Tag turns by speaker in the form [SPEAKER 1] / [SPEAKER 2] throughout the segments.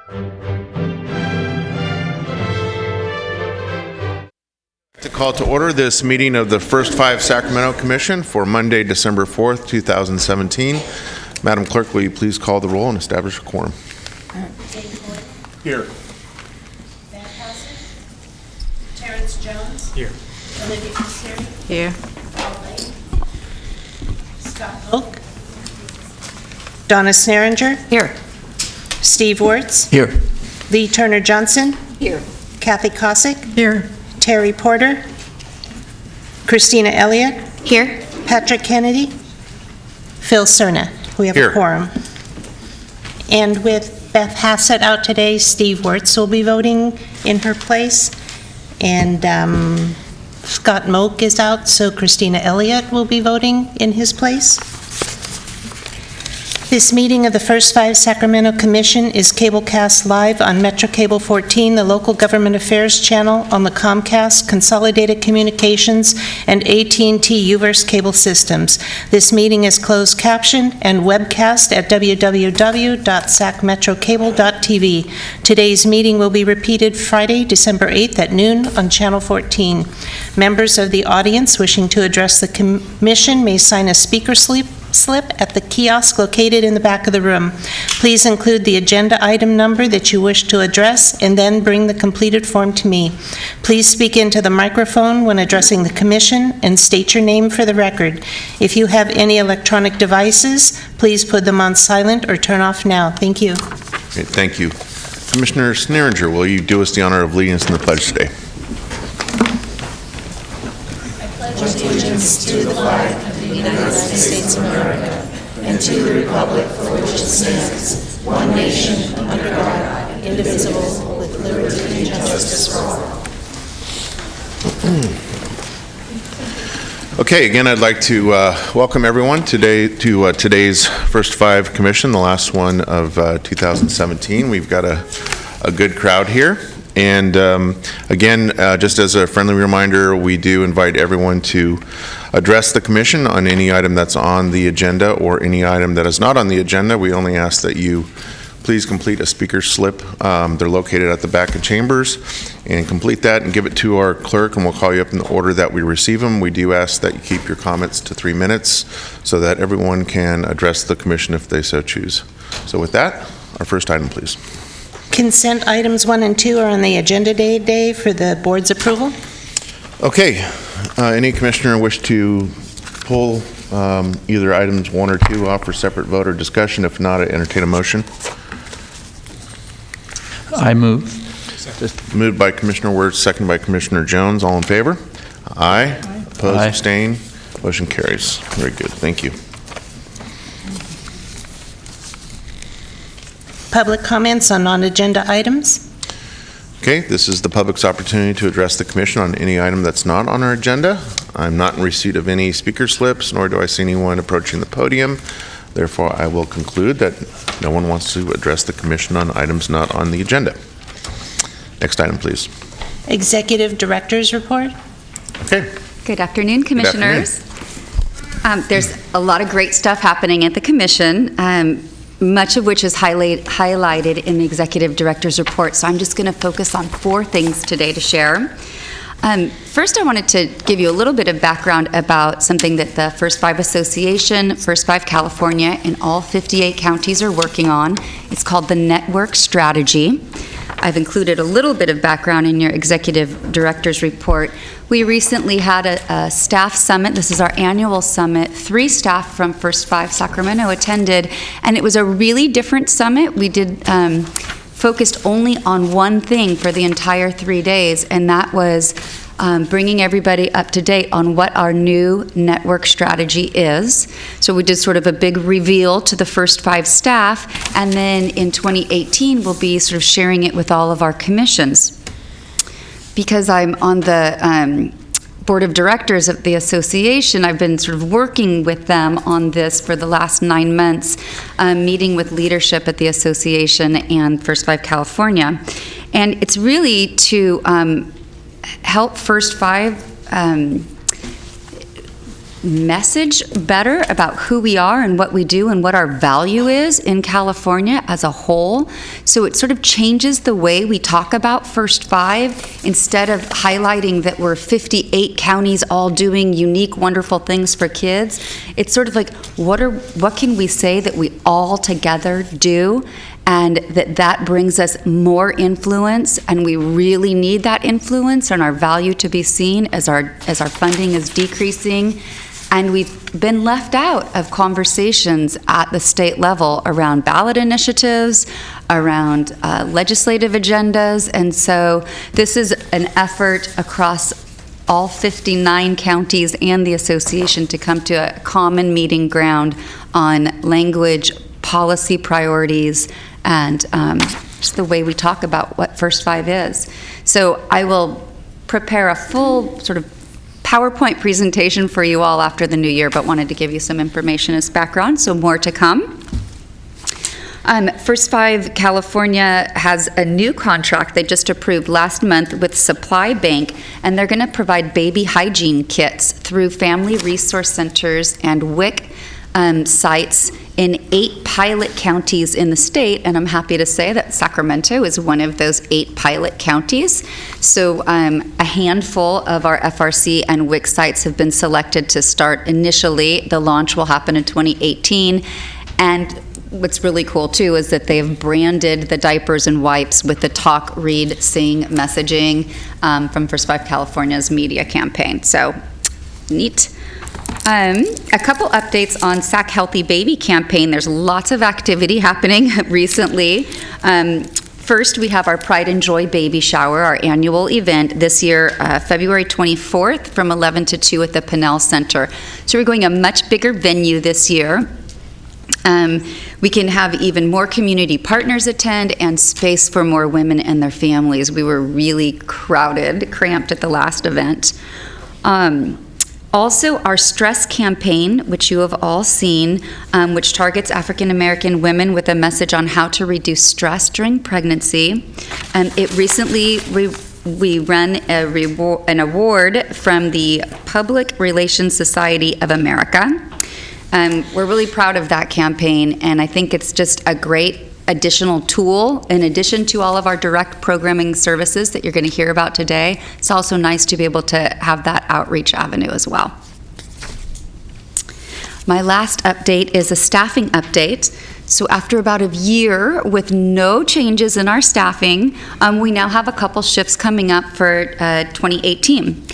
[SPEAKER 1] To call to order this meeting of the First Five Sacramento Commission for Monday, December 4th, 2017. Madam Clerk, will you please call the roll and establish a quorum?
[SPEAKER 2] Here.
[SPEAKER 3] Van Hassen. Terrence Jones.
[SPEAKER 2] Here.
[SPEAKER 3] Olivia Caseri.
[SPEAKER 4] Here.
[SPEAKER 3] Paul Lane. Scott Oak. Donna Sneringer.
[SPEAKER 4] Here.
[SPEAKER 3] Steve Wirtz.
[SPEAKER 2] Here.
[SPEAKER 3] Lee Turner Johnson.
[SPEAKER 4] Here.
[SPEAKER 3] Kathy Kosick.
[SPEAKER 4] Here.
[SPEAKER 3] Terry Porter. Christina Elliott.
[SPEAKER 4] Here.
[SPEAKER 3] Patrick Kennedy. Phil Cerna. We have
[SPEAKER 1] Here.
[SPEAKER 3] a quorum. And with Beth Hassett out today, Steve Wirtz will be voting in her place. And Scott Moak is out, so Christina Elliott will be voting in his place. This meeting of the First Five Sacramento Commission is cablecast live on Metro Cable 14, the local government affairs channel on the Comcast, Consolidated Communications, and AT&T UVerse cable systems. This meeting is closed captioned and webcast at www.sacmetrocable.tv. Today's meeting will be repeated Friday, December 8th at noon on Channel 14. Members of the audience wishing to address the commission may sign a speaker slip at the kiosk located in the back of the room. Please include the agenda item number that you wish to address and then bring the completed form to me. Please speak into the microphone when addressing the commission and state your name for the record. If you have any electronic devices, please put them on silent or turn off now. Thank you.
[SPEAKER 1] Okay, thank you. Commissioner Sneringer, will you do us the honor of leading us in the pledge today?
[SPEAKER 5] Allegiance to the flag of the United States of America and to the republic for which it stands, one nation, under God, indivisible, with liberty and justice for all.
[SPEAKER 1] Okay, again, I'd like to welcome everyone today to today's First Five Commission, the last one of 2017. We've got a good crowd here. And again, just as a friendly reminder, we do invite everyone to address the commission on any item that's on the agenda or any item that is not on the agenda. We only ask that you please complete a speaker slip. They're located at the back of chambers, and complete that and give it to our clerk, and we'll call you up in the order that we receive them. We do ask that you keep your comments to 3 minutes so that everyone can address the commission if they so choose. So with that, our first item, please.
[SPEAKER 3] Consent items 1 and 2 are on the agenda day for the board's approval.
[SPEAKER 1] Okay, any commissioner wish to pull either items 1 or 2 off for separate vote or discussion? If not, I entertain a motion.
[SPEAKER 2] I move.
[SPEAKER 1] Moved by Commissioner Wirtz, second by Commissioner Jones. All in favor? Aye. Opposed,
[SPEAKER 2] Aye.
[SPEAKER 1] abstain. Motion carries. Very good. Thank you.
[SPEAKER 3] Public comments on non-agenda items.
[SPEAKER 1] Okay, this is the public's opportunity to address the commission on any item that's not on our agenda. I'm not in receipt of any speaker slips, nor do I see anyone approaching the podium. Therefore, I will conclude that no one wants to address the commission on items not on the agenda. Next item, please.
[SPEAKER 3] Executive Director's Report.
[SPEAKER 1] Okay.
[SPEAKER 6] Good afternoon, Commissioners. There's a lot of great stuff happening at the Commission, much of which is highlighted in the Executive Director's Report, so I'm just going to focus on 4 things today to share. First, I wanted to give you a little bit of background about something that the First Five Association, First Five California, and all 58 counties are working on. It's called the Network Strategy. I've included a little bit of background in your Executive Director's Report. We recently had a staff summit. This is our annual summit. 3 staff from First Five Sacramento attended, and it was a really different summit. We did focused only on one thing for the entire 3 days, and that was bringing everybody up to date on what our new network strategy is. So we did sort of a big reveal to the First Five staff, and then in 2018 we'll be sort of sharing it with all of our commissions. Because I'm on the board of directors of the association, I've been sort of working with them on this for the last 9 months, meeting with leadership at the association and First Five California. And it's really to help First Five message better about who we are and what we do and what our value is in California as a whole. So it sort of changes the way we talk about First Five. Instead of highlighting that we're 58 counties all doing unique, wonderful things for kids, it's sort of like, what can we say that we all together do, and that brings us more influence, and we really need that influence and our value to be seen as our funding is decreasing. And we've been left out of conversations at the state level around ballot initiatives, around legislative agendas. And so this is an effort across all 59 counties and the association to come to a common meeting ground on language, policy priorities, and just the way we talk about what First Five is. So I will prepare a full sort of PowerPoint presentation for you all after the new year, but wanted to give you some information as background, so more to come. First Five California has a new contract they just approved last month with Supply Bank, and they're going to provide baby hygiene kits through family resource centers and WIC sites in 8 pilot counties in the state, and I'm happy to say that Sacramento is one of those 8 pilot counties. So a handful of our FRC and WIC sites have been selected to start initially. The launch will happen in 2018, and what's really cool too is that they've branded the diapers and wipes with the talk, read, sing messaging from First Five California's media campaign. So neat. A couple updates on Sac Healthy Baby campaign. There's lots of activity happening recently. First, we have our Pride and Joy Baby Shower, our annual event this year, February 24th from 11 to 2 at the Pinnell Center. So we're going a much bigger venue this year. We can have even more community partners attend and space for more women and their families. We were really cramped at the last event. Also, our stress campaign, which you have all seen, which targets African American women with a message on how to reduce stress during pregnancy. It recently, we ran an award from the Public Relations Society of America. We're really proud of that campaign, and I think it's just a great additional tool in addition to all of our direct programming services that you're going to hear about today. It's also nice to be able to have that outreach avenue as well. My last update is a staffing update. So after about a year with no changes in our staffing, we now have a couple shifts coming up for 2018.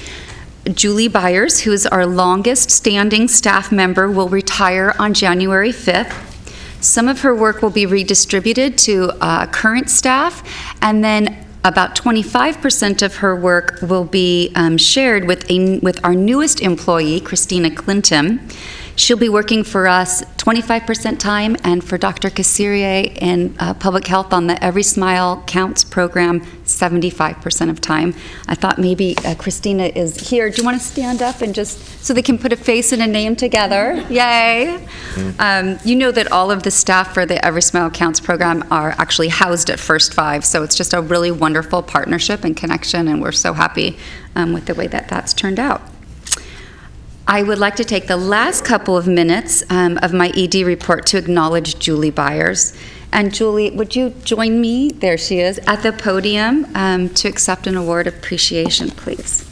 [SPEAKER 6] Julie Byers, who is our longest standing staff member, will retire on January 5th. Some of her work will be redistributed to current staff, and then about 25% of her work will be shared with our newest employee, Christina Clinton. She'll be working for us 25% time, and for Dr. Kassirier in public health on the Every Smile Counts program, 75% of time. I thought maybe Christina is here. Do you want to stand up and just, so they can put a face and a name together? Yay. You know that all of the staff for the Every Smile Counts program are actually housed at First Five, so it's just a really wonderful partnership and connection, and we're so happy with the way that that's turned out. I would like to take the last couple of minutes of my ED report to acknowledge Julie Byers. And Julie, would you join me, there she is, at the podium to accept an award of appreciation, please.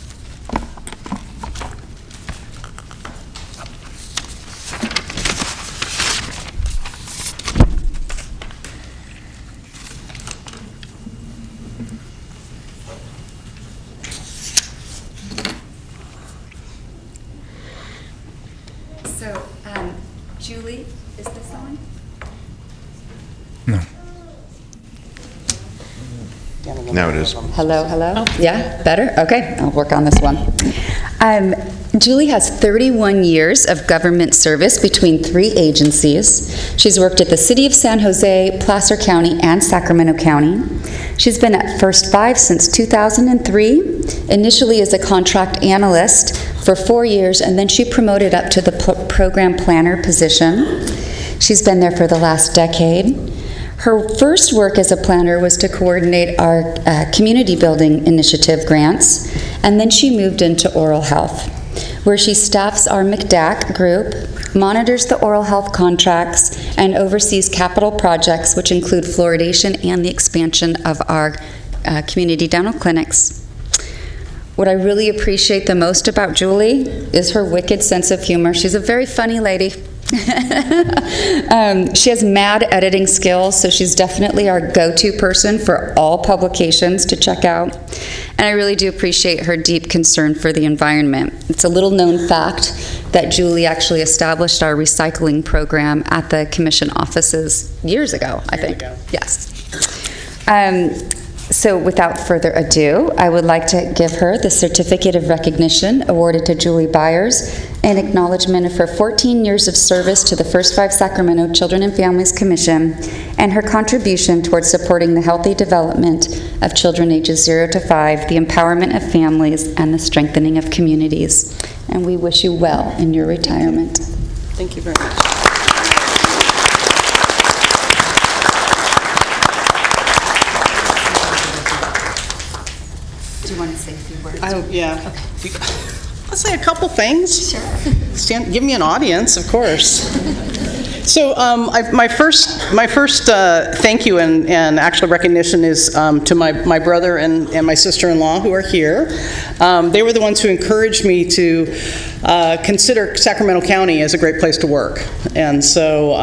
[SPEAKER 6] So, Julie, is this on?
[SPEAKER 2] No.
[SPEAKER 1] Now it is.
[SPEAKER 6] Hello, hello? Yeah, better? Okay, I'll work on this one. Julie has 31 years of government service between 3 agencies. She's worked at the City of San Jose, Placer County, and Sacramento County. She's been at First Five since 2003, initially as a contract analyst for 4 years, and then she promoted up to the program planner position. She's been there for the last decade. Her first work as a planner was to coordinate our community building initiative grants, and then she moved into oral health, where she staffs our MCDAC group, monitors the oral health contracts, and oversees capital projects, which include fluoridation and the expansion of our community dental clinics. What I really appreciate the most about Julie is her wicked sense of humor. She's a very funny lady. She has mad editing skills, so she's definitely our go-to person for all publications to check out. And I really do appreciate her deep concern for the environment. It's a little known fact that Julie actually established our recycling program at the commission offices years ago, I think. Yes. So without further ado, I would like to give her the Certificate of Recognition awarded to Julie Byers in acknowledgement of her 14 years of service to the First 5 Sacramento Children and Families Commission and her contribution towards supporting the healthy development of children ages 0 to 5, the empowerment of families, and the strengthening of communities. And we wish you well in your retirement.
[SPEAKER 2] Thank you very much.
[SPEAKER 6] Do you want to say a few words?
[SPEAKER 2] Yeah.
[SPEAKER 6] Okay.
[SPEAKER 2] I'll say a couple things.
[SPEAKER 6] Sure.
[SPEAKER 2] Give me an audience, of course. So my first thank you and actually recognition is to my brother and my sister-in-law who are here. They were the ones who encouraged me to consider Sacramento County as a great place to work. And so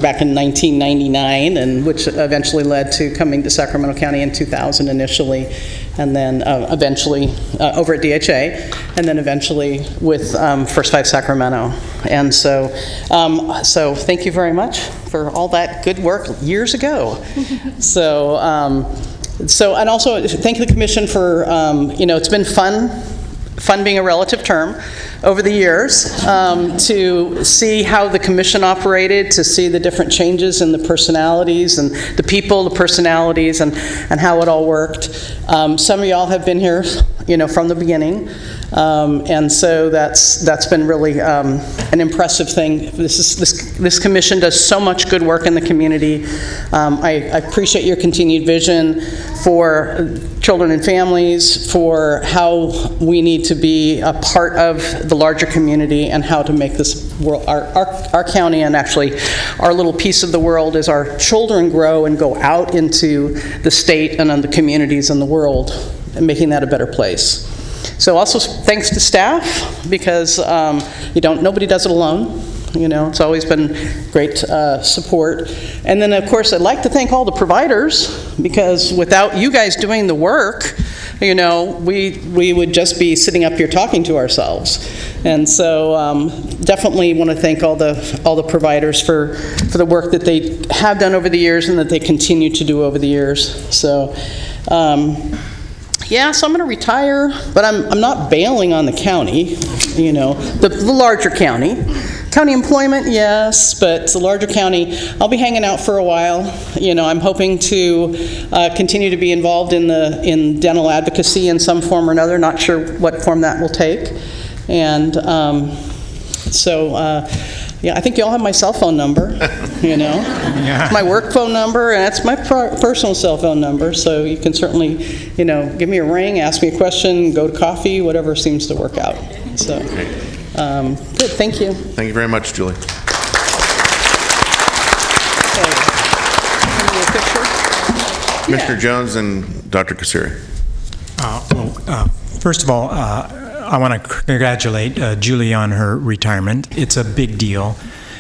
[SPEAKER 2] back in 1999, and which eventually led to coming to Sacramento County in 2000 initially, and then eventually over at DHA, and then eventually with First 5 Sacramento. And so thank you very much for all that good work years ago. So and also thank the Commission for, it's been fun being a relative term over the years, to see how the Commission operated, to see the different changes in the personalities and the people, the personalities, and how it all worked. Some of y'all have been here, from the beginning, and so that's been really an impressive thing. This Commission does so much good work in the community. I appreciate your continued vision for children and families, for how we need to be a part of the larger community and how to make this world, our county, and actually our little piece of the world as our children grow and go out into the state and on the communities in the world, and making that a better place. So also thanks to staff, because nobody does it alone. It's always been great support. And then, of course, I'd like to thank all the providers, because without you guys doing the work, we would just be sitting up here talking to ourselves. And so definitely want to thank all the providers for the work that they have done over the years and that they continue to do over the years. So so I'm going to retire, but I'm not bailing on the county, the larger county. County employment, yes, but the larger county, I'll be hanging out for a while. I'm hoping to continue to be involved in dental advocacy in some form or another. Not sure what form that will take. And I think you all have my cell phone number,
[SPEAKER 4] Yeah.
[SPEAKER 2] my work phone number, and that's my personal cell phone number, so you can certainly, give me a ring, ask me a question, go to coffee, whatever seems to work out. So, good, thank you.
[SPEAKER 1] Thank you very much, Julie. Commissioner Jones and Dr. Kasiri.
[SPEAKER 4] First of all, I want to congratulate Julie on her retirement. It's a big deal,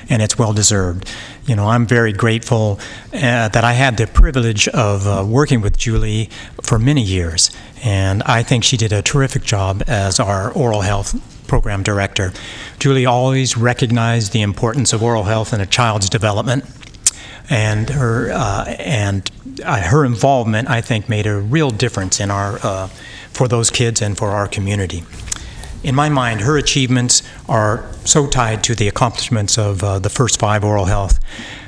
[SPEAKER 4] and it's well-deserved. I'm very grateful that I had the privilege of working with Julie for many years, and I think she did a terrific job as our oral health program director. Julie always recognized the importance of oral health in a child's development, and her involvement, I think, made a real difference in for those kids and for our community. In my mind, her achievements are so tied to the accomplishments of the First 5 Oral Health.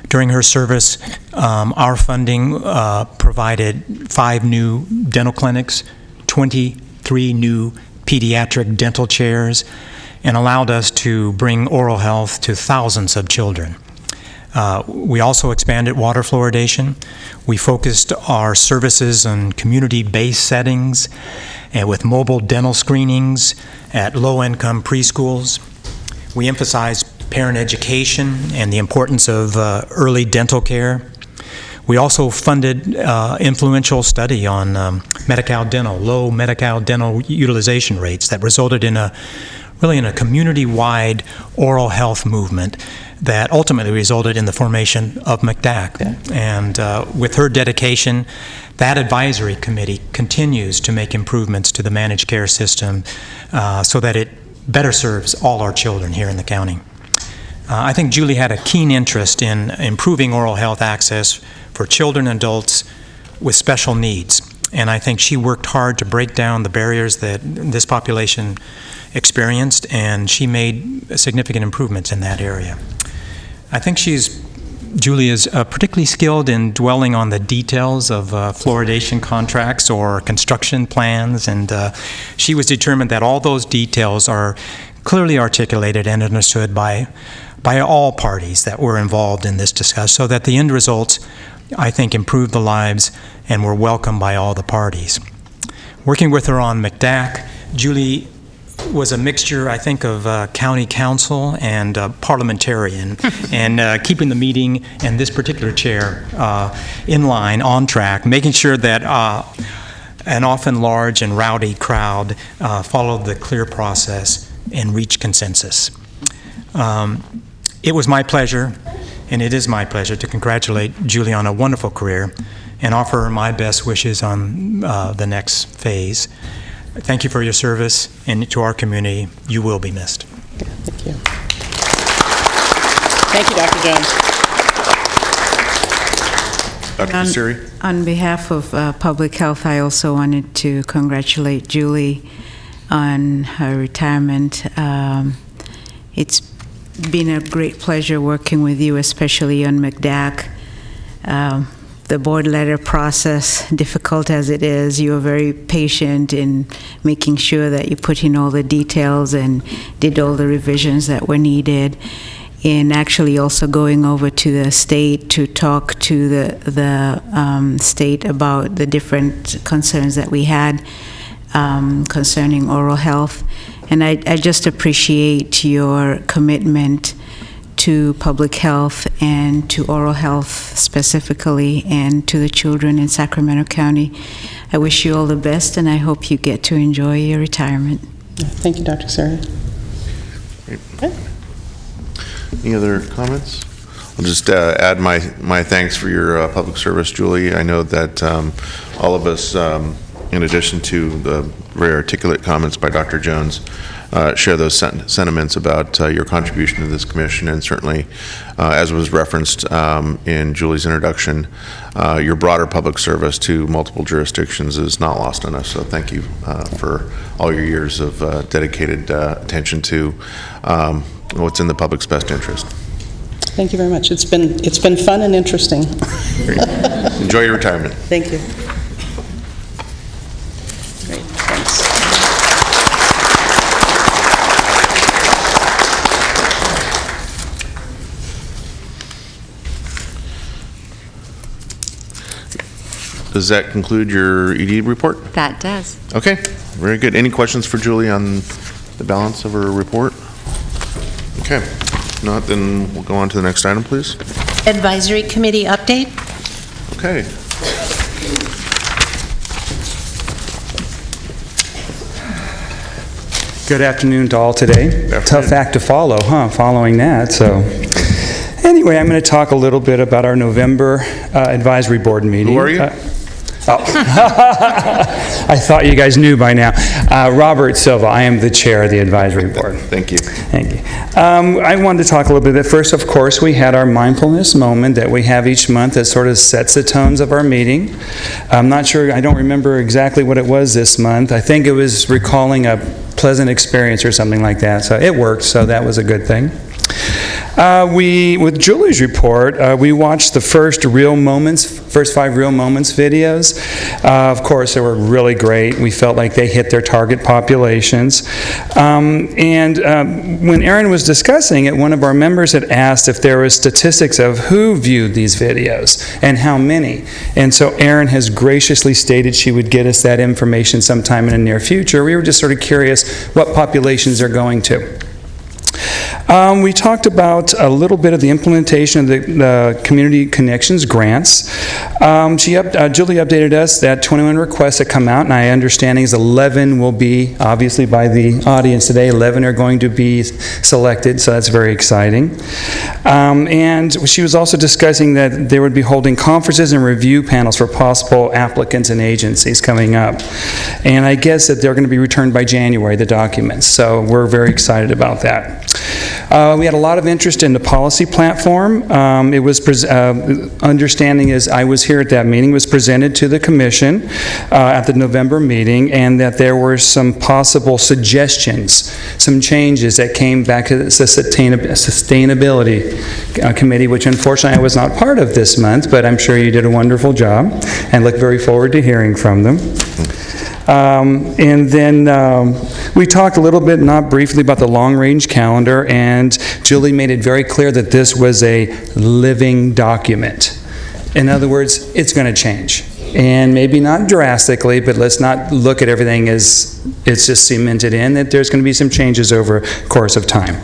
[SPEAKER 4] During her service, our funding provided 5 new dental clinics, 23 new pediatric dental chairs, and allowed us to bring oral health to thousands of children. We also expanded water fluoridation. We focused our services on community-based settings and with mobile dental screenings at low-income preschools. We emphasized parent education and the importance of early dental care. We also funded influential study on low Medi-Cal dental utilization rates that resulted in a community-wide oral health movement that ultimately resulted in the formation of MCDAC. Yeah. And with her dedication, that advisory committee continues to make improvements to the managed care system so that it better serves all our children here in the county. I think Julie had a keen interest in improving oral health access for children and adults with special needs. And I think she worked hard to break down the barriers that this population experienced, and she made significant improvements in that area. I think Julie is particularly skilled in dwelling on the details of fluoridation contracts or construction plans, and she was determined that all those details are clearly articulated and understood by all parties that were involved in this discussion, so that the end results, I think, improved the lives and were welcomed by all the parties. Working with her on MCDAC, Julie was a mixture, I think, of county council and parliamentarian, and keeping the meeting and this particular chair in line, on track, making sure that an often large and rowdy crowd followed the clear process and reached consensus. It was my pleasure, and it is my pleasure, to congratulate Julie on a wonderful career and offer her my best wishes on the next phase. Thank you for your service, and to our community, you will be missed.
[SPEAKER 2] Thank you. Thank you, Dr. Jones.
[SPEAKER 1] Dr. Siri?
[SPEAKER 7] On behalf of Public Health, I also wanted to congratulate Julie on her retirement. It's been a great pleasure working with you, especially on MCDAC. The board letter process, difficult as it is, you were very patient in making sure that you put in all the details and did all the revisions that were needed, and actually also going over to the state to talk to the state about the different concerns that we had concerning oral health. And I just appreciate your commitment to public health and to oral health specifically, and to the children in Sacramento County. I wish you all the best, and I hope you get to enjoy your retirement.
[SPEAKER 2] Thank you, Dr. Siri.
[SPEAKER 1] Okay. Any other comments? I'll just add my thanks for your public service, Julie. I know that all of us, in addition to the very articulate comments by Dr. Jones, share those sentiments about your contribution to this commission, and certainly, as was referenced in Julie's introduction, your broader public service to multiple jurisdictions is not lost on us. So thank you for all your years of dedicated attention to what's in the public's best interest.
[SPEAKER 2] Thank you very much. It's been fun and interesting.
[SPEAKER 1] Great. Enjoy your retirement.
[SPEAKER 2] Thank you. Great. Thanks.
[SPEAKER 1] Does that conclude your ED report?
[SPEAKER 6] That does.
[SPEAKER 1] Okay, very good. Any questions for Julie on the balance of her report? Okay, if not, then we'll go on to the next item, please.
[SPEAKER 3] Advisory Committee update.
[SPEAKER 1] Okay.
[SPEAKER 8] Good afternoon to all today. Tough act to follow, huh, following that. So anyway, I'm going to talk a little bit about our November advisory board meeting.
[SPEAKER 1] Who are you?
[SPEAKER 8] I thought you guys knew by now. Robert Silva. I am the chair of the advisory board.
[SPEAKER 1] Thank you.
[SPEAKER 8] Thank you. I wanted to talk a little bit. First, of course, we had our mindfulness moment that we have each month that sort of sets the tones of our meeting. I'm not sure, I don't remember exactly what it was this month. I think it was recalling a pleasant experience or something like that. So it worked, so that was a good thing. With Julie's report, we watched the first real moments first 5 Real Moments videos. Of course, they were really great. We felt like they hit their target populations. When Aaron was discussing it, one of our members had asked if there was statistics of who viewed these videos and how many. And so Aaron has graciously stated she would get us that information sometime in the near future. We were just sort of curious what populations they're going to. We talked about a little bit of the implementation of the Community Connections grants. Julie updated us that 21 requests have come out, and my understanding is 11 will be, obviously by the audience today, 11 are going to be selected, so that's very exciting. And she was also discussing that they would be holding conferences and review panels for possible applicants and agencies coming up. And I guess that they're going to be returned by January, the documents, so we're very excited about that. We had a lot of interest in the policy platform. It was, understanding is, I was here at that meeting, was presented to the commission at the November meeting, and that there were some possible suggestions, some changes that came back to the sustainability committee, which unfortunately I was not part of this month, but I'm sure you did a wonderful job, and look very forward to hearing from them. And then we talked a little bit, not briefly, about the long-range calendar, and Julie made it very clear that this was a living document. In other words, it's going to change. And maybe not drastically, but let's not look at everything as it's just cemented in, that there's going to be some changes over the course of time.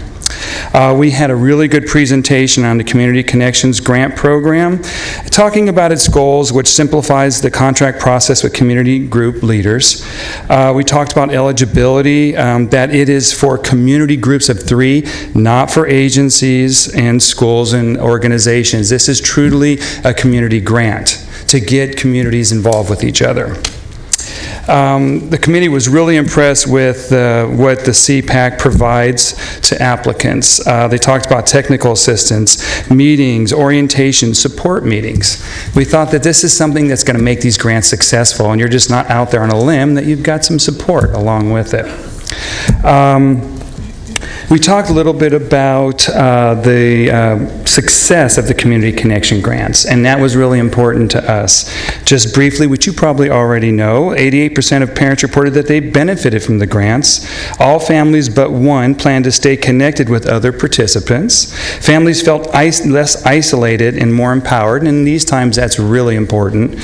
[SPEAKER 8] We had a really good presentation on the Community Connections Grant Program, talking about its goals, which simplifies the contract process with community group leaders. We talked about eligibility, that it is for community groups of 3, not for agencies and schools and organizations. This is truly a community grant to get communities involved with each other. The committee was really impressed with what the CPAC provides to applicants. They talked about technical assistance, meetings, orientation, support meetings. We thought that this is something that's going to make these grants successful, and you're just not out there on a limb, that you've got some support along with it. We talked a little bit about the success of the Community Connection grants, and that was really important to us. Just briefly, which you probably already know, 88% of parents reported that they benefited from the grants. All families but one plan to stay connected with other participants. Families felt less isolated and more empowered, and in these times that's really important,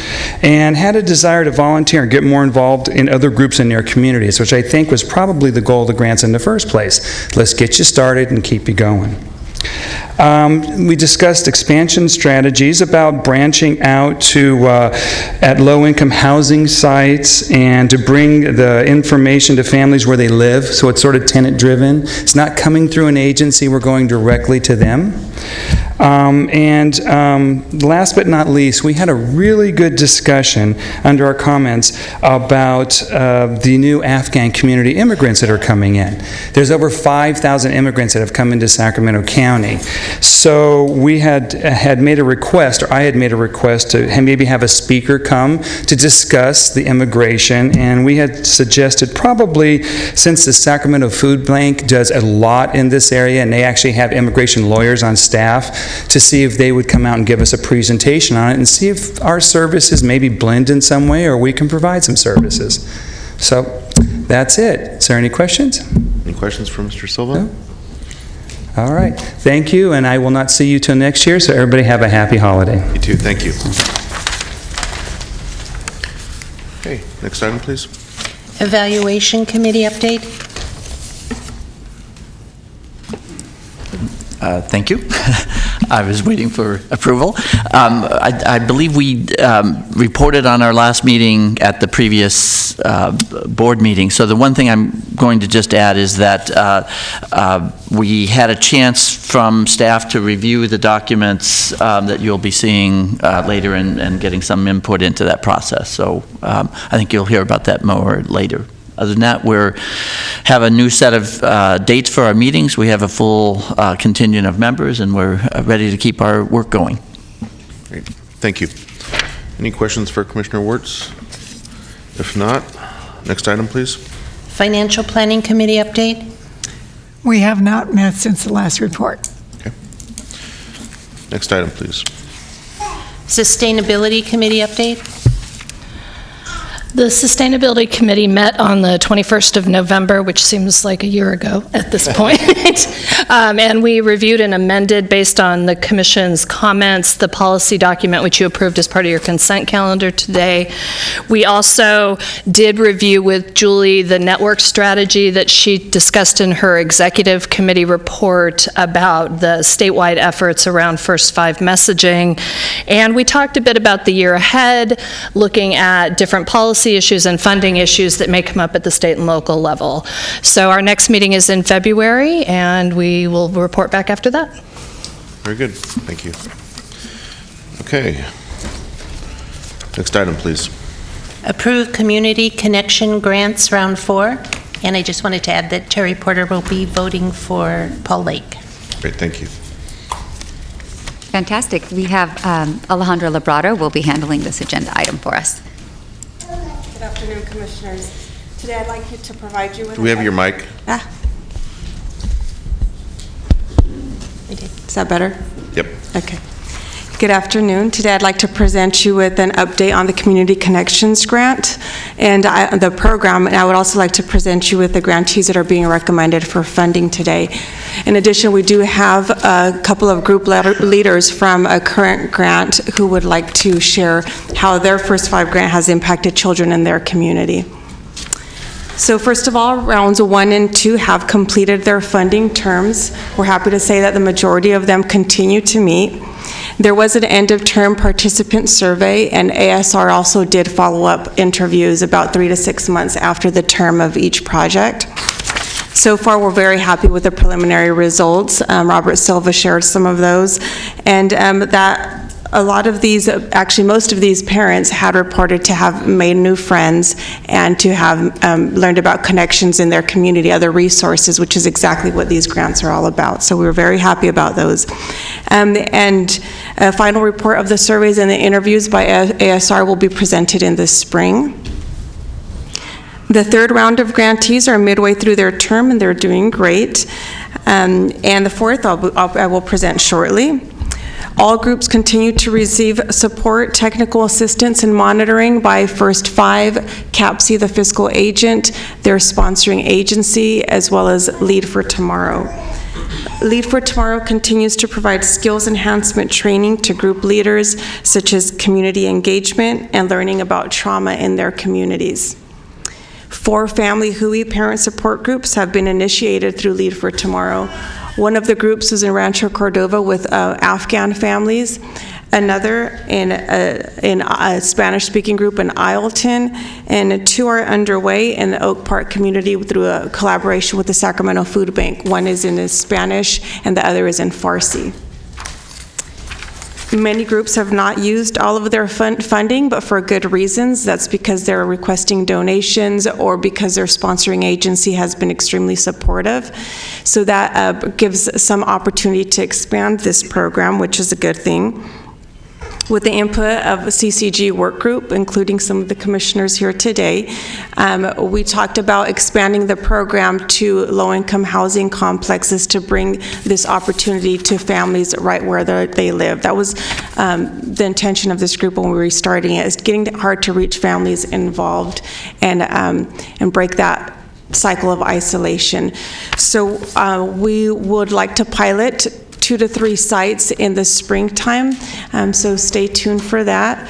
[SPEAKER 8] and had a desire to volunteer and get more involved in other groups in their communities, which I think was probably the goal of the grants in the first place. Let's get you started and keep you going. We discussed expansion strategies about branching out to at low-income housing sites and to bring the information to families where they live, so it's sort of tenant-driven. It's not coming through an agency, we're going directly to them. Last but not least, we had a really good discussion under our comments about the new Afghan community immigrants that are coming in. There's over 5,000 immigrants that have come into Sacramento County. So we had made a request, or I had made a request to maybe have a speaker come to discuss the immigration, and we had suggested probably, since the Sacramento Food Bank does a lot in this area, and they actually have immigration lawyers on staff, to see if they would come out and give us a presentation on it and see if our services maybe blend in some way or we can provide some services. So that's it. Is there any questions?
[SPEAKER 1] Any questions for Mr. Silva?
[SPEAKER 8] No? All right. Thank you, and I will not see you till next year, so everybody have a happy holiday.
[SPEAKER 1] You too. Thank you. Okay, next item, please.
[SPEAKER 3] Evaluation Committee update.
[SPEAKER 9] Thank you. I was waiting for approval. I believe we reported on our last meeting at the previous board meeting. So the one thing I'm going to just add is that we had a chance from staff to review the documents that you'll be seeing later and getting some input into that process. So I think you'll hear about that more later. Other than that, we have a new set of dates for our meetings. We have a full contingent of members, and we're ready to keep our work going.
[SPEAKER 1] Great. Thank you. Any questions for Commissioner Wirtz? If not, next item, please.
[SPEAKER 3] Financial Planning Committee update.
[SPEAKER 10] We have not met since the last report.
[SPEAKER 1] Okay. Next item, please.
[SPEAKER 3] Sustainability Committee update?
[SPEAKER 11] The Sustainability Committee met on the 21st of November, which seems like a year ago at this point. And we reviewed and amended, based on the Commission's comments, the policy document which you approved as part of your consent calendar today. We also did review with Julie the network strategy that she discussed in her executive committee report about the statewide efforts around First Five messaging. And we talked a bit about the year ahead, looking at different policy issues and funding issues that may come up at the state and local level. So our next meeting is in February, and we will report back after that.
[SPEAKER 1] Very good. Thank you. Okay. Next item, please.
[SPEAKER 3] Approve Community Connection Grants Round 4. And I just wanted to add that Terry Porter will be voting for Paul Lake.
[SPEAKER 1] Great, thank you.
[SPEAKER 6] Fantastic. We have Alejandra Labrado will be handling this agenda item for us.
[SPEAKER 12] Good afternoon, Commissioners. Today I'd like to provide you with...
[SPEAKER 1] Do we have your mic?
[SPEAKER 12] Is that better?
[SPEAKER 1] Yep.
[SPEAKER 12] Okay. Good afternoon. Today I'd like to present you with an update on the Community Connections Grant and the program, and I would also like to present you with the grantees that are being recommended for funding today. In addition, we do have a couple of group leaders from a current grant who would like to share how their First Five grant has impacted children in their community. So first of all, rounds 1 and 2 have completed their funding terms. We're happy to say that the majority of them continue to meet. There was an end-of-term participant survey, and ASR also did follow-up interviews about 3 to 6 months after the term of each project. So far, we're very happy with the preliminary results. Robert Silva shared some of those, and that a lot of these, actually most of these parents had reported to have made new friends and to have learned about connections in their community, other resources, which is exactly what these grants are all about. So we were very happy about those. And a final report of the surveys and the interviews by ASR will be presented in the spring. The third round of grantees are midway through their term and they're doing great. And the fourth I will present shortly. All groups continue to receive support, technical assistance, and monitoring by First Five, CAPC, the fiscal agent, their sponsoring agency, as well as Lead for Tomorrow. Lead for Tomorrow continues to provide skills enhancement training to group leaders, such as community engagement and learning about trauma in their communities. 4 family Hui parent support groups have been initiated through Lead for Tomorrow. One of the groups is in Rancho Cordova with Afghan families, another in a Spanish-speaking group in Isleton, and 2 are underway in the Oak Park community through a collaboration with the Sacramento Food Bank. One is in Spanish and the other is in Farsi. Many groups have not used all of their funding, but for good reasons. That's because they're requesting donations or because their sponsoring agency has been extremely supportive. So that gives some opportunity to expand this program, which is a good thing. With the input of a CCG work group, including some of the commissioners here today, we talked about expanding the program to low-income housing complexes to bring this opportunity to families right where they live. That was the intention of this group when we were starting it, is getting hard-to-reach families involved and break that cycle of isolation. So we would like to pilot 2 to 3 sites in the springtime, so stay tuned for that.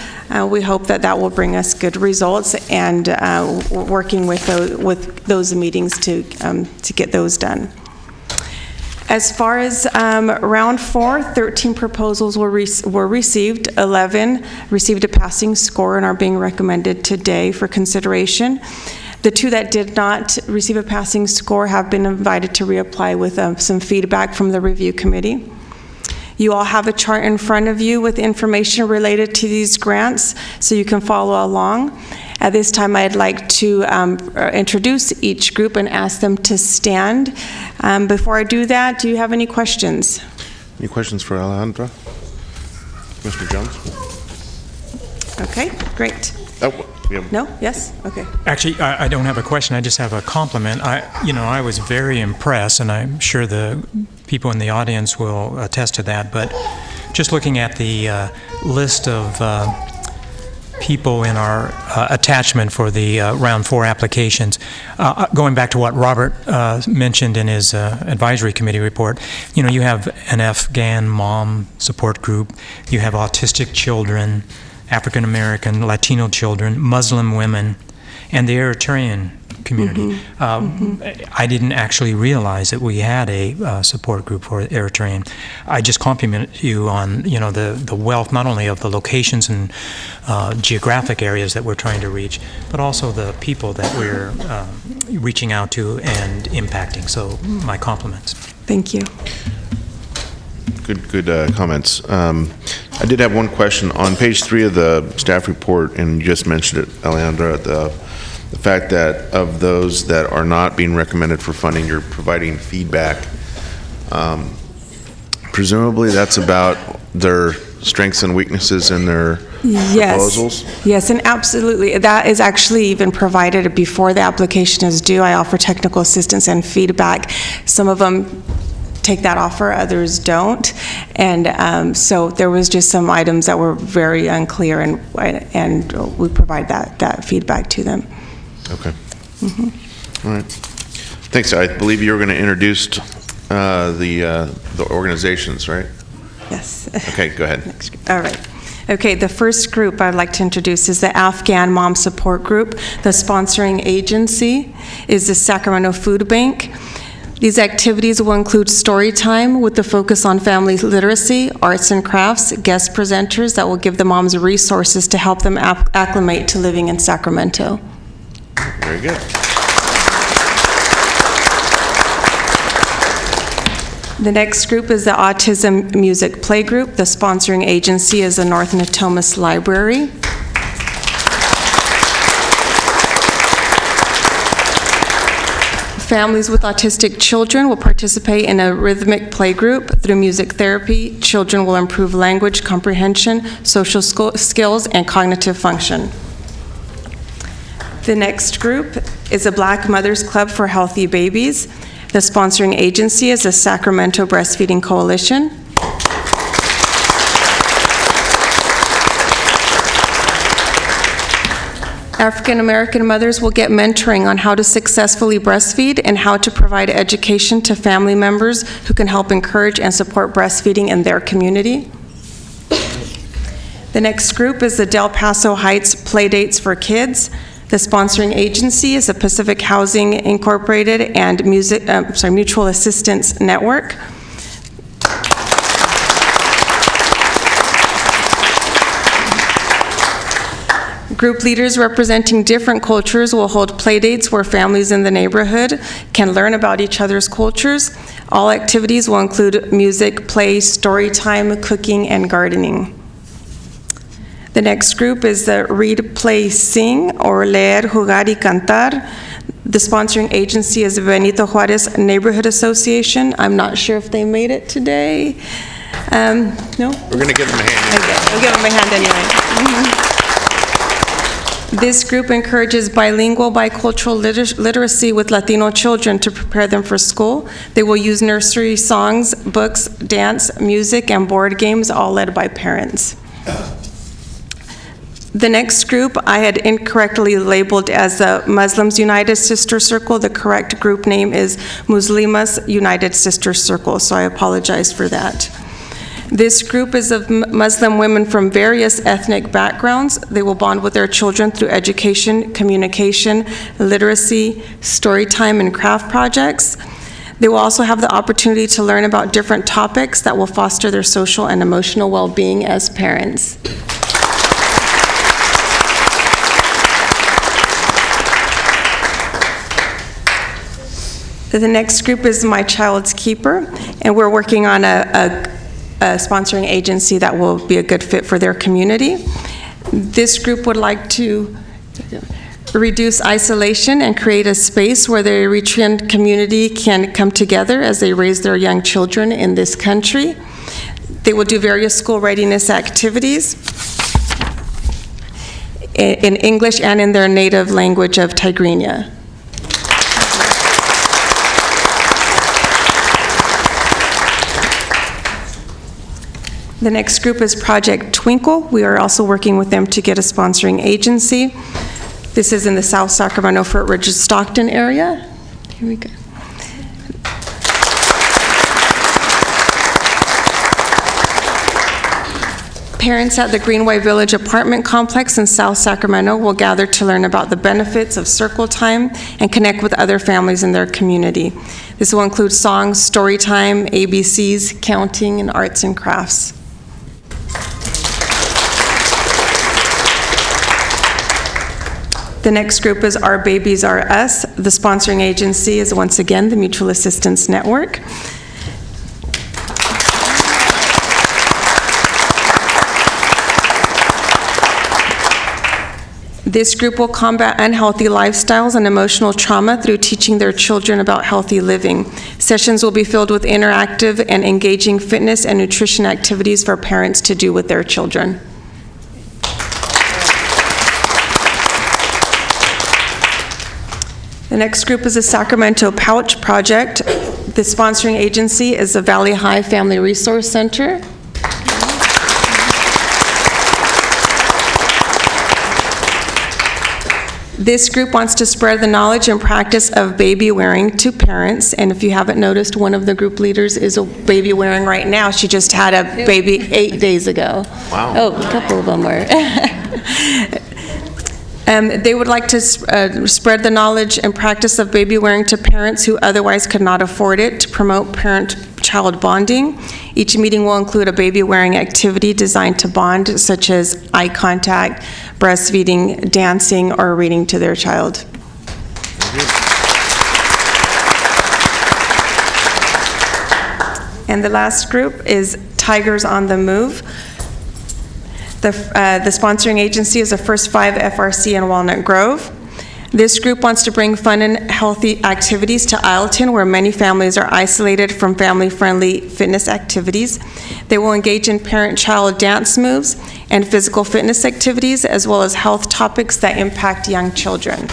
[SPEAKER 12] We hope that that will bring us good results, and working with those meetings to get those done. As far as round 4, 13 proposals were received. 11 received a passing score and are being recommended today for consideration. The 2 that did not receive a passing score have been invited to reapply with some feedback from the review committee. You all have a chart in front of you with information related to these grants, so you can follow along. At this time, I'd like to introduce each group and ask them to stand. Before I do that, do you have any questions?
[SPEAKER 1] Any questions for Alejandra? Mr. Jones?
[SPEAKER 12] Okay, great.
[SPEAKER 1] Oh, yeah.
[SPEAKER 12] No? Yes? Okay.
[SPEAKER 4] Actually, I don't have a question. I just have a compliment. I was very impressed, and I'm sure the people in the audience will attest to that, but just looking at the list of people in our attachment for the round 4 applications, going back to what Robert mentioned in his advisory committee report, you have an Afghan mom support group, you have autistic children, African American, Latino children, Muslim women, and the Eritrean community. I didn't actually realize that we had a support group for Eritrean. I just compliment you on the wealth not only of the locations and geographic areas that we're trying to reach, but also the people that we're reaching out to and impacting. So my compliments.
[SPEAKER 12] Thank you.
[SPEAKER 1] Good comments. I did have one question on page 3 of the staff report, and you just mentioned it, Alejandra, the fact that of those that are not being recommended for funding, you're providing feedback. Presumably that's about their strengths and weaknesses in their proposals?
[SPEAKER 12] Yes, and absolutely. That is actually even provided before the application is due. I offer technical assistance and feedback. Some of them take that offer, others don't. And so there was just some items that were very unclear, and we provide that feedback to them.
[SPEAKER 1] Okay. All right. Thanks. I believe you were going to introduce the organizations, right?
[SPEAKER 12] Yes.
[SPEAKER 1] Okay, go ahead.
[SPEAKER 12] All right. Okay, the first group I'd like to introduce is the Afghan Mom Support Group. The sponsoring agency is the Sacramento Food Bank. These activities will include story time with the focus on family literacy, arts and crafts, guest presenters that will give the moms resources to help them acclimate to living in Sacramento.
[SPEAKER 1] Very good.
[SPEAKER 12] The next group is the Autism Music Playgroup. The sponsoring agency is the North Natomas Library. Families with autistic children will participate in a rhythmic playgroup. Through music therapy, children will improve language comprehension, social skills, and cognitive function. The next group is the Black Mothers Club for Healthy Babies. The sponsoring agency is the Sacramento Breastfeeding Coalition. African American mothers will get mentoring on how to successfully breastfeed and how to provide education to family members who can help encourage and support breastfeeding in their community. The next group is the Del Paso Heights Playdates for Kids. The sponsoring agency is the Pacific Housing Incorporated and Mutual Assistance Network. Group leaders representing different cultures will hold playdates where families in the neighborhood can learn about each other's cultures. All activities will include music, play, story time, cooking, and gardening. The next group is the Read, Play, Sing, or Leer, Jugar y Cantar. The sponsoring agency is Benito Juarez Neighborhood Association. I'm not sure if they made it today. No?
[SPEAKER 1] We're going to give them a hand.
[SPEAKER 12] Okay, we'll give them a hand anyway. This group encourages bilingual, bicultural literacy with Latino children to prepare them for school. They will use nursery songs, books, dance, music, and board games, all led by parents. The next group I had incorrectly labeled as the Muslims United Sister Circle. The correct group name is Muslimas United Sister Circle, so I apologize for that. This group is of Muslim women from various ethnic backgrounds. They will bond with their children through education, communication, literacy, story time, and craft projects. They will also have the opportunity to learn about different topics that will foster their social and emotional well-being as parents. The next group is My Child's Keeper, and we're working on a sponsoring agency that will be a good fit for their community. This group would like to reduce isolation and create a space where the Eritrean community can come together as they raise their young children in this country. They will do various school readiness activities in English and in their native language of Tigrinya. The next group is Project Twinkle. We are also working with them to get a sponsoring agency. This is in the South Sacramento, Fort Ridge, Stockton area. Here we go. Parents at the Greenway Village apartment complex in South Sacramento will gather to learn about the benefits of circle time and connect with other families in their community. This will include songs, story time, ABCs, counting, and arts and crafts. The next group is Our Babies Are Us. The sponsoring agency is once again the Mutual Assistance Network. This group will combat unhealthy lifestyles and emotional trauma through teaching their children about healthy living. Sessions will be filled with interactive and engaging fitness and nutrition activities for parents to do with their children. The next group is the Sacramento Pouch Project. The sponsoring agency is the Valley High Family Resource Center. This group wants to spread the knowledge and practice of baby wearing to parents, and if you haven't noticed, one of the group leaders is a baby wearing right now. She just had a baby 8 days ago.
[SPEAKER 1] Wow.
[SPEAKER 12] Oh, a couple of them were. They would like to spread the knowledge and practice of baby wearing to parents who otherwise could not afford it, to promote parent-child bonding. Each meeting will include a baby wearing activity designed to bond, such as eye contact, breastfeeding, dancing, or reading to their child. And the last group is Tigers on the Move. The sponsoring agency is the First 5 FRC in Walnut Grove. This group wants to bring fun and healthy activities to Isleton, where many families are isolated from family-friendly fitness activities. They will engage in parent-child dance moves and physical fitness activities, as well as health topics that impact young children.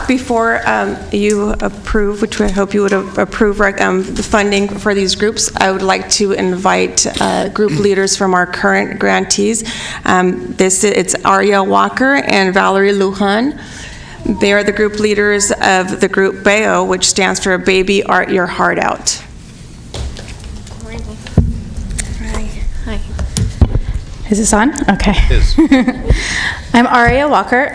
[SPEAKER 12] Before you approve, which I hope you would approve the funding for these groups, I would like to invite group leaders from our current grantees. It's Arya Walker and Valerie Lujan. They are the group leaders of the group BAO, which stands for Baby Art Your Heart Out.
[SPEAKER 13] Hi. Is this on? Okay.
[SPEAKER 1] It is.
[SPEAKER 13] I'm Arya Walker.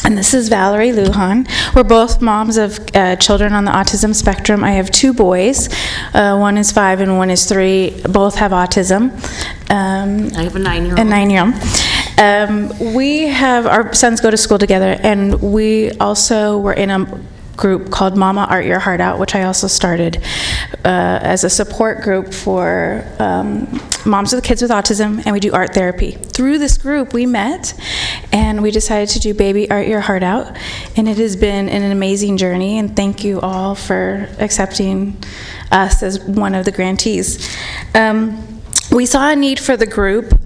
[SPEAKER 13] And this is Valerie Lujan. We're both moms of children on the autism spectrum. I have 2 boys. One is 5 and one is 3. Both have autism.
[SPEAKER 5] I have a 9-year-old.
[SPEAKER 13] A 9-year-old. Our sons go to school together, and we also were in a group called Mama Art Your Heart Out, which I also started as a support group for moms with kids with autism, and we do art therapy. Through this group, we met, and we decided to do Baby Art Your Heart Out, and it has been an amazing journey, and thank you all for accepting us as one of the grantees. We saw a need for the group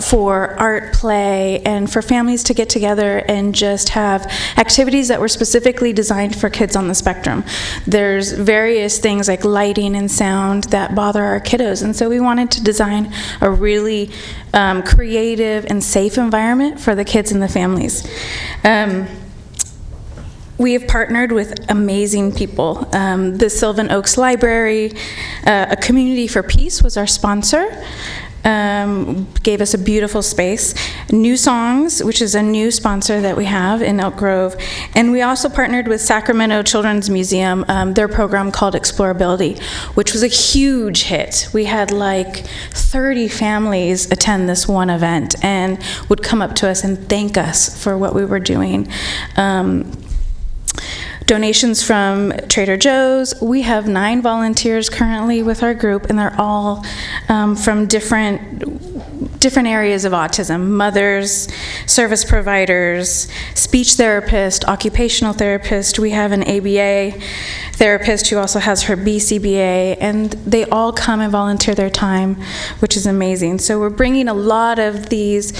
[SPEAKER 13] for art, play, and for families to get together and just have activities that were specifically designed for kids on the spectrum. There's various things like lighting and sound that bother our kiddos, and so we wanted to design a really creative and safe environment for the kids and the families. We have partnered with amazing people. The Sylvan Oaks Library, A Community for Peace was our sponsor. Gave us a beautiful space. New Songs, which is a new sponsor that we have in Elk Grove. And we also partnered with Sacramento Children's Museum, their program called Explorability, which was a huge hit. We had like 30 families attend this one event and would come up to us and thank us for what we were doing. Donations from Trader Joe's. We have 9 volunteers currently with our group, and they're all from different areas of autism: mothers, service providers, speech therapist, occupational therapist. We have an ABA therapist who also has her BCBA, and they all come and volunteer their time, which is amazing. So we're bringing a lot of these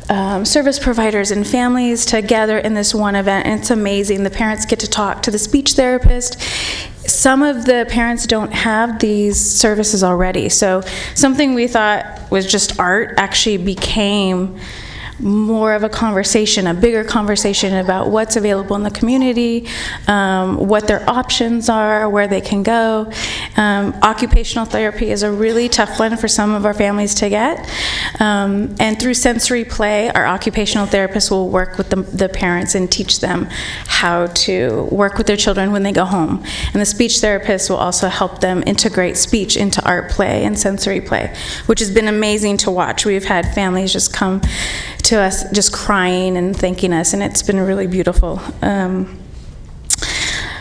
[SPEAKER 13] service providers and families together in this one event, and it's amazing. The parents get to talk to the speech therapist. Some of the parents don't have these services already, so something we thought was just art actually became more of a conversation, a bigger conversation about what's available in the community, what their options are, where they can go. Occupational therapy is a really tough one for some of our families to get. And through sensory play, our occupational therapists will work with the parents and teach them how to work with their children when they go home. And the speech therapist will also help them integrate speech into art play and sensory play, which has been amazing to watch. We've had families just come to us just crying and thanking us, and it's been really beautiful.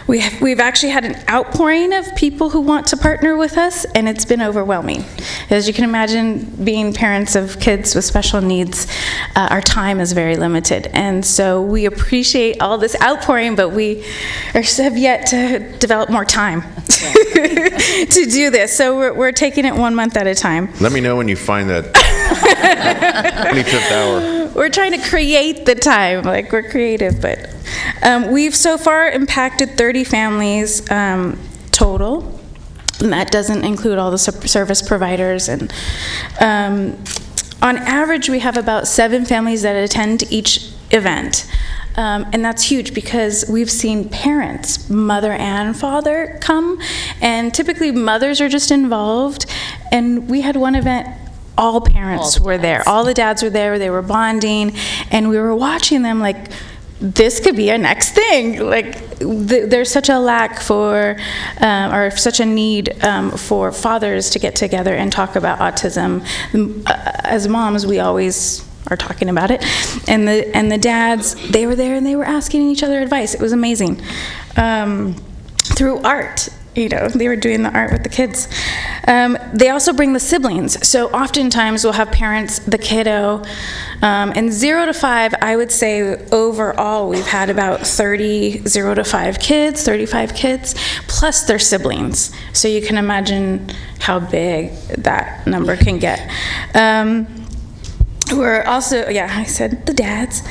[SPEAKER 13] We've actually had an outpouring of people who want to partner with us, and it's been overwhelming. As you can imagine, being parents of kids with special needs, our time is very limited, and so we appreciate all this outpouring, but we have yet to develop more time to do this. So we're taking it 1 month at a time.
[SPEAKER 1] Let me know when you find that 25th hour.
[SPEAKER 13] We're trying to create the time, like we're creative, but we've so far impacted 30 families total, and that doesn't include all the service providers. And on average, we have about 7 families that attend each event. And that's huge because we've seen parents, mother and father, come, and typically mothers are just involved. And we had one event, all parents were there. All the dads were there. They were bonding, and we were watching them like, this could be a next thing. Like, there's such a lack for, or such a need for fathers to get together and talk about autism. As moms, we always are talking about it, and the dads, they were there and they were asking each other advice. It was amazing. Through art, they were doing the art with the kids. They also bring the siblings. So oftentimes we'll have parents, the kiddo, and 0 to 5, I would say overall we've had about 30 0 to 5 kids, 35 kids, plus their siblings. So you can imagine how big that number can get. We're also, I said the dads.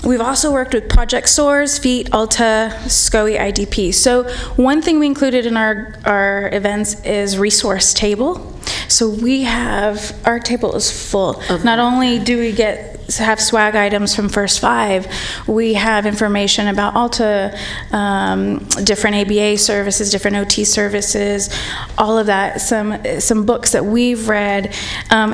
[SPEAKER 13] We've also worked with Project SOARS, FEET, Alta, SCOE, IDP. So one thing we included in our events is resource table. So our table is full. Not only do we have swag items from First 5, we have information about Alta, different ABA services, different OT services, all of that, some books that we've read.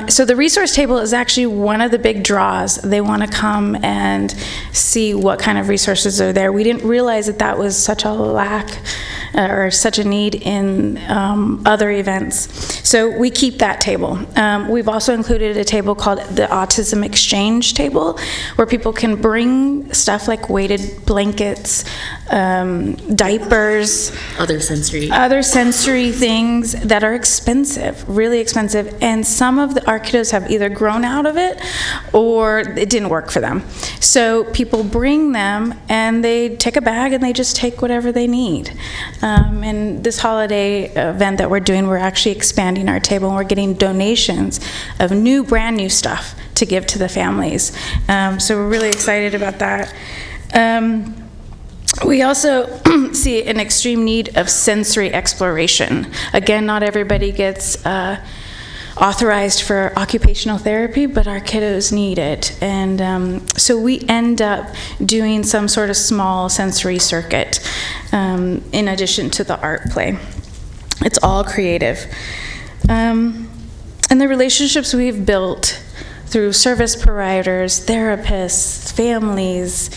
[SPEAKER 13] So the resource table is actually one of the big draws. They want to come and see what kind of resources are there. We didn't realize that was such a lack or such a need in other events. So we keep that table. We've also included a table called the Autism Exchange Table, where people can bring stuff like weighted blankets, diapers,
[SPEAKER 5] other sensory
[SPEAKER 13] things that are expensive, really expensive, and some of our kiddos have either grown out of it or it didn't work for them. So people bring them and they take a bag and they just take whatever they need. And this holiday event that we're doing, we're actually expanding our table, and we're getting donations of brand new stuff to give to the families. So we're really excited about that. We also see an extreme need of sensory exploration. Again, not everybody gets authorized for occupational therapy, but our kiddos need it. And so we end up doing some sort of small sensory circuit in addition to the art play. It's all creative. And the relationships we've built through service providers, therapists, families,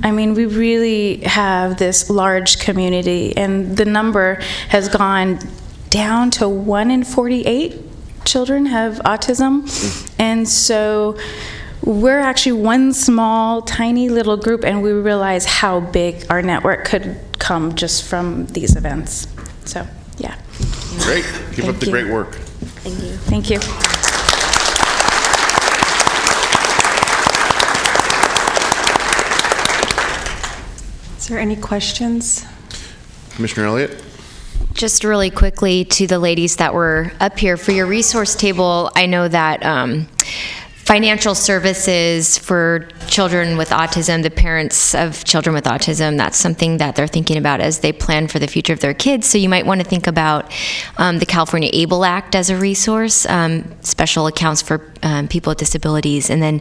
[SPEAKER 13] we really have this large community, and the number has gone down to 1 in 48 children have autism. And so we're actually one small, tiny little group, and we realize how big our network could come just from these events. So, yeah.
[SPEAKER 1] Great. Keep up the great work.
[SPEAKER 5] Thank you.
[SPEAKER 13] Thank you.
[SPEAKER 12] Is there any questions?
[SPEAKER 1] Commissioner Elliott?
[SPEAKER 14] Just really quickly to the ladies that were up here, for your resource table, I know that financial services for children with autism, the parents of children with autism, that's something that they're thinking about as they plan for the future of their kids. So you might want to think about the California ABLE Act as a resource, special accounts for people with disabilities, and then,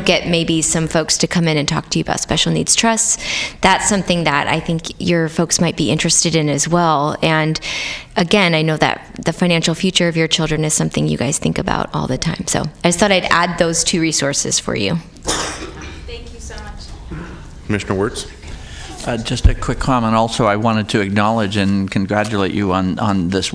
[SPEAKER 14] get maybe some folks to come in and talk to you about special needs trusts. That's something that I think your folks might be interested in as well. And again, I know that the financial future of your children is something you guys think about all the time. So I just thought I'd add those two resources for you.
[SPEAKER 13] Thank you so much.
[SPEAKER 1] Commissioner Wirtz?
[SPEAKER 9] Just a quick comment. Also, I wanted to acknowledge and congratulate you on this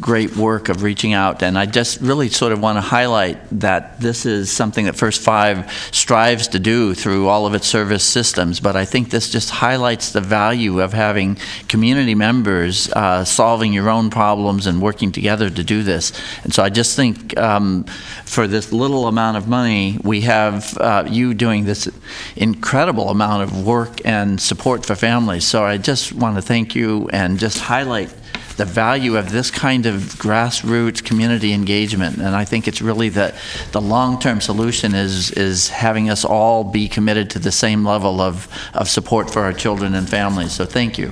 [SPEAKER 9] great work of reaching out. And I just really sort of want to highlight that this is something that First Five strives to do through all of its service systems. But I think this just highlights the value of having community members solving your own problems and working together to do this. And so I just think for this little amount of money, we have you doing this incredible amount of work and support for families. So I just want to thank you and just highlight the value of this kind of grassroots community engagement. And I think it's really the long-term solution is having us all be committed to the same level of support for our children and families. So thank you.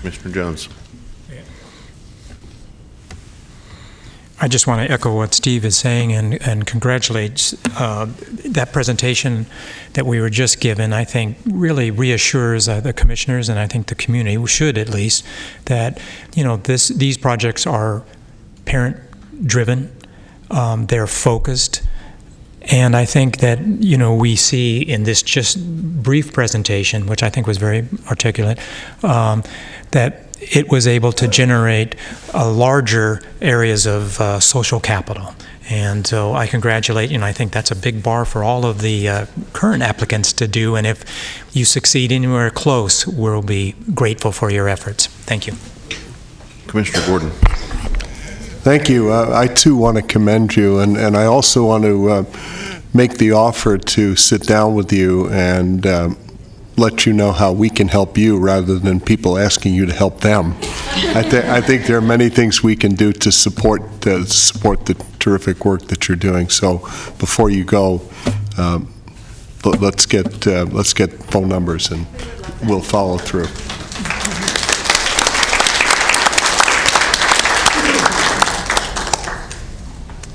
[SPEAKER 1] Commissioner Jones.
[SPEAKER 4] I just want to echo what Steve is saying and congratulate that presentation that we were just given. I think really reassures the commissioners, and I think the community should at least, that these projects are parent-driven, they're focused, and I think that we see in this just brief presentation, which I think was very articulate, that it was able to generate larger areas of social capital. And so I congratulate you, and I think that's a big bar for all of the current applicants to do. And if you succeed anywhere close, we'll be grateful for your efforts. Thank you.
[SPEAKER 1] Commissioner Gordon.
[SPEAKER 15] Thank you. I too want to commend you, and I also want to make the offer to sit down with you and let you know how we can help you rather than people asking you to help them. I think there are many things we can do to support the terrific work that you're doing. So before you go, let's get phone numbers and we'll follow through.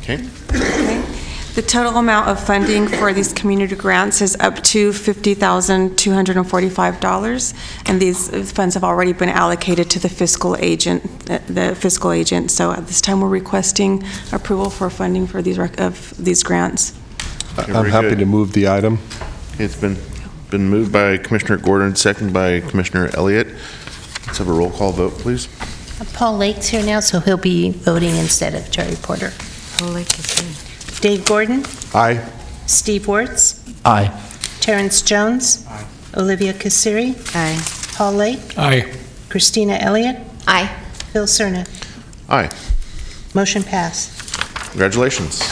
[SPEAKER 1] Okay.
[SPEAKER 12] The total amount of funding for these community grants is up to $50,245, and these funds have already been allocated to the fiscal agent. So at this time, we're requesting approval for funding for these grants.
[SPEAKER 15] I'm happy to move the item.
[SPEAKER 1] It's been moved by Commissioner Gordon, seconded by Commissioner Elliott. Let's have a roll call vote, please.
[SPEAKER 3] Paul Lake's here now, so he'll be voting instead of Jerry Porter.
[SPEAKER 7] Paul Lake is here.
[SPEAKER 3] Dave Gordon?
[SPEAKER 15] Aye.
[SPEAKER 3] Steve Wirtz?
[SPEAKER 9] Aye.
[SPEAKER 3] Terrence Jones?
[SPEAKER 15] Aye.
[SPEAKER 3] Olivia Kassiri?
[SPEAKER 7] Aye.
[SPEAKER 3] Paul Lake?
[SPEAKER 15] Aye.
[SPEAKER 3] Christina Elliott?
[SPEAKER 14] Aye.
[SPEAKER 3] Phil Cerna?
[SPEAKER 1] Aye.
[SPEAKER 3] Motion passed.
[SPEAKER 1] Congratulations.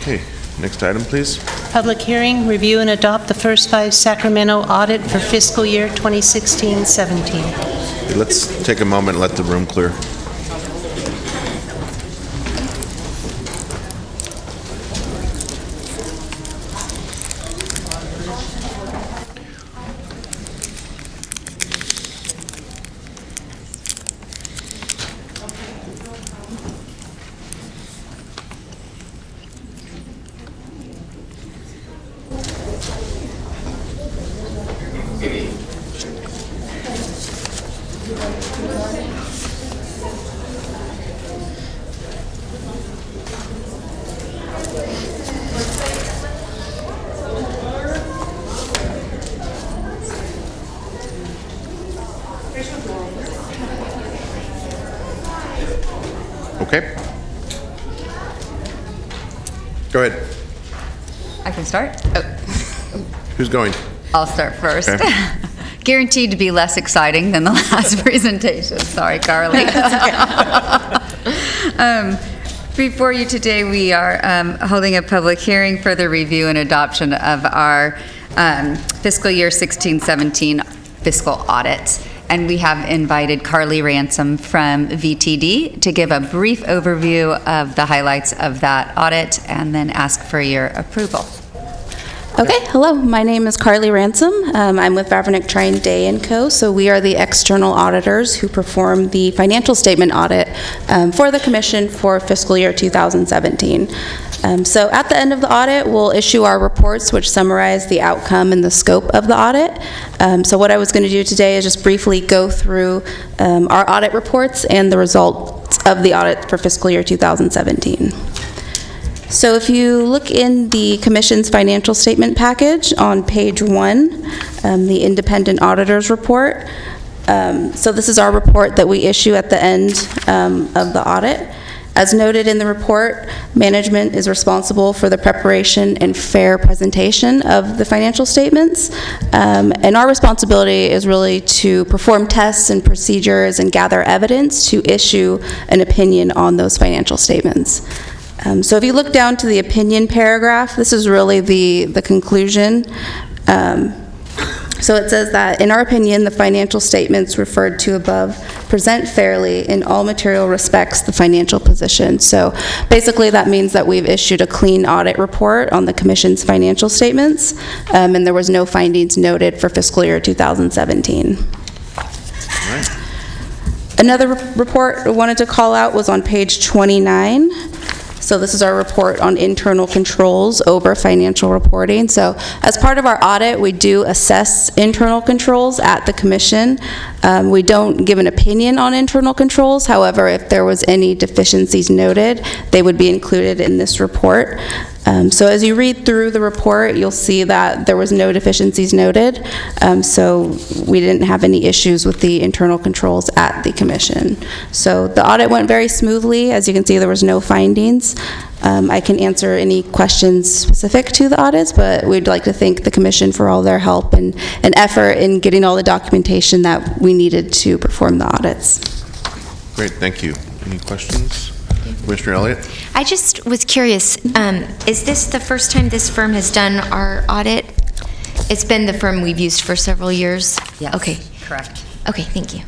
[SPEAKER 1] Okay, next item, please.
[SPEAKER 3] Public hearing, review and adopt the First Five Sacramento audit for fiscal year 2016-17.
[SPEAKER 1] Okay, let's take a moment and let the room clear. Okay. Go ahead.
[SPEAKER 6] I can start?
[SPEAKER 1] Who's going?
[SPEAKER 6] I'll start first.
[SPEAKER 1] Okay.
[SPEAKER 6] Guaranteed to be less exciting than the last presentation. Sorry, Carly. Before you today, we are holding a public hearing for the review and adoption of our fiscal year 16-17 fiscal audit. And we have invited Carly Ransom from VTD to give a brief overview of the highlights of that audit and then ask for your approval.
[SPEAKER 16] Okay, hello, my name is Carly Ransom. I'm with Vavrinick Trine Day & Co. So we are the external auditors who perform the financial statement audit for the Commission for fiscal year 2017. So at the end of the audit, we'll issue our reports which summarize the outcome and the scope of the audit. So what I was going to do today is just briefly go through our audit reports and the results of the audit for fiscal year 2017. So if you look in the Commission's financial statement package on page 1, the Independent Auditor's Report. So this is our report that we issue at the end of the audit. As noted in the report, management is responsible for the preparation and fair presentation of the financial statements. And our responsibility is really to perform tests and procedures and gather evidence to issue an opinion on those financial statements. So if you look down to the opinion paragraph, this is really the conclusion. So it says that, in our opinion, the financial statements referred to above present fairly in all material respects the financial position. So basically that means that we've issued a clean audit report on the Commission's financial statements, and there was no findings noted for fiscal year 2017. Another report I wanted to call out was on page 29. So this is our report on internal controls over financial reporting. So as part of our audit, we do assess internal controls at the Commission. We don't give an opinion on internal controls. However, if there was any deficiencies noted, they would be included in this report. So as you read through the report, you'll see that there was no deficiencies noted. So we didn't have any issues with the internal controls at the Commission. So the audit went very smoothly. As you can see, there was no findings. I can answer any questions specific to the audits, but we'd like to thank the Commission for all their help and effort in getting all the documentation that we needed to perform the audits.
[SPEAKER 1] Great, thank you. Any questions? Commissioner Elliott?
[SPEAKER 14] I just was curious, is this the first time this firm has done our audit? It's been the firm we've used for several years?
[SPEAKER 6] Yes,
[SPEAKER 14] okay.
[SPEAKER 6] Correct.
[SPEAKER 14] Okay, thank you.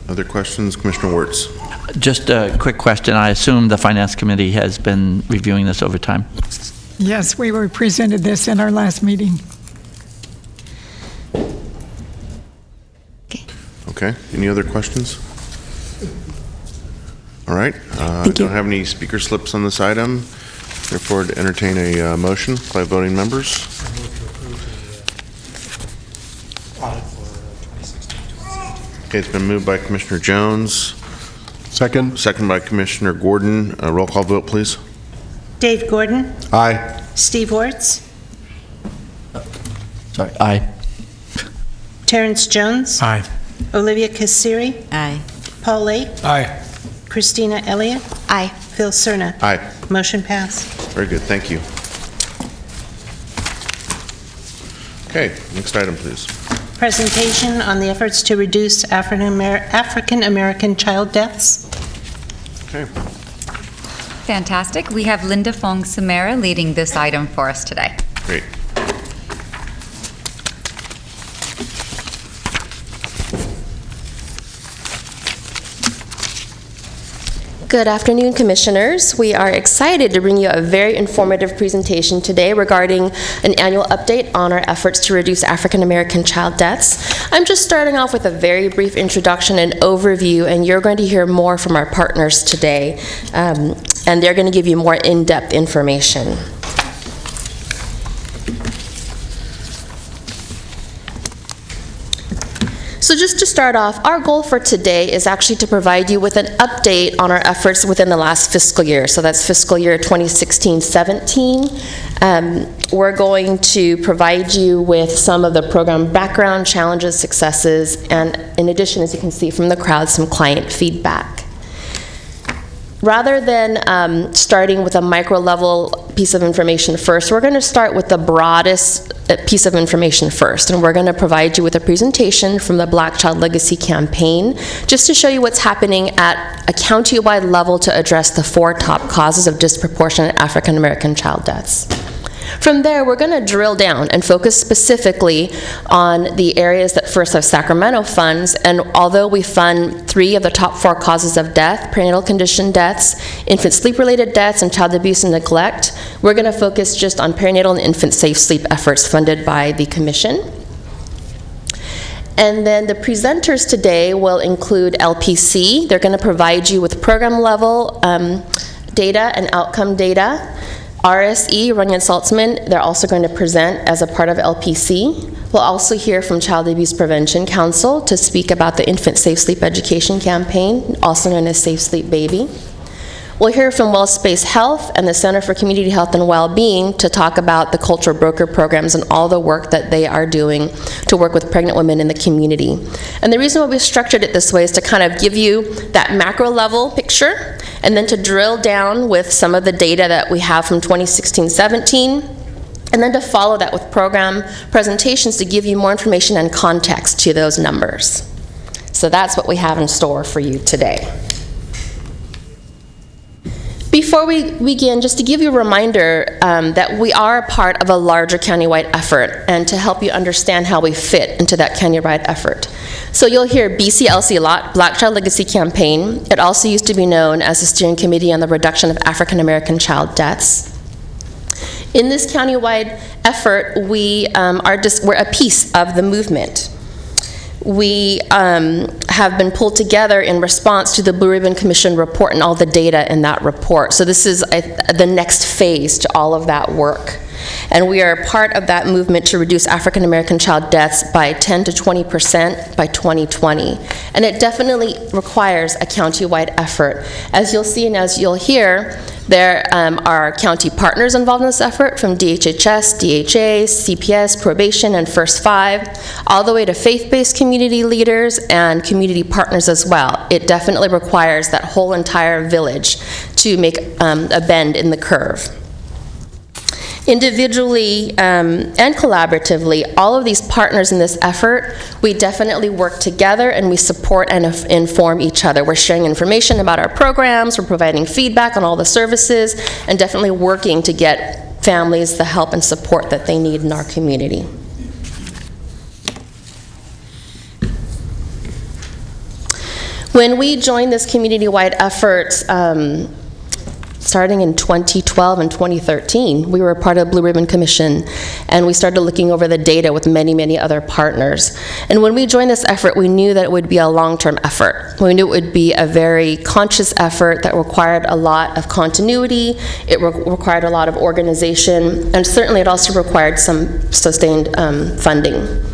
[SPEAKER 1] Other questions? Commissioner Wirtz?
[SPEAKER 9] Just a quick question. I assume the Finance Committee has been reviewing this over time?
[SPEAKER 10] Yes, we were presented this in our last meeting.
[SPEAKER 1] Okay, any other questions? All right, don't have any speaker slips on this item. Therefore, to entertain a motion by voting members. Okay, it's been moved by Commissioner Jones.
[SPEAKER 15] Second.
[SPEAKER 1] Second by Commissioner Gordon. Roll call vote, please.
[SPEAKER 3] Dave Gordon,
[SPEAKER 15] Aye.
[SPEAKER 3] Steve Wirtz,
[SPEAKER 9] Sorry, aye.
[SPEAKER 3] Terrence Jones,
[SPEAKER 4] Aye.
[SPEAKER 3] Olivia Kassiri,
[SPEAKER 16] Aye.
[SPEAKER 3] Paul Lake,
[SPEAKER 4] Aye.
[SPEAKER 3] Christina Elliott,
[SPEAKER 14] Aye.
[SPEAKER 3] Phil Cerna.
[SPEAKER 1] Aye.
[SPEAKER 3] Motion passed.
[SPEAKER 1] Very good, thank you. Okay, next item, please.
[SPEAKER 3] Presentation on the efforts to reduce African American child deaths.
[SPEAKER 1] Okay.
[SPEAKER 6] Fantastic. We have Linda Fong Samara leading this item for us today.
[SPEAKER 1] Great.
[SPEAKER 17] Good afternoon, Commissioners. We are excited to bring you a very informative presentation today regarding an annual update on our efforts to reduce African American child deaths. I'm just starting off with a very brief introduction and overview, and you're going to hear more from our partners today, and they're going to give you more in-depth information. So just to start off, our goal for today is actually to provide you with an update on our efforts within the last fiscal year. So that's fiscal year 2016-17. We're going to provide you with some of the program background, challenges, successes, and in addition, as you can see from the crowd, some client feedback. Rather than starting with a micro-level piece of information first, we're going to start with the broadest piece of information first, and we're going to provide you with a presentation from the Black Child Legacy Campaign, just to show you what's happening at a county-wide level to address the 4 top causes of disproportionate African American child deaths. From there, we're going to drill down and focus specifically on the areas that First Life Sacramento funds, and although we fund 3 of the top 4 causes of death, perinatal condition deaths, infant sleep-related deaths, and child abuse and neglect, we're going to focus just on perinatal and infant safe sleep efforts funded by the Commission. And then the presenters today will include LPC. They're going to provide you with program level data and outcome data. RSE, Runyon Saltzman, they're also going to present as a part of LPC. We'll also hear from Child Abuse Prevention Council to speak about the Infant Safe Sleep Education Campaign, also known as Safe Sleep Baby. We'll hear from WellSpace Health and the Center for Community Health and Wellbeing to talk about the cultural broker programs and all the work that they are doing to work with pregnant women in the community. And the reason why we structured it this way is to kind of give you that macro level picture and then to drill down with some of the data that we have from 2016-17, and then to follow that with program presentations to give you more information and context to those numbers. So that's what we have in store for you today. Before we begin, just to give you a reminder that we are a part of a larger countywide effort and to help you understand how we fit into that countywide effort. So you'll hear BCLC a lot, Black Child Legacy Campaign. It also used to be known as the Steering Committee on the Reduction of African American Child Deaths. In this countywide effort, we're a piece of the movement. We have been pulled together in response to the Blue Ribbon Commission report and all the data in that report. So this is the next phase to all of that work. And we are part of that movement to reduce African American child deaths by 10 to 20% by 2020. And it definitely requires a county-wide effort. As you'll see and as you'll hear, there are county partners involved in this effort, from DHHS, DHA, CPS, probation, and First 5, all the way to faith-based community leaders and community partners as well. It definitely requires that whole entire village to make a bend in the curve. Individually and collaboratively, all of these partners in this effort, we definitely work together and we support and inform each other. We're sharing information about our programs, we're providing feedback on all the services, and definitely working to get families the help and support that they need in our community. When we joined this community-wide effort, starting in 2012 and 2013, we were a part of the Blue Ribbon Commission, and we started looking over the data with many, many other partners. And when we joined this effort, we knew that it would be a long-term effort. We knew it would be a very conscious effort that required a lot of continuity, it required a lot of organization, and certainly it also required some sustained funding.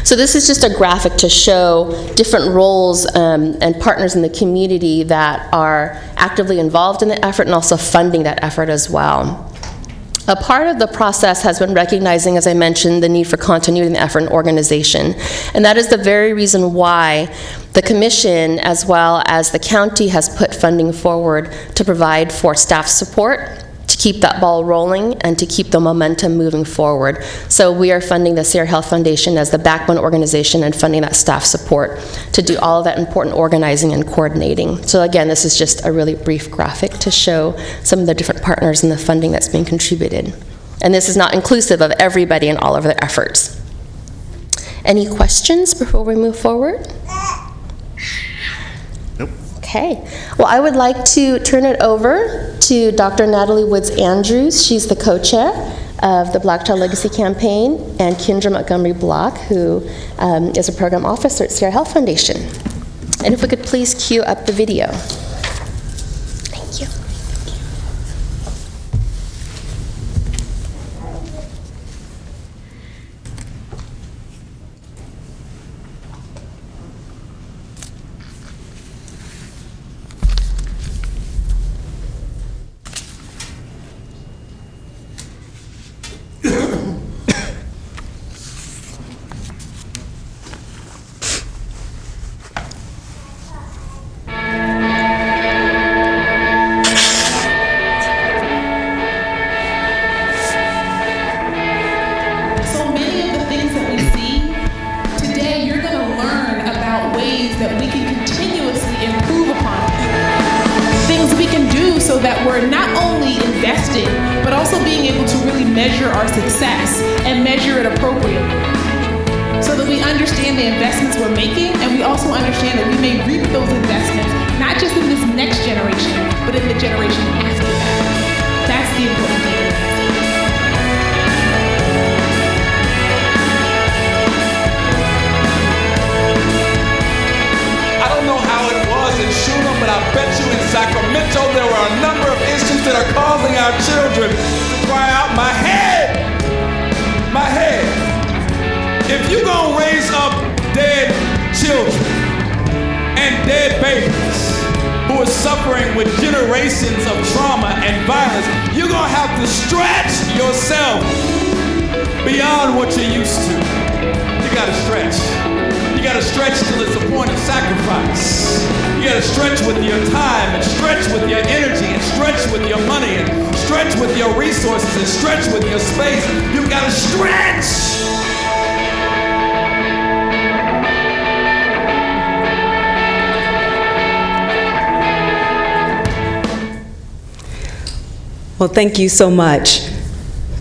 [SPEAKER 17] So this is just a graphic to show different roles and partners in the community that are actively involved in the effort and also funding that effort as well. A part of the process has been recognizing, as I mentioned, the need for continuity in the effort and organization. And that is the very reason why the Commission, as well as the county, has put funding forward to provide for staff support, to keep that ball rolling and to keep the momentum moving forward. So we are funding the Sierra Health Foundation as the backbone organization and funding that staff support to do all of that important organizing and coordinating. So again, this is just a really brief graphic to show some of the different partners and the funding that's being contributed. And this is not inclusive of everybody and all of their efforts. Any questions before we move forward? Okay. Well, I would like to turn it over to Dr. Natalie Woods-Andrews. She's the co-chair of the Black Child Legacy Campaign, and Kendra Montgomery Block, who is a program officer at Sierra Health Foundation. And if we could please cue up the video. Thank you.
[SPEAKER 18] so that we're not only investing, but also being able to really measure our success and measure it appropriately, so that we understand the investments we're making, and we also understand that we may reap those investments, not just in this next generation, but in the generation after that. That's the important thing.
[SPEAKER 19] I don't know how it was in Schumer, but I bet you in Sacramento there were a number of issues that are causing our children to cry out, my head, my head. If you're gonna raise up dead children and dead babies who are suffering with generations of trauma and violence, you're gonna have to stretch yourself beyond what you're used to. You gotta stretch. You gotta stretch till it's a point of sacrifice. You gotta stretch with your time, and stretch with your energy, and stretch with your money, and stretch with your resources, and stretch with your space. You gotta stretch.
[SPEAKER 20] Well, thank you so much,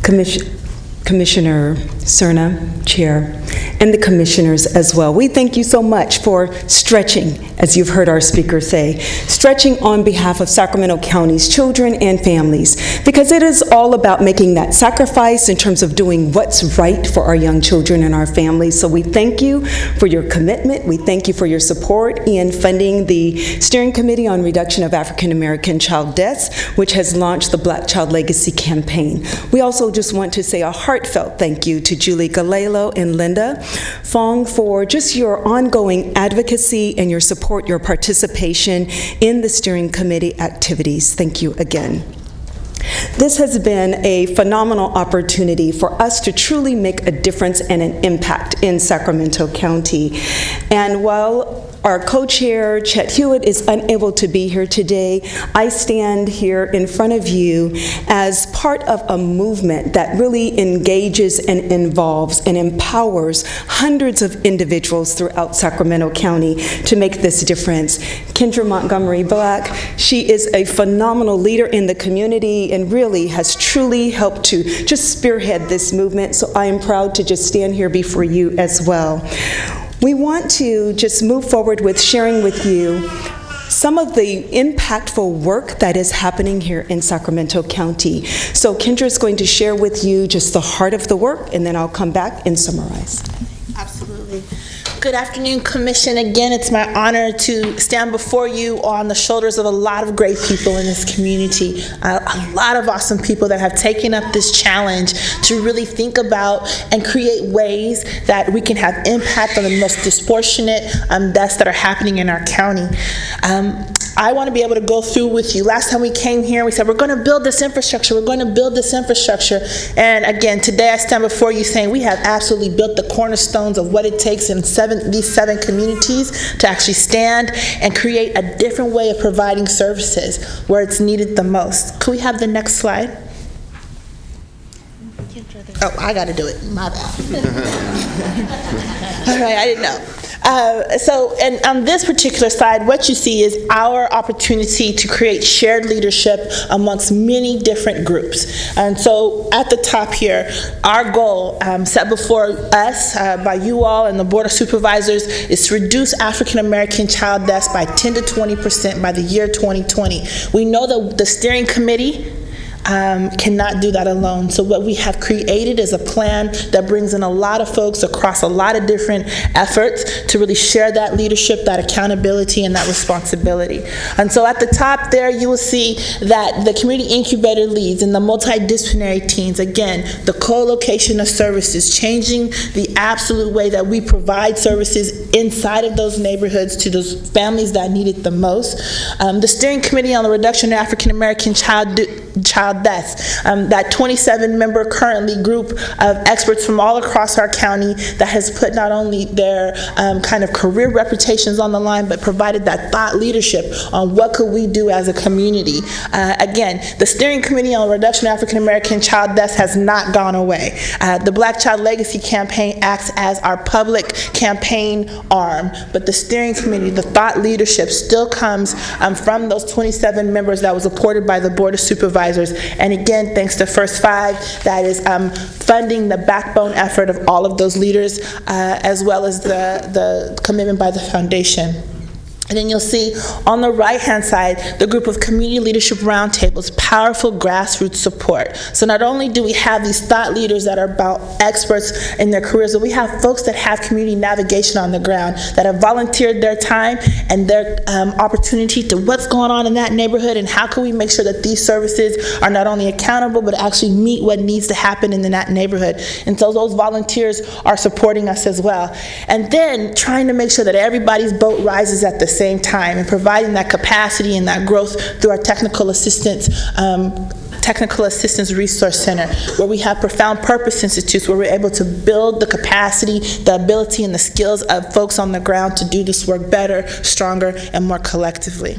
[SPEAKER 20] Commissioner Cerna, Chair, and the commissioners as well. We thank you so much for stretching, as you've heard our speaker say, stretching on behalf of Sacramento County's children and families, because it is all about making that sacrifice in terms of doing what's right for our young children and our families. So we thank you for your commitment. We thank you for your support in funding the Steering Committee on Reduction of African American Child Deaths, which has launched the Black Child Legacy Campaign. We also just want to say a heartfelt thank you to Julie Galelo and Linda Fong for just your ongoing advocacy and your support, your participation in the Steering Committee activities. Thank you again. This has been a phenomenal opportunity for us to truly make a difference and an impact in Sacramento County. And while our co-chair, Chet Hewitt, is unable to be here today, I stand here in front of you as part of a movement that really engages and involves and empowers hundreds of individuals throughout Sacramento County to make this difference. Kendra Montgomery Black, she is a phenomenal leader in the community and really has truly helped to just spearhead this movement, so I am proud to just stand here before you as well. We want to just move forward with sharing with you some of the impactful work that is happening here in Sacramento County. So Kendra is going to share with you just the heart of the work, and then I'll come back and summarize.
[SPEAKER 21] Absolutely. Good afternoon, Commission. Again, it's my honor to stand before you on the shoulders of a lot of great people in this community, a lot of awesome people that have taken up this challenge to really think about and create ways that we can have impact on the most disproportionate deaths that are happening in our county. I want to be able to go through with you. Last time we came here, we said, we're going to build this infrastructure. We're going to build this infrastructure. And again, today I stand before you saying we have absolutely built the cornerstones of what it takes in these 7 communities to actually stand and create a different way of providing services where it's needed the most. Could we have the next slide? Oh, I got to do it. My bad. All right, I didn't know. And on this particular side, what you see is our opportunity to create shared leadership amongst many different groups. And so at the top here, our goal set before us by you all and the Board of Supervisors is to reduce African American child deaths by 10 to 20% by the year 2020. We know that the Steering Committee cannot do that alone. So what we have created is a plan that brings in a lot of folks across a lot of different efforts to really share that leadership, that accountability, and that responsibility. And so at the top there, you will see that the community incubator leads and the multidisciplinary teams, again, the co-location of services, changing the absolute way that we provide services inside of those neighborhoods to those families that need it the most. The Steering Committee on the Reduction of African American Child Deaths, that 27-member currently group of experts from all across our county that has put not only their kind of career reputations on the line, but provided that thought leadership on what could we do as a community. Again, the Steering Committee on Reduction of African American Child Deaths has not gone away. The Black Child Legacy Campaign acts as our public campaign arm, but the Steering Committee, the thought leadership, still comes from those 27 members that was appointed by the Board of Supervisors Supervisors. And again, thanks to First Five, that is funding the backbone effort of all of those leaders, as well as the commitment by the foundation. And then you'll see on the right-hand side, the group of community leadership roundtables, powerful grassroots support. So not only do we have these thought leaders that are about experts in their careers, but we have folks that have community navigation on the ground, that have volunteered their time and their opportunity to what's going on in that neighborhood and how can we make sure that these services are not only accountable, but actually meet what needs to happen in that neighborhood. And so those volunteers are supporting us as well. And then trying to make sure that everybody's boat rises at the same time and providing that capacity and that growth through our technical assistance resource center, where we have profound purpose institutes where we're able to build the capacity, the ability, and the skills of folks on the ground to do this work better, stronger, and more collectively.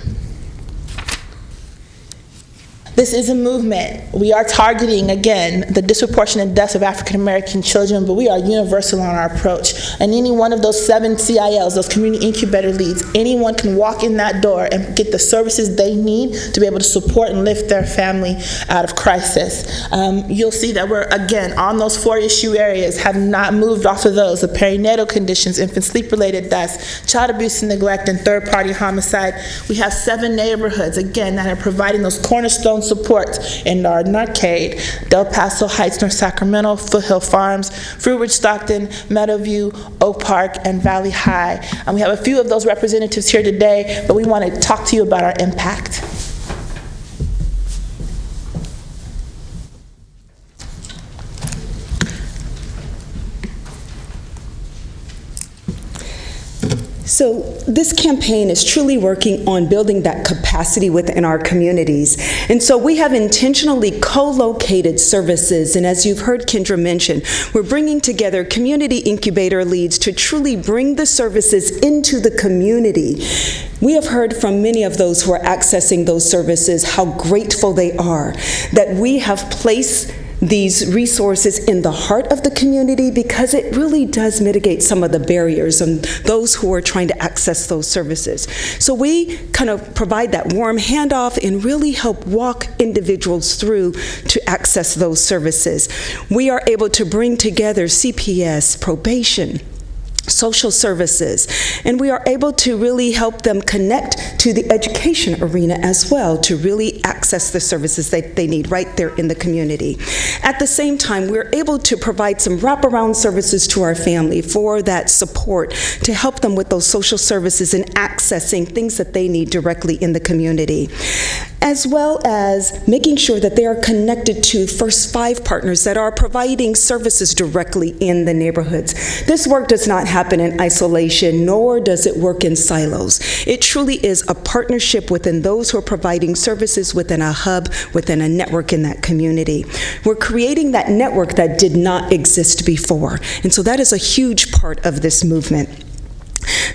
[SPEAKER 21] This is a movement. We are targeting, again, the disproportionate deaths of African American children, but we are universal on our approach. And any one of those 7 CILs, those community incubator leads, anyone can walk in that door and get the services they need to be able to support and lift their family out of crisis. You'll see that we're, again, on those 4 issue areas, have not moved off of those: the perinatal conditions, infant sleep-related deaths, child abuse and neglect, and third-party homicide. We have 7 neighborhoods, again, that are providing those cornerstone support in our Arcade, Del Paso Heights, North Sacramento, Foothill Farms, Fruit Ridge, Stockton, Meadowview, Oak Park, and Valley High. And we have a few of those representatives here today, but we want to talk to you about our impact.
[SPEAKER 20] So this campaign is truly working on building that capacity within our communities. And so we have intentionally co-located services, and as you've heard Kendra mention, we're bringing together community incubator leads to truly bring the services into the community. We have heard from many of those who are accessing those services how grateful they are that we have placed these resources in the heart of the community, because it really does mitigate some of the barriers and those who are trying to access those services. So we kind of provide that warm handoff and really help walk individuals through to access those services. We are able to bring together CPS, probation, social services, and we are able to really help them connect to the education arena as well to really access the services that they need right there in the community. At the same time, we're able to provide some wraparound services to our family for that support to help them with those social services and accessing things that they need directly in the community, as well as making sure that they are connected to First Five partners that are providing services directly in the neighborhoods. This work does not happen in isolation, nor does it work in silos. It truly is a partnership within those who are providing services within a hub, within a network in that community. We're creating that network that did not exist before, and so that is a huge part of this movement.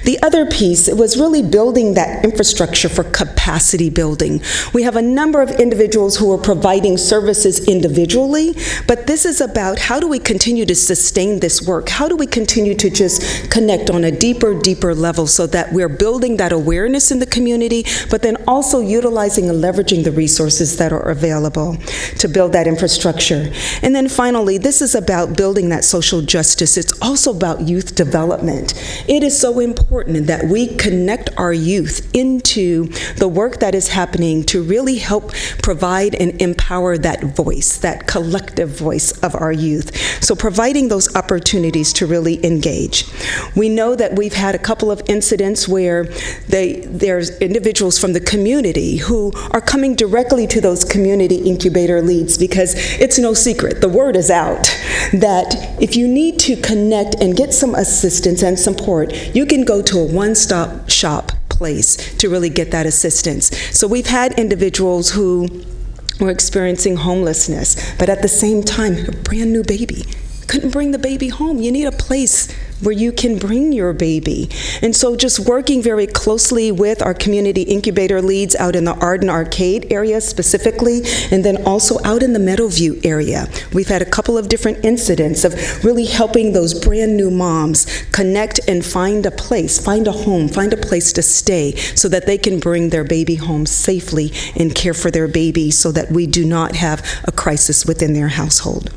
[SPEAKER 20] The other piece was really building that infrastructure for capacity building. We have a number of individuals who are providing services individually, but this is about how do we continue to sustain this work? How do we continue to just connect on a deeper level so that we're building that awareness in the community, but then also utilizing and leveraging the resources that are available to build that infrastructure. And then finally, this is about building that social justice. It's also about youth development. It is so important that we connect our youth into the work that is happening to really help provide and empower that voice, that collective voice of our youth. So providing those opportunities to really engage. We know that we've had a couple of incidents where there's individuals from the community who are coming directly to those community incubator leads, because it's no secret, the word is out, that if you need to connect and get some assistance and support, you can go to a one-stop shop place to really get that assistance. So we've had individuals who were experiencing homelessness, but at the same time, a brand new baby. Couldn't bring the baby home. You need a place where you can bring your baby. And so just working very closely with our community incubator leads out in the Arden Arcade area specifically, and then also out in the Meadowview area. We've had a couple of different incidents of really helping those brand new moms connect and find a place, find a home, find a place to stay so that they can bring their baby home safely and care for their baby so that we do not have a crisis within their household.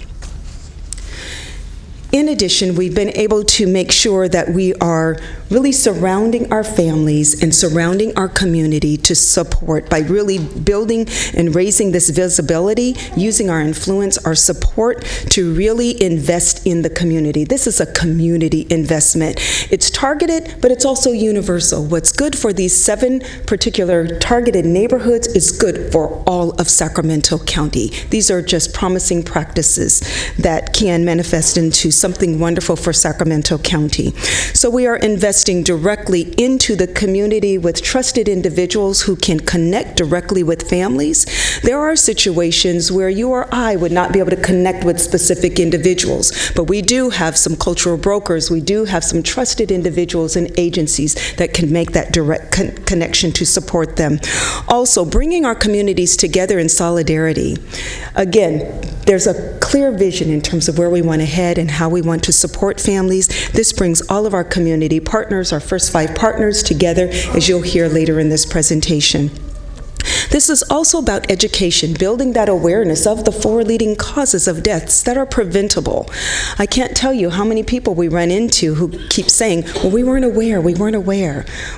[SPEAKER 20] In addition, we've been able to make sure that we are really surrounding our families and surrounding our community to support by really building and raising this visibility, using our influence, our support to really invest in the community. This is a community investment. It's targeted, but it's also universal. What's good for these 7 particular targeted neighborhoods is good for all of Sacramento County. These are just promising practices that can manifest into something wonderful for Sacramento County. So we are investing directly into the community with trusted individuals who can connect directly with families. There are situations where you or I would not be able to connect with specific individuals, but we do have some cultural brokers, we do have some trusted individuals and agencies that can make that direct connection to support them. Also, bringing our communities together in solidarity. Again, there's a clear vision in terms of where we want to head and how we want to support families. This brings all of our community partners, our first 5 partners, together, as you'll hear later in this presentation. This is also about education, building that awareness of the 4 leading causes of deaths that are preventable. I can't tell you how many people we run into who keep saying, well, we weren't aware.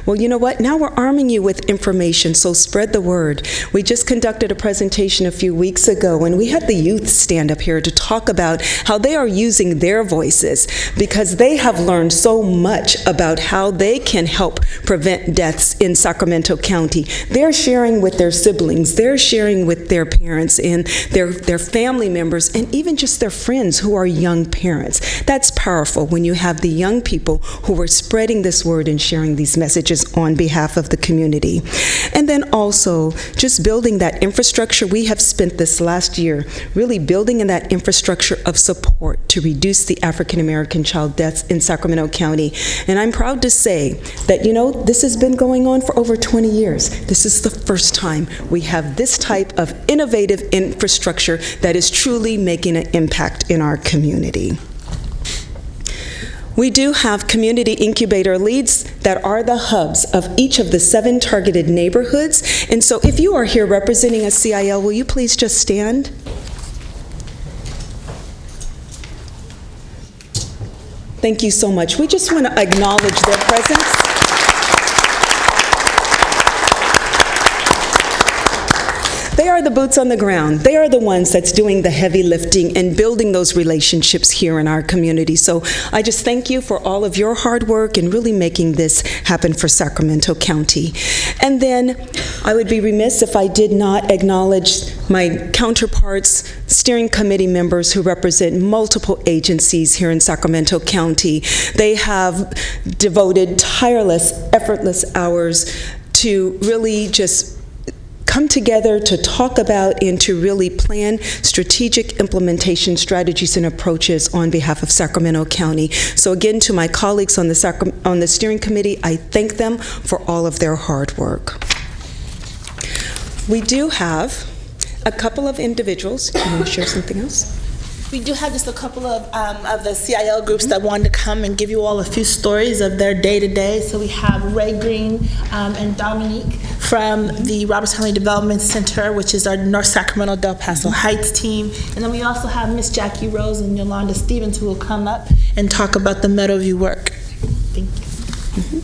[SPEAKER 20] Well, you know what? Now we're arming you with information, so spread the word. We just conducted a presentation a few weeks ago, and we had the youth stand up here to talk about how they are using their voices because they have learned so much about how they can help prevent deaths in Sacramento County. They're sharing with their siblings, they're sharing with their parents and their family members and even just their friends who are young parents. That's powerful when you have the young people who are spreading this word and sharing these messages on behalf of the community. And then also just building that infrastructure. We have spent this last year really building in that infrastructure of support to reduce the African American child deaths in Sacramento County. And I'm proud to say that, you know, this has been going on for over 20 years. This is the first time we have this type of innovative infrastructure that is truly making an impact in our community. We do have community incubator leads that are the hubs of each of the 7 targeted neighborhoods. And so if you are here representing a CIL, will you please just stand? Thank you so much. We just want to acknowledge their presence. They are the boots on the ground. They are the ones that's doing the heavy lifting and building those relationships here in our community. So I just thank you for all of your hard work and really making this happen for Sacramento County. And then I would be remiss if I did not acknowledge my counterparts, steering committee members who represent multiple agencies here in Sacramento County. They have devoted tireless, effortless hours to really just come together to talk about and to really plan strategic implementation strategies and approaches on behalf of Sacramento County. So again, to my colleagues on the steering committee, I thank them for all of their hard work. We do have a couple of individuals. You want to share something else?
[SPEAKER 21] We do have just a couple of the CIL groups that wanted to come and give you all a few stories of their day-to-day. So we have Ray Green and Dominique from the Roberts County Development Center, which is our North Sacramento Del Paso Heights team. And then we also have Miss Jackie Rose and Yolanda Stevens who will come up and talk about the Meadowview work. Thank you.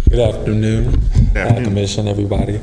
[SPEAKER 2] Good afternoon, Commission, everybody.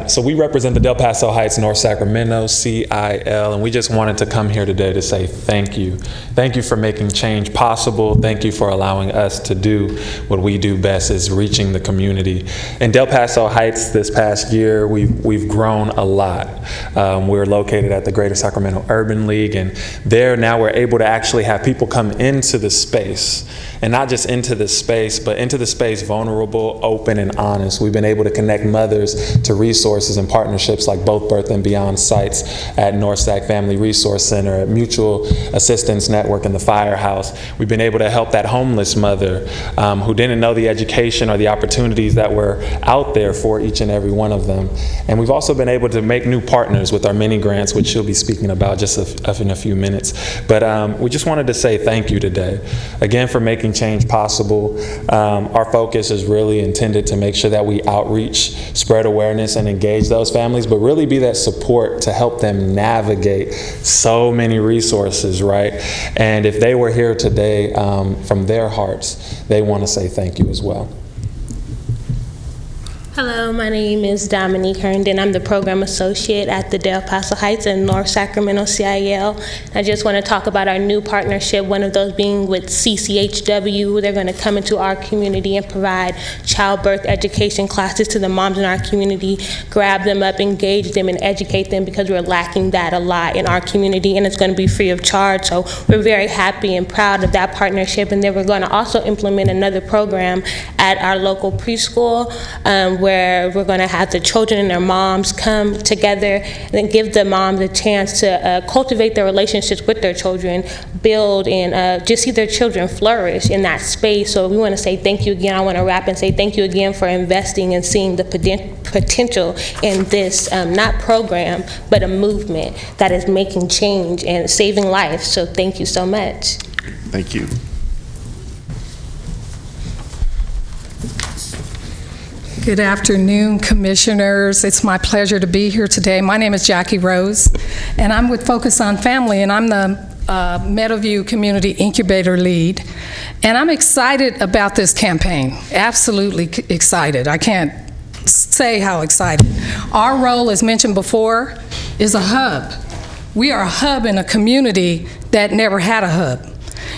[SPEAKER 2] So we represent the Del Paso Heights, North Sacramento, CIL, and we just wanted to come here today to say thank you. Thank you for making change possible. Thank you for allowing us to do what we do best, is reaching the community. In Del Paso Heights this past year, we've grown a lot. We're located at the Greater Sacramento Urban League, and there now we're able to actually have people come into the space, and not just into the space, but into the space vulnerable, real, open, and honest. We've been able to connect mothers to resources and partnerships like both Birth and Beyond sites at North Sac Family Resource Center, at Mutual Assistance Network, and the Firehouse. We've been able to help that homeless mother who didn't know the education or the opportunities that were out there for each and every one of them. And we've also been able to make new partners with our mini grants, which she'll be speaking about just in a few minutes. But we just wanted to say thank you today, again, for making change possible. Our focus is really intended to make sure that we outreach, spread awareness, and engage those families, but really be that support to help them navigate so many resources, right? And if they were here today from their hearts, they want to say thank you as well.
[SPEAKER 8] Hello, my name is Dominique Herndon. I'm the Program Associate at the Del Paso Heights and North Sacramento CIL. I just want to talk about our new partnership, one of those being with CCHW. They're going to come into our community and provide childbirth education classes to the moms in our community, grab them up, engage them, and educate them, because we're lacking that a lot in our community, and it's going to be free of charge. So we're very happy and proud of that partnership. And then we're going to also implement another program at our local preschool, where we're going to have the children and their moms come together and give the moms a chance to cultivate their relationships with their children, build, and just see their children flourish in that space. So we want to say thank you again. I want to wrap and say thank you again for investing and seeing the potential in this, not program, but a movement that is making change and saving lives. So thank you so much.
[SPEAKER 1] Thank you.
[SPEAKER 22] Good afternoon, commissioners. It's my pleasure to be here today. My name is Jackie Rose, and I'm with Focus on Family, and I'm the Meadowview Community Incubator Lead. And I'm excited about this campaign, absolutely excited. I can't say how excited. Our role, as mentioned before, is a hub. We are a hub in a community that never had a hub.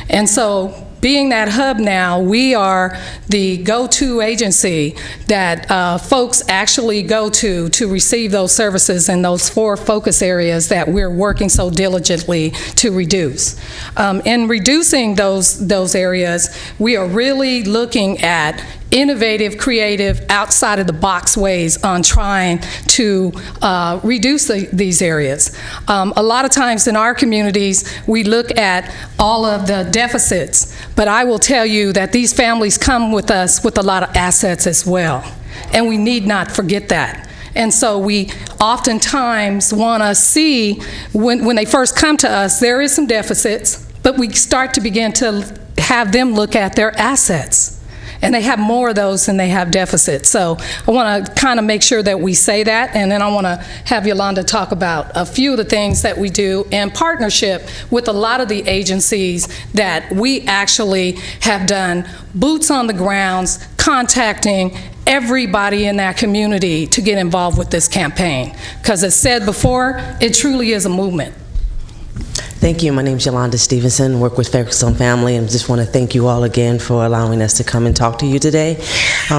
[SPEAKER 22] And so, being that hub now, we are the go-to agency that folks actually go to receive those services in those 4 focus areas that we're working so diligently to reduce. In reducing those areas, we are really looking at innovative, creative, outside of the box ways on trying to reduce these areas. A lot of times in our communities, we look at all of the deficits, but I will tell you that these families come with us with a lot of assets as well, and we need not forget that. And so we oftentimes want to see, when they first come to us, there is some deficits, but we start to begin to have them look at their assets. And they have more of those than they have deficits. So I want to kind of make sure that we say that, and then I want to have Yolanda talk about a few of the things that we do in partnership with a lot of the agencies that we actually have done boots on the grounds, contacting everybody in that community to get involved with this campaign. Because as said before, it truly is a movement.
[SPEAKER 23] Thank you. My name is Yolanda Stevenson, work with Focus on Family, and just want to thank you all again for allowing us to come and talk to you today.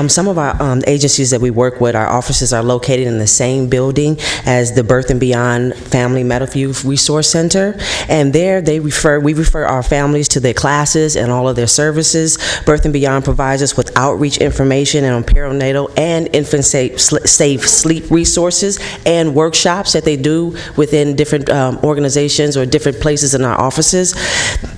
[SPEAKER 23] Some of our agencies that we work with, our offices are located in the same building as the Birth and Beyond Family Meadowview Resource Center, and there we refer our families to their classes and all of their services. Birth and Beyond provides us with outreach information and on perinatal and infant safe sleep resources and workshops that they do within different organizations or different places in our offices.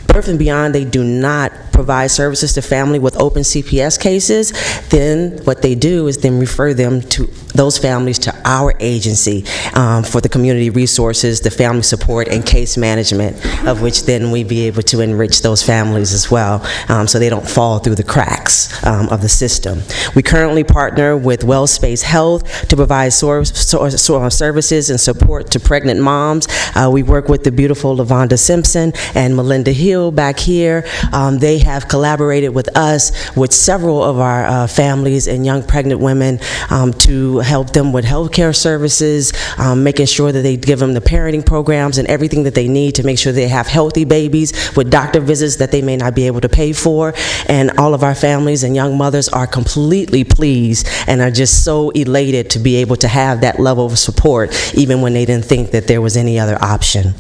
[SPEAKER 23] Birth and Beyond, they do not provide services to family with open CPS cases. Then what they do is then refer them to those families to our agency for the community resources, the family support, and case management, of which then we be able to enrich those families as well, so they don't fall through the cracks of the system. We currently partner with WellSpace Health to provide services and support to pregnant moms. We work with the beautiful LaVonda Simpson and Melinda Hill back here. They have collaborated with us with several of our families and young pregnant women to help them with healthcare services, making sure that they give them the parenting programs and everything that they need to make sure they have healthy babies with doctor visits that they may not be able to pay for. And all of our families and young mothers are completely pleased and are just so elated to be able to have that level of support, even when they didn't think that there was any other option.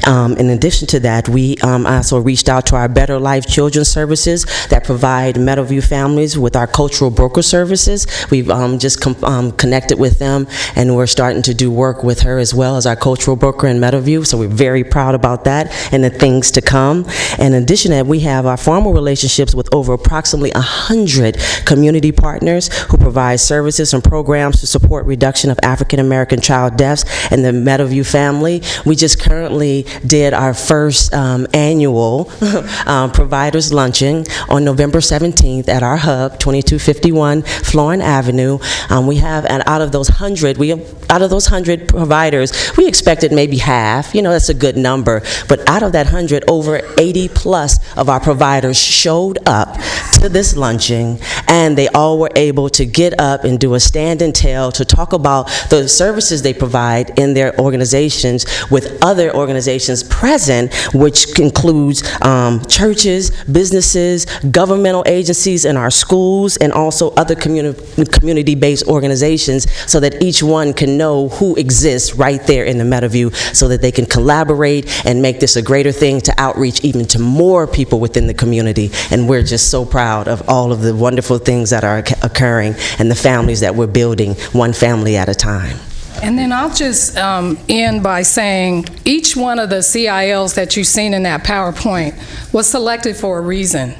[SPEAKER 23] In addition to that, we also reached out to our Better Life Children's Services that provide Meadowview families with our cultural broker services. We've just connected with them, and we're starting to do work with her as well as our cultural broker in Meadowview, so we're very proud about that and the things to come. In addition to that, we have our formal relationships with over approximately 100 community partners who provide services and programs to support reduction of African American child deaths in the Meadowview family. We just currently did our first annual providers luncheon on November 17th at our hub, 2251 Florin Avenue. We have, and out of those 100 providers, we expected maybe half. That's a good number. But out of that 100, over 80 plus of our providers showed up to this luncheon, and they all were able to get up and do a stand and tell to talk about the services they provide in their organizations with other organizations present, which includes churches, businesses, governmental agencies in our schools, and also other community-based organizations, so that each one can know who exists right there in the Meadowview, so that they can collaborate and make this a greater thing to outreach even to more people within the community. And we're just so proud of all of the wonderful things that are occurring and the families that we're building, one family at a time.
[SPEAKER 22] And then I'll just end by saying each one of the CILs that you've seen in that PowerPoint was selected for a reason.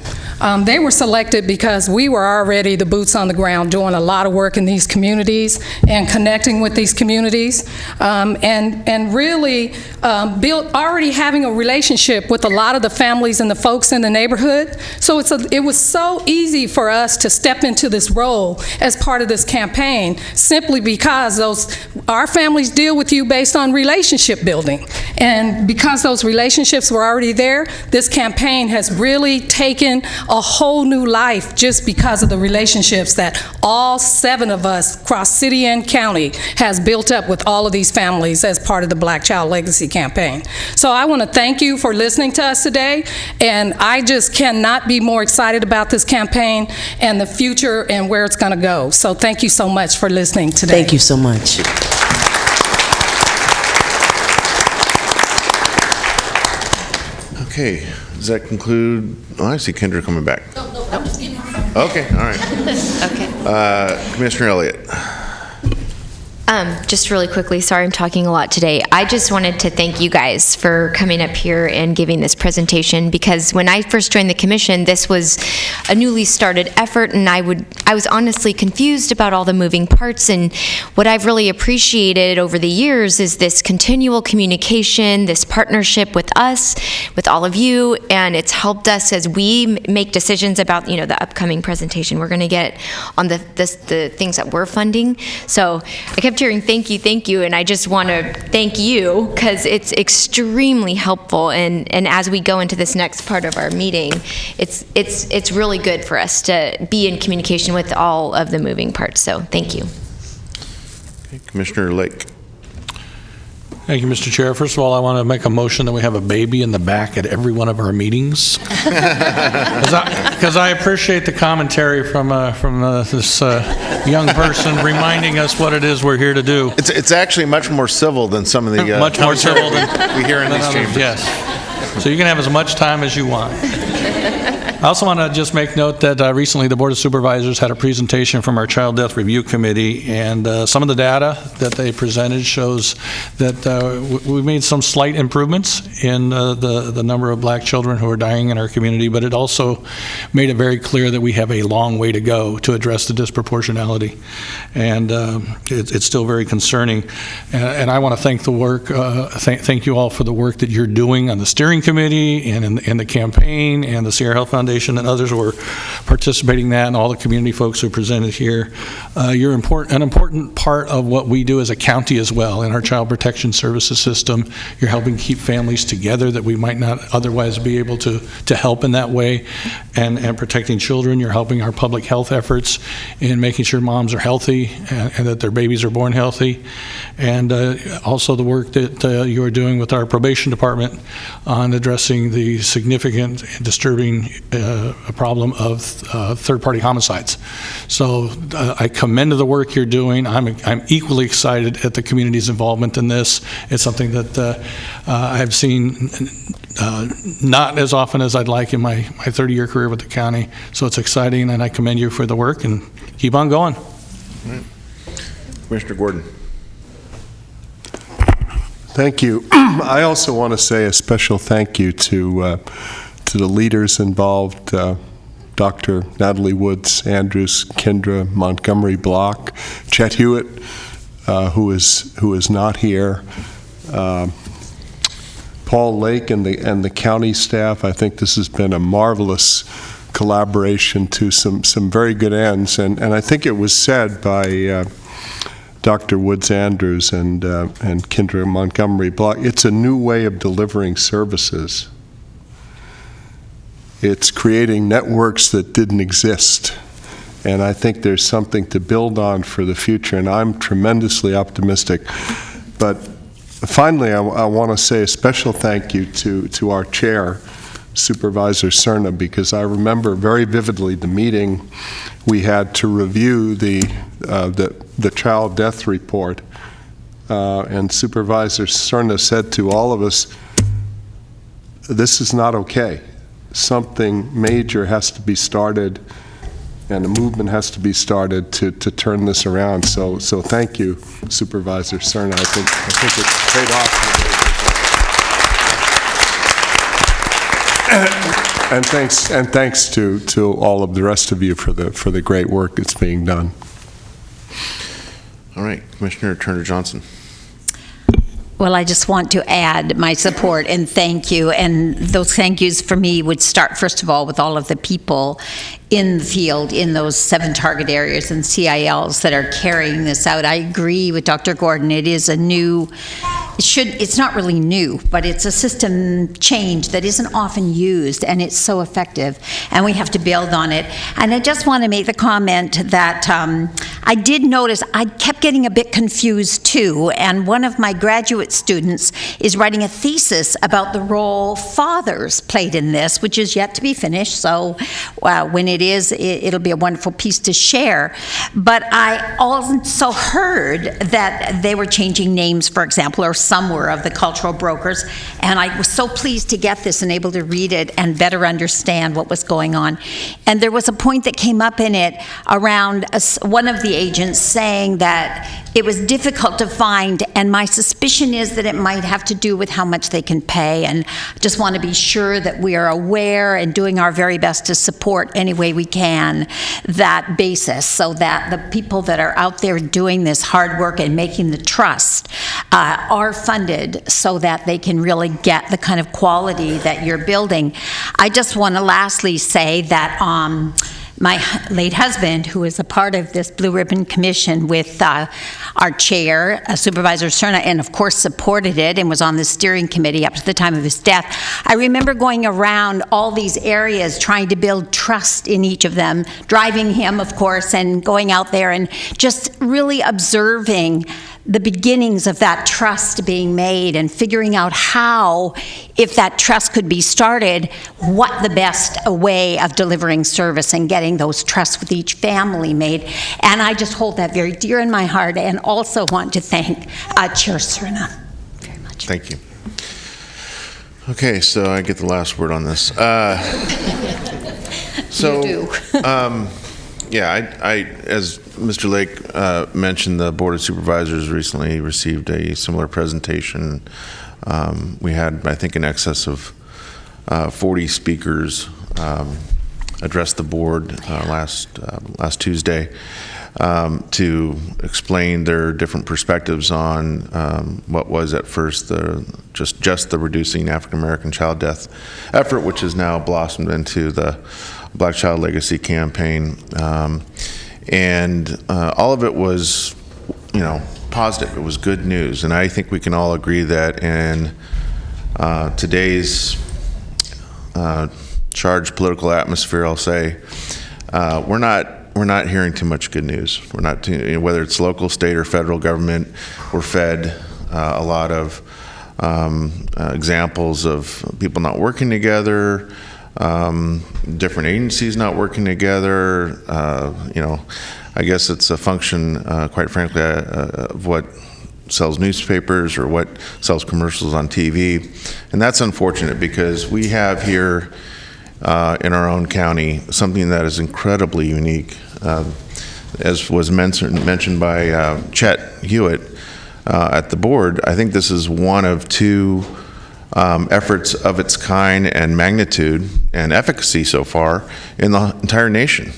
[SPEAKER 22] They were selected because we were already the boots on the ground doing a lot of work in these communities and connecting with these communities, and really already having a relationship with a lot of the families and the folks in the neighborhood. So it was so easy for us to step into this role as part of this campaign, simply because our families deal with you based on relationship building. And because those relationships were already there, this campaign has really taken a whole new life just because of the relationships that all 7 of us across city and county has built up with all of these families as part of the Black Child Legacy Campaign. So I want to thank you for listening to us today, and I just cannot be more excited about this campaign and the future and where it's going to go. So thank you so much for listening today.
[SPEAKER 23] Thank you so much.
[SPEAKER 1] Okay, does that conclude? Oh, I see Kendra coming back. Okay, all right.
[SPEAKER 14] Okay.
[SPEAKER 1] Commissioner Elliott.
[SPEAKER 14] Just really quickly, sorry I'm talking a lot today. I just wanted to thank you guys for coming up here and giving this presentation, because when I first joined the commission, this was a newly started effort, and I was honestly confused about all the moving parts. And what I've really appreciated over the years is this continual communication, this partnership with us, with all of you, and it's helped us as we make decisions about the upcoming presentation we're going to get on the things that we're funding. So I kept hearing thank you, and I just want to thank you, because it's extremely helpful, and as we go into this next part of our meeting, it's really good for us to be in communication with all of the moving parts. So thank you.
[SPEAKER 1] Okay, Commissioner Lake.
[SPEAKER 5] Thank you, Mr. Chair. First of all, I want to make a motion that we have a baby in the back at every one of our meetings, because I appreciate the commentary from this young person reminding us what it is we're here to do.
[SPEAKER 1] It's actually much more civil than some of the
[SPEAKER 5] much more civil than
[SPEAKER 1] we hear in these chambers.
[SPEAKER 5] Yes. So you can have as much time as you want. I also want to just make note that recently the Board of Supervisors had a presentation from our Child Death Review Committee, and some of the data that they presented shows that we made some slight improvements in the number of black children who are dying in our community, but it also made it very clear that we have a long way to go to address the disproportionality, and it's still very concerning. And I want to thank thank you all for the work that you're doing on the steering committee and in the campaign, and the Sierra Health Foundation and others who are participating in that, and all the community folks who presented here. You're an important part of what we do as a county as well in our child protection services system. You're helping keep families together that we might not otherwise be able to help in that way, and protecting children. You're helping our public health efforts in making sure moms are healthy and that their babies are born healthy, and also the work that you are doing with our probation department on addressing the significant and disturbing a problem of third-party homicides. So I commend the work you're doing. I'm equally excited at the community's involvement in this. It's something that I've seen not as often as I'd like in my 30-year career with the county. So it's exciting, and I commend you for the work, and keep on going.
[SPEAKER 1] All right. Commissioner Gordon.
[SPEAKER 15] Thank you. I also want to say a special thank you to the leaders involved, Dr. Natalie Woods, Andrews, Kendra, Montgomery Block, Chet Hewitt, who is not here, Paul Lake and the county staff. I think this has been a marvelous collaboration to some very good ends, and I think it was said by Dr. Woods Andrews and Kendra Montgomery Block, it's a new way of delivering services. It's creating networks that didn't exist. And I think there's something to build on for the future, and I'm tremendously optimistic. But finally, I want to say a special thank you to our chair, Supervisor Cerna, because I remember very vividly the meeting we had to review the child death report, and Supervisor Cerna said to all of us, this is not okay. Something major has to be started, and a movement has to be started to turn this around. So thank you, Supervisor Cerna. I think it's paid off. And thanks to all of the rest of you for the great work that's being done.
[SPEAKER 1] All right, Commissioner Turner Johnson.
[SPEAKER 11] Well, I just want to add my support and thank you. And those thank yous for me would start, first of all, with all of the people in the field in those 7 target areas and CILs that are carrying this out. I agree with Dr. Gordon. It is a new, it's not really new, but it's a system change that isn't often used, and it's so effective, and we have to build on it. And I just want to make the comment that I did notice I kept getting a bit confused too, and one of my graduate students is writing a thesis about the role fathers played in this, which is yet to be finished, so when it is, it'll be a wonderful piece to share. But I also heard that they were changing names, for example, or some were, of the cultural brokers, and I was so pleased to get this and able to read it and better understand what was going on. And there was a point that came up in it around one of the agents saying that it was difficult to find, and my suspicion is that it might have to do with how much they can pay, and I just want to be sure that we are aware and doing our very best to support any way we can that basis, so that the people that are out there doing this hard work and making the trust are funded so that they can really get the kind of quality that you're building. I just want to lastly say that my late husband, who is a part of this Blue Ribbon Commission with our chair, Supervisor Cerna, and of course supported it and was on the steering committee up to the time of his death. I remember going around all these areas trying to build trust in each of them, driving him, of course, and going out there and just really observing the beginnings of that trust being made and figuring out how, if that trust could be started, what the best way of delivering service and getting those trusts with each family made. And I just hold that very dear in my heart, and also want to thank Chair Cerna very much.
[SPEAKER 1] Thank you. Okay, so I get the last word on this.
[SPEAKER 11] You do.
[SPEAKER 1] Yeah, I as Mr. Lake mentioned, the Board of Supervisors recently received a similar presentation. We had, I think, in excess of 40 speakers address the board last Tuesday to explain their different perspectives on what was at first just the reducing African American child death effort, which has now blossomed into the Black Child Legacy Campaign, and all of it was, positive. It was good news, and I think we can all agree that in today's charged political atmosphere, I'll say, we're not hearing too much good news. We're not, whether it's local, state, or federal government, we're fed a lot of examples of people not working together. different agencies not working together. I guess it's a function, quite frankly, of what sells newspapers or what sells commercials on TV. And that's unfortunate because we have here in our own county something that is incredibly unique. As was mentioned by Chet Hewitt at the board, I think this is one of two efforts of its kind and magnitude and efficacy so far in the entire nation.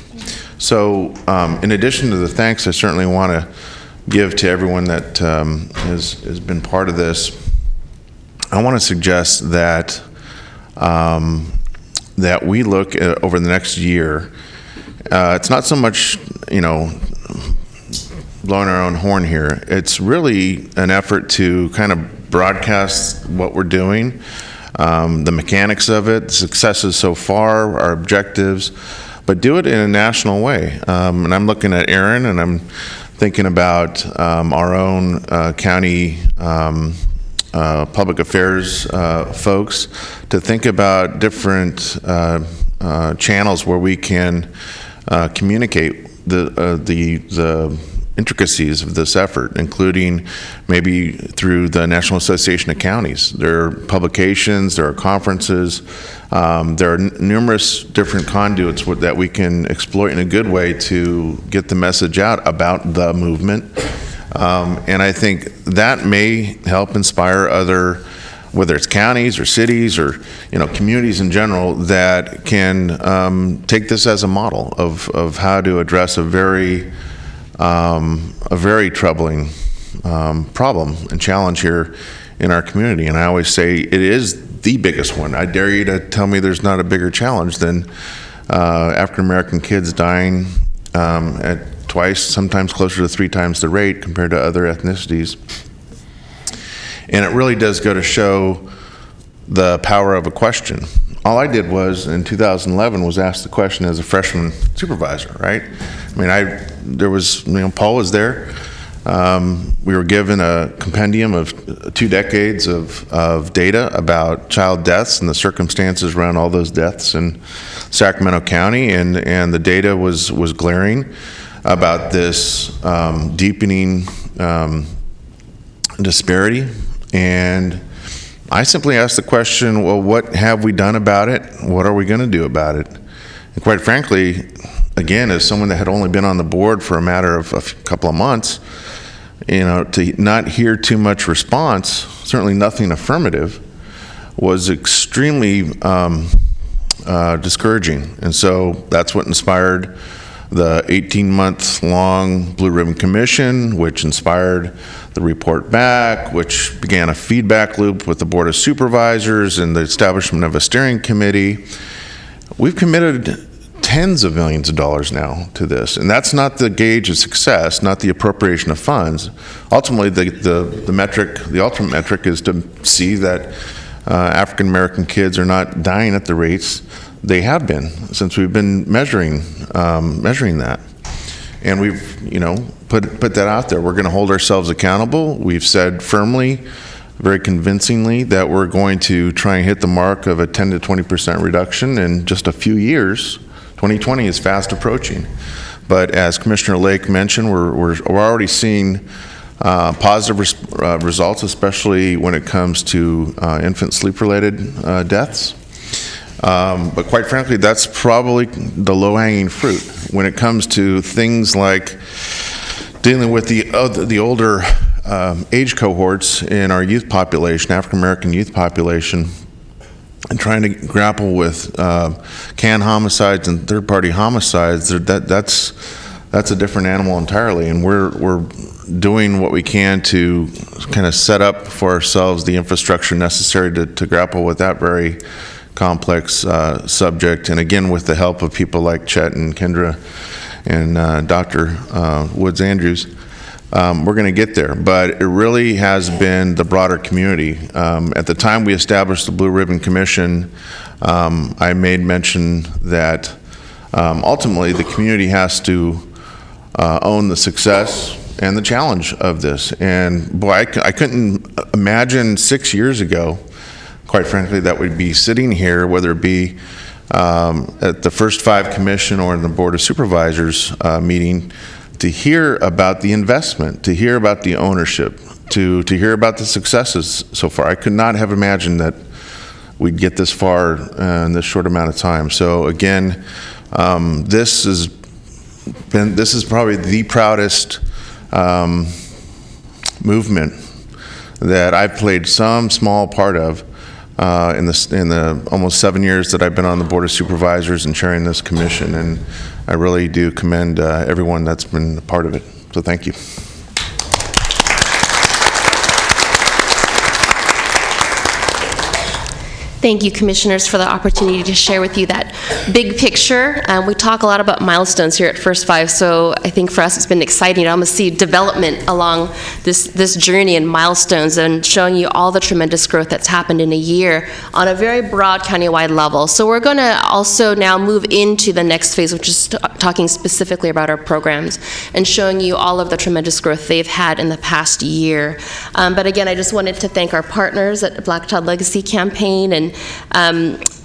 [SPEAKER 1] So in addition to the thanks I certainly want to give to everyone that has been part of this, I want to suggest that that we look at, over the next year, it's not so much, blowing our own horn here. It's really an effort to kind of broadcast what we're doing, the mechanics of it, the successes so far, our objectives, but do it in a national way. And I'm looking at Aaron, and I'm thinking about our own county public affairs folks to think about different channels where we can communicate the intricacies of this effort, including maybe through the National Association of Counties. There are publications, there are conferences, there are numerous different conduits that we can exploit in a good way to get the message out about the movement. And I think that may help inspire other, whether it's counties or cities or communities in general, that can take this as a model of how to address a very troubling problem and challenge here in our community. And I always say it is the biggest one. I dare you to tell me there's not a bigger challenge than African American kids dying at twice, sometimes closer to 3 times the rate compared to other ethnicities. And it really does go to show the power of a question. All I did was, in 2011, was ask the question as a freshman supervisor, right? I mean, there was, Paul was there. We were given a compendium of 2 decades of data about child deaths and the circumstances around all those deaths in Sacramento County, and the data was glaring about this deepening disparity. And I simply asked the question, well, what have we done about it? What are we going to do about it? And quite frankly, again, as someone that had only been on the board for a matter of a couple of months, to not hear too much response, certainly nothing affirmative, was extremely discouraging. And so that's what inspired the 18-month-long Blue Ribbon Commission, which inspired the report back, which began a feedback loop with the Board of Supervisors and the establishment of a steering committee. We've committed tens of millions of dollars now to this, and that's not the gauge of success, not the appropriation of funds. Ultimately, the metric, the ultimate metric, is to see that African American kids are not dying at the rates they have been since we've been measuring that. And we've, put that out there. We're going to hold ourselves accountable. We've said firmly, very convincingly, that we're going to try and hit the mark of a 10 to 20% reduction in just a few years. 2020 is fast approaching. But as Commissioner Lake mentioned, we're already seeing positive results, especially when it comes to infant sleep-related deaths. But quite frankly, that's probably the low-hanging fruit when it comes to things like dealing with the older age cohorts in our youth population, African American youth population, and trying to grapple with can homicides and third-party homicides. That's a different animal entirely, and we're doing what we can to kind of set up for ourselves the infrastructure necessary to grapple with that very complex subject. And again, with the help of people like Chet and Kendra and Dr. Woods Andrews, we're going to get there. But it really has been the broader community. At the time we established the Blue Ribbon Commission, I made mention that ultimately the community has to own the success and the challenge of this. And boy, I couldn't imagine 6 years ago, quite frankly, that we'd be sitting here, whether it be at the first 5 commission or in the Board of Supervisors meeting to hear about the investment, to hear about the ownership, to hear about the successes so far. I could not have imagined that we'd get this far in this short amount of time. So again, this is probably the proudest movement that I've played some small part of in the almost 7 years that I've been on the Board of Supervisors and chairing this commission, and I really do commend everyone that's been a part of it. So thank you.
[SPEAKER 17] Thank you, Commissioners, for the opportunity to share with you that big picture. We talk a lot about milestones here at First 5, so I think for us it's been exciting to almost see development along this journey and milestones and showing you all the tremendous growth that's happened in a year on a very broad countywide level. So we're going to also now move into the next phase, which is talking specifically about our programs and showing you all of the tremendous growth they've had in the past year. But again, I just wanted to thank our partners at Black Child Legacy Campaign, and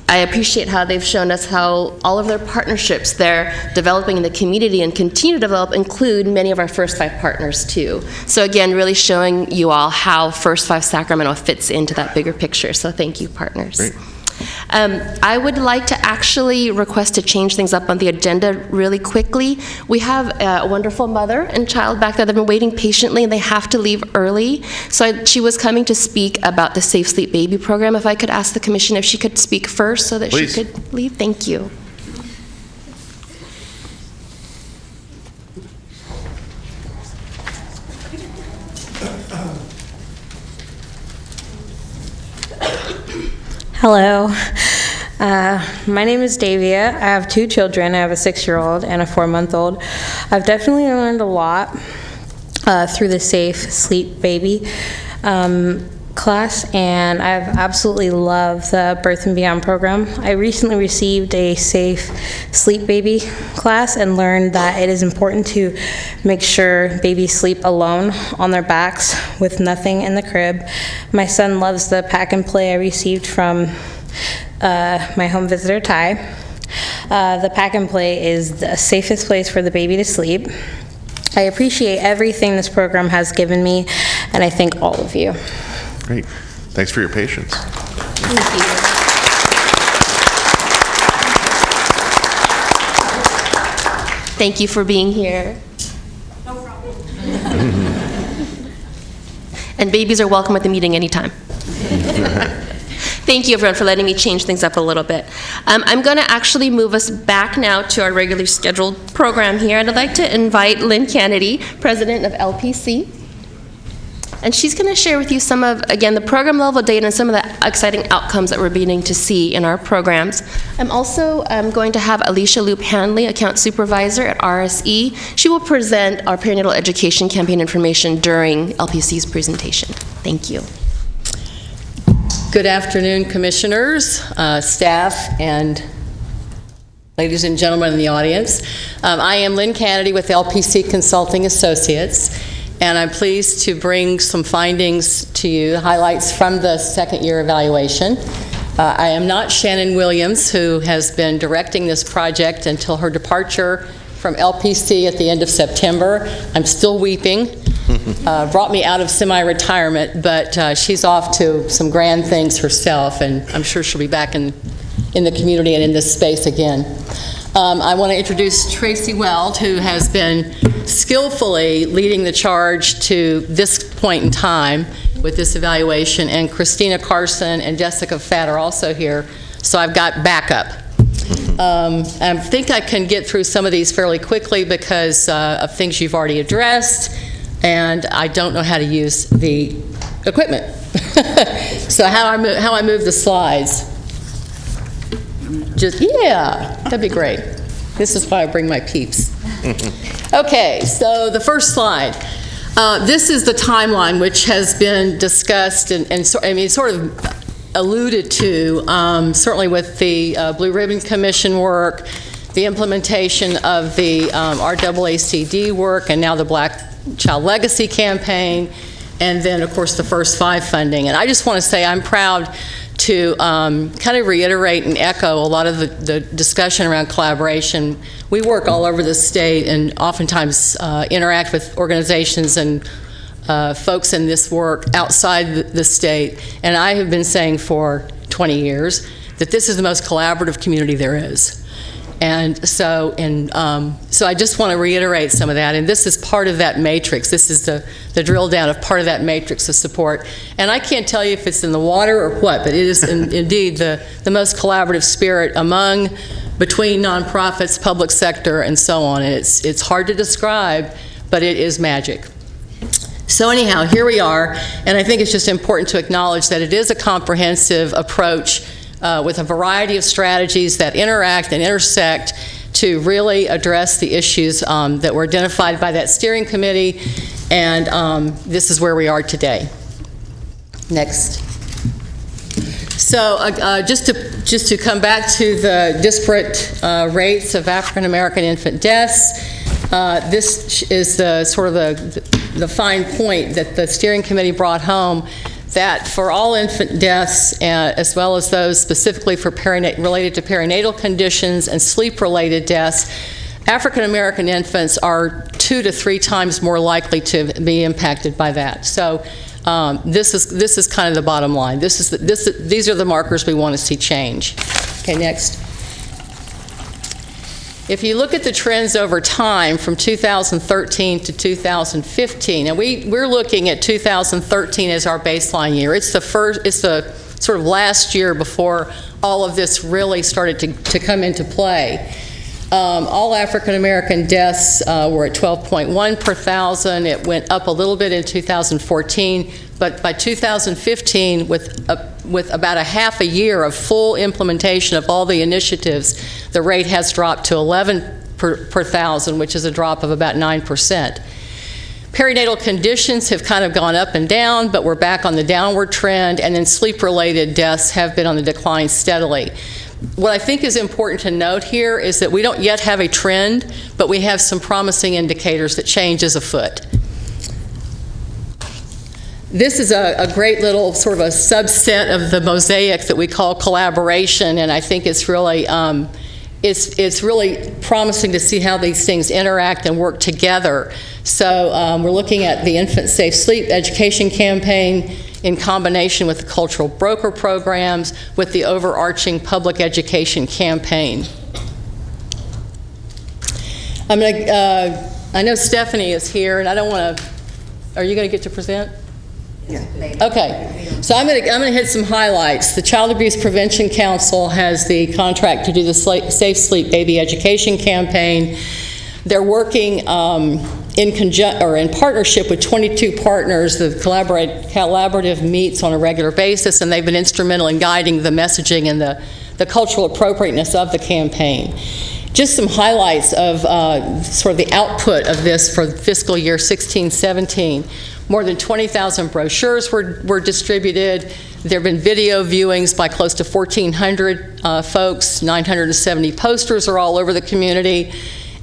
[SPEAKER 17] I appreciate how they've shown us how all of their partnerships they're developing in the community and continue to develop include many of our First 5 partners too. So again, really showing you all how First 5 Sacramento fits into that bigger picture. So thank you, partners.
[SPEAKER 1] Great.
[SPEAKER 17] I would like to actually request to change things up on the agenda really quickly. We have a wonderful mother and child back there that have been waiting patiently, and they have to leave early. So she was coming to speak about the Safe Sleep Baby program. If I could ask the Commission if she could speak first so that
[SPEAKER 1] Please.
[SPEAKER 17] she could leave. Thank you.
[SPEAKER 7] Hello. My name is Davia. I have 2 children. I have a 6-year-old and a 4-month-old. I've definitely learned a lot through the Safe Sleep Baby class, and I've absolutely loved the Birth and Beyond program. I recently received a Safe Sleep Baby class and learned that it is important to make sure babies sleep alone on their backs with nothing in the crib. My son loves the pack and play I received from my home visitor, Ty. The pack and play is the safest place for the baby to sleep. I appreciate everything this program has given me, and I thank all of you.
[SPEAKER 1] Great. Thanks for your patience.
[SPEAKER 17] Thank you. Thank you for being here. No problem. And babies are welcome at the meeting anytime. Thank you, everyone, for letting me change things up a little bit. I'm going to actually move us back now to our regularly scheduled program here, and I'd like to invite Lynn Kennedy, President of LPC. And she's going to share with you some of, again, the program level data and some of the exciting outcomes that we're beginning to see in our programs. I'm also going to have Alicia Loop Hanley, Account Supervisor at RSE. She will present our perinatal education campaign information during LPC's presentation. Thank you.
[SPEAKER 12] Good afternoon, Commissioners, staff, and ladies and gentlemen in the audience. I am Lynn Kennedy with LPC Consulting Associates, and I'm pleased to bring some findings to you, highlights from the second-year evaluation. I am not Shannon Williams, who has been directing this project until her departure from LPC at the end of September. I'm still weeping. Brought me out of semi-retirement, but she's off to some grand things herself, and I'm sure she'll be back in the community and in this space again. I want to introduce Tracy Weld, who has been skillfully leading the charge to this point in time with this evaluation, and Christina Carson and Jessica Fatt are also here, so I've got backup. I think I can get through some of these fairly quickly because of things you've already addressed, and I don't know how to use the equipment. So how I move the slides. Yeah, that'd be great. This is why I bring my peeps. Okay, so the first slide. This is the timeline which has been discussed and sort of alluded to, certainly with the Blue Ribbon Commission work, the implementation of the RAACD work, and now the Black Child Legacy Campaign, and then, of course, the First 5 funding. And I just want to say I'm proud to kind of reiterate and echo a lot of the discussion around collaboration. We work all over the state and oftentimes interact with organizations and folks in this work outside the state. And I have been saying for 20 years that this is the most collaborative community there is. And so I just want to reiterate some of that. And this is part of that matrix. This is the drill down of part of that matrix of support. And I can't tell you if it's in the water or what, but it is indeed the most collaborative spirit between nonprofits, public sector, and so on. And it's hard to describe, but it is magic. So anyhow, here we are, and I think it's just important to acknowledge that it is a comprehensive approach with a variety of strategies that interact and intersect to really address the issues that were identified by that steering committee, and this is where we are today. Next. So just to come back to the disparate rates of African American infant deaths, this is the fine point that the steering committee brought home, that for all infant deaths, as well as those specifically for related to perinatal conditions and sleep-related deaths, African American infants are 2 to 3 times more likely to be impacted by that. So this is kind of the bottom line. These are the markers we want to see change. Okay, next. If you look at the trends over time from 2013 to 2015, and we're looking at 2013 as our baseline year. It's the sort of last year before all of this really started to come into play. All African American deaths were at 12.1 per thousand. It went up a little bit in 2014, but by 2015, with about a half a year of full implementation of all the initiatives, the rate has dropped to 11 per thousand, which is a drop of about 9%. Perinatal conditions have kind of gone up and down, but we're back on the downward trend, and then sleep-related deaths have been on the decline steadily. What I think is important to note here is that we don't yet have a trend, but we have some promising indicators that change is afoot. This is a great little sort of a subset of the mosaic that we call collaboration, and I think it's really promising to see how these things interact and work together. So we're looking at the Infant Safe Sleep Education Campaign in combination with the cultural broker programs, with the overarching public education campaign. I know Stephanie is here, and I don't want to, are you going to get to present? Okay, so I'm going to hit some highlights. The Child Abuse Prevention Council has the contract to do the Safe Sleep Baby Education Campaign. They're working in partnership with 22 partners. The collaborative meets on a regular basis, and they've been instrumental in guiding the messaging and the cultural appropriateness of the campaign. Just some highlights of sort of the output of this for fiscal year 16-17. More than 20,000 brochures were distributed. There have been video viewings by close to 1,400 folks. 970 posters are all over the community.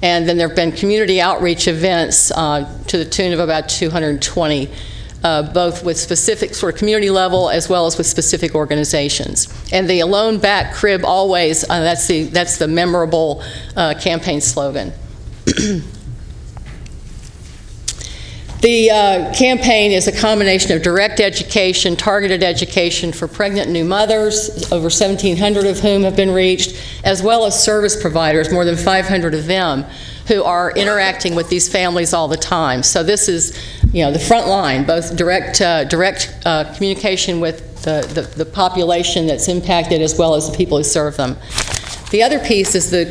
[SPEAKER 12] And then there have been community outreach events to the tune of about 220, both with specific sort of community level as well as with specific organizations. And the Alone Back Crib Always, that's the memorable campaign slogan. The campaign is a combination of direct education, targeted education for pregnant new mothers, over 1,700 of whom have been reached, as well as service providers, more than 500 of them, who are interacting with these families all the time. So this is, the front line, both direct communication with the population that's impacted as well as the people who serve them. The other piece is the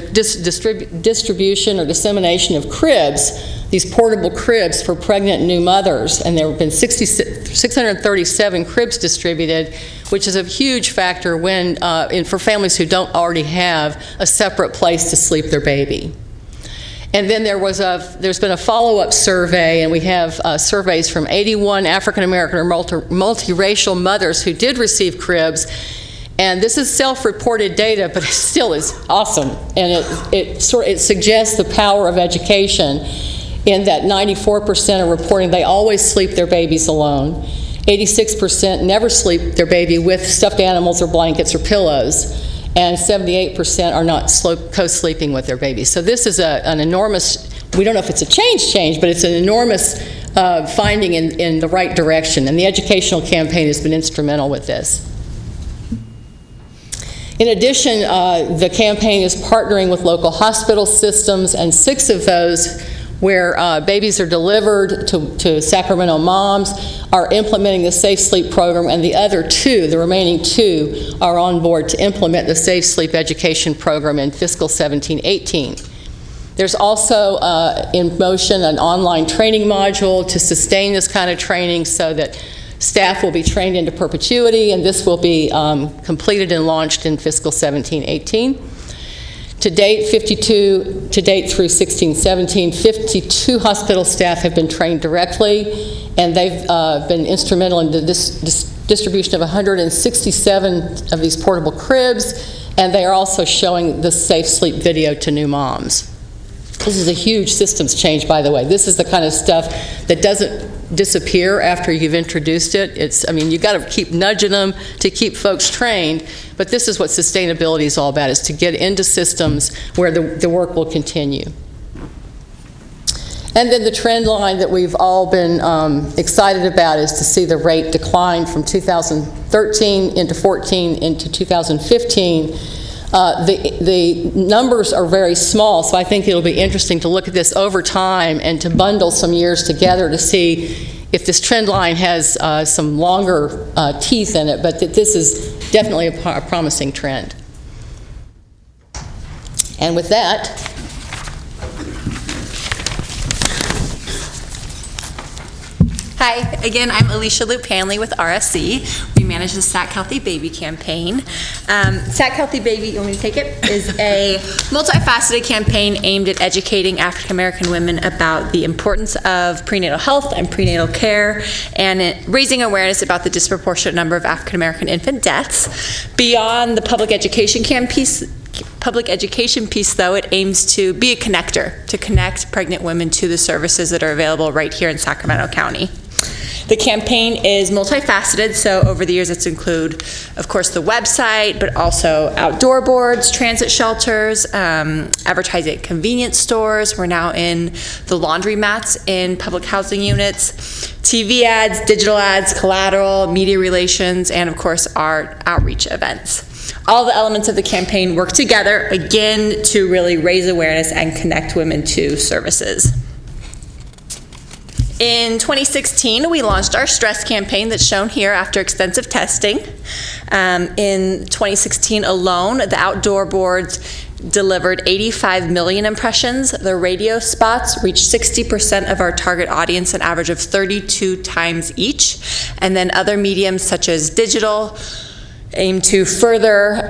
[SPEAKER 12] distribution or dissemination of cribs, these portable cribs for pregnant new mothers, and there have been 637 cribs distributed, which is a huge factor for families who don't already have a separate place to sleep their baby. And then there's been a follow-up survey, and we have surveys from 81 African American or multiracial mothers who did receive cribs. And this is self-reported data, but it still is awesome. And it suggests the power of education in that 94% are reporting they always sleep their babies alone. 86% never sleep their baby with stuffed animals or blankets or pillows, and 78% are not co-sleeping with their baby. So this is an enormous, we don't know if it's a change, but it's an enormous finding in the right direction, and the educational campaign has been instrumental with this. In addition, the campaign is partnering with local hospital systems, and 6 of those where babies are delivered to Sacramento moms are implementing the Safe Sleep program, and the other 2, the remaining 2, are on board to implement the Safe Sleep education program in fiscal 17-18. There's also in motion an online training module to sustain this kind of training so that staff will be trained into perpetuity, and this will be completed and launched in fiscal 17-18. To date through 16-17, 52 hospital staff have been trained directly, and they've been instrumental in the distribution of 167 of these portable cribs, and they are also showing the Safe Sleep video to new moms. This is a huge systems change, by the way. This is the kind of stuff that doesn't disappear after you've introduced it. I mean, you've got to keep nudging them to keep folks trained, but this is what sustainability is all about, is to get into systems where the work will continue. And then the trend line that we've all been excited about is to see the rate decline from 2013 into 14 into 2015. The numbers are very small, so I think it'll be interesting to look at this over time and to bundle some years together to see if this trend line has some longer teeth in it, but that this is definitely a promising trend. And with that,
[SPEAKER 9] hi, again, I'm Alicia Luke Hanley with RSC. We manage the Sac Healthy Baby campaign. Sac Healthy Baby, you want me to take it, is a multifaceted campaign aimed at educating African American women about the importance of prenatal health and prenatal care, and raising awareness about the disproportionate number of African American infant deaths. Beyond the public education piece, though, it aims to be a connector, to connect pregnant women to the services that are available right here in Sacramento County. The campaign is multifaceted, so over the years it's include, of course, the website, but also outdoor boards, transit shelters, advertising at convenience stores. We're now in the laundromats in public housing units, TV ads, digital ads, collateral, media relations, and of course our outreach events. All the elements of the campaign work together, again, to really raise awareness and connect women to services. In 2016, we launched our stress campaign that's shown here after extensive testing. In 2016 alone, the outdoor boards delivered 85 million impressions. The radio spots reached 60% of our target audience, an average of 32 times each. And then other mediums such as digital aim to further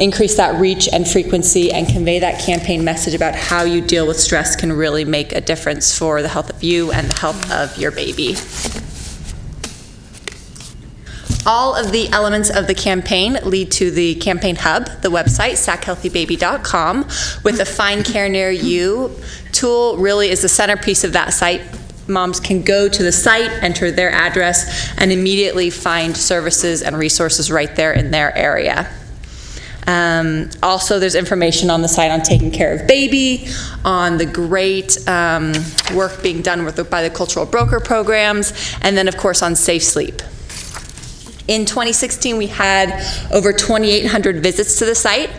[SPEAKER 9] increase that reach and frequency and convey that campaign message about how you deal with stress can really make a difference for the health of you and the health of your baby. All of the elements of the campaign lead to the campaign hub, the website, sachhealthybaby.com, with the Find Care Near You tool really is the centerpiece of that site. Moms can go to the site, enter their address, and immediately find services and resources right there in their area. Also, there's information on the site on taking care of baby, on the great work being done by the cultural broker programs, and then, of course, on Safe Sleep. In 2016, we had over 2,800 visits to the site,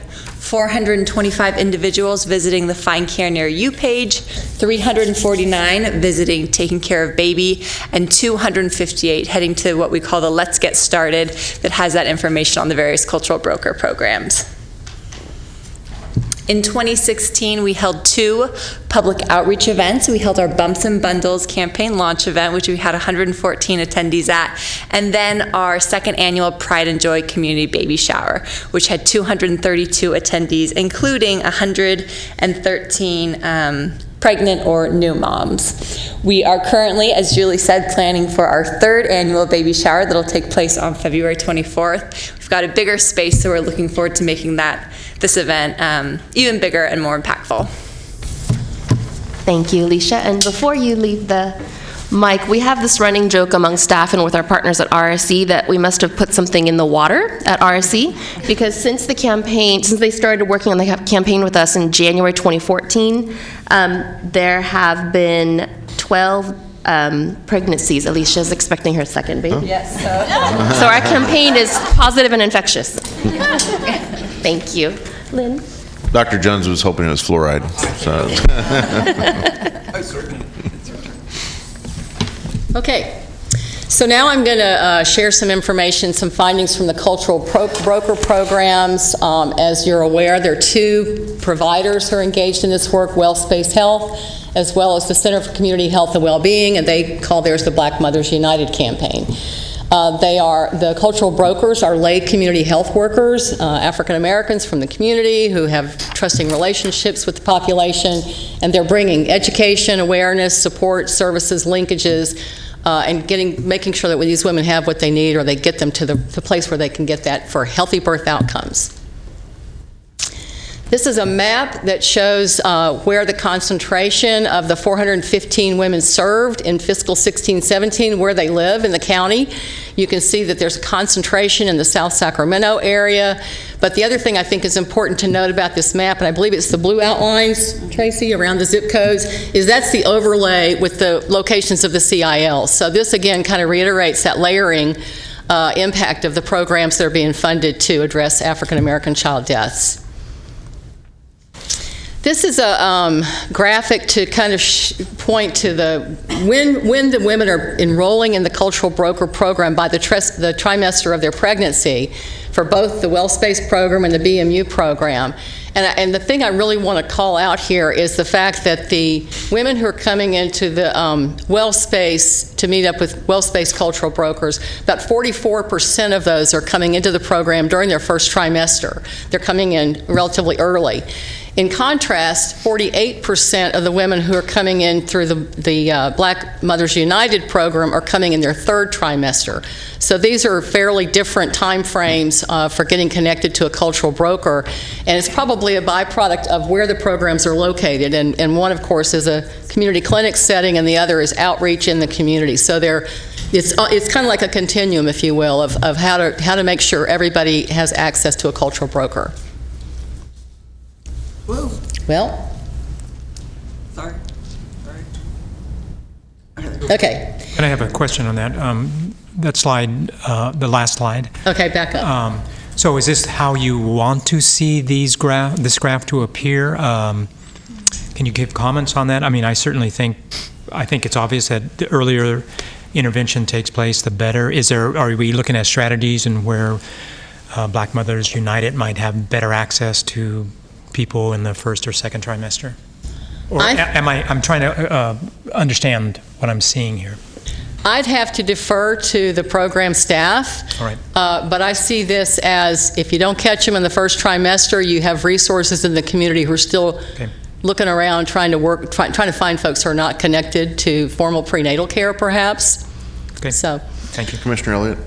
[SPEAKER 9] 425 individuals visiting the Find Care Near You page, 349 visiting Taking Care of Baby, and 258 heading to what we call the Let's Get Started that has that information on the various cultural broker programs. In 2016, we held 2 public outreach events. We held our Bumps and Bundles campaign launch event, which we had 114 attendees at, and then our second annual Pride and Joy Community Baby Shower, which had 232 attendees, including 113 pregnant or new moms. We are currently, as Julie said, planning for our 3rd annual baby shower that'll take place on February 24th. We've got a bigger space, so we're looking forward to making this event even bigger and more impactful.
[SPEAKER 14] Thank you, Alicia. And before you leave the
[SPEAKER 17] Mike, we have this running joke among staff and with our partners at RSC that we must have put something in the water at RSC, because since they started working on the campaign with us in January 2014, there have been 12 pregnancies. Alicia's expecting her second baby. Yes. So our campaign is positive and infectious. Thank you. Lynn?
[SPEAKER 1] Dr. Jones was hoping it was fluoride. So.
[SPEAKER 12] Okay, so now I'm going to share some information, some findings from the cultural broker programs. As you're aware, there are 2 providers who are engaged in this work, WellSpace Health, as well as the Center for Community Health and Wellbeing, and they call theirs the Black Mothers United campaign. The cultural brokers are lay community health workers, African Americans from the community who have trusting relationships with the population, and they're bringing education, awareness, support, services, linkages, and making sure that these women have what they need, or they get them to the place where they can get that for healthy birth outcomes. This is a map that shows where the concentration of the 415 women served in fiscal 16-17, where they live in the county. You can see that there's a concentration in the South Sacramento area. But the other thing I think is important to note about this map, and I believe it's the blue outlines, Tracy, around the zip codes, is that's the overlay with the locations of the CIL. So this, again, kind of reiterates that layering impact of the programs that are being funded to address African American child deaths. This is a graphic to kind of point to when the women are enrolling in the cultural broker program by the trimester of their pregnancy for both the WellSpace program and the BMU program. And the thing I really want to call out here is the fact that the women who are coming into the WellSpace to meet up with WellSpace cultural brokers, about 44% of those are coming into the program during their first trimester. They're coming in relatively early. In contrast, 48% of the women who are coming in through the Black Mothers United program are coming in their third trimester. So these are fairly different time frames for getting connected to a cultural broker, and it's probably a byproduct of where the programs are located. And one, of course, is a community clinic setting, and the other is outreach in the community. So it's kind of like a continuum, if you will, of how to make sure everybody has access to a cultural broker.
[SPEAKER 10] Whoa.
[SPEAKER 12] Well.
[SPEAKER 10] Sorry.
[SPEAKER 12] Okay.
[SPEAKER 4] And I have a question on that. That slide, the last slide.
[SPEAKER 12] Okay, back up.
[SPEAKER 4] So is this how you want to see this graph to appear? Can you give comments on that? I mean, I think it's obvious that the earlier intervention takes place, the better. Are we looking at strategies and where Black Mothers United might have better access to people in the first or second trimester? Or I'm trying to understand what I'm seeing here.
[SPEAKER 12] I'd have to defer to the program staff.
[SPEAKER 4] All right.
[SPEAKER 12] But I see this as, if you don't catch them in the first trimester, you have resources in the community who are still looking around, trying to find folks who are not connected to formal prenatal care, perhaps.
[SPEAKER 4] Okay.
[SPEAKER 12] So.
[SPEAKER 1] Thank you, Commissioner Elliott.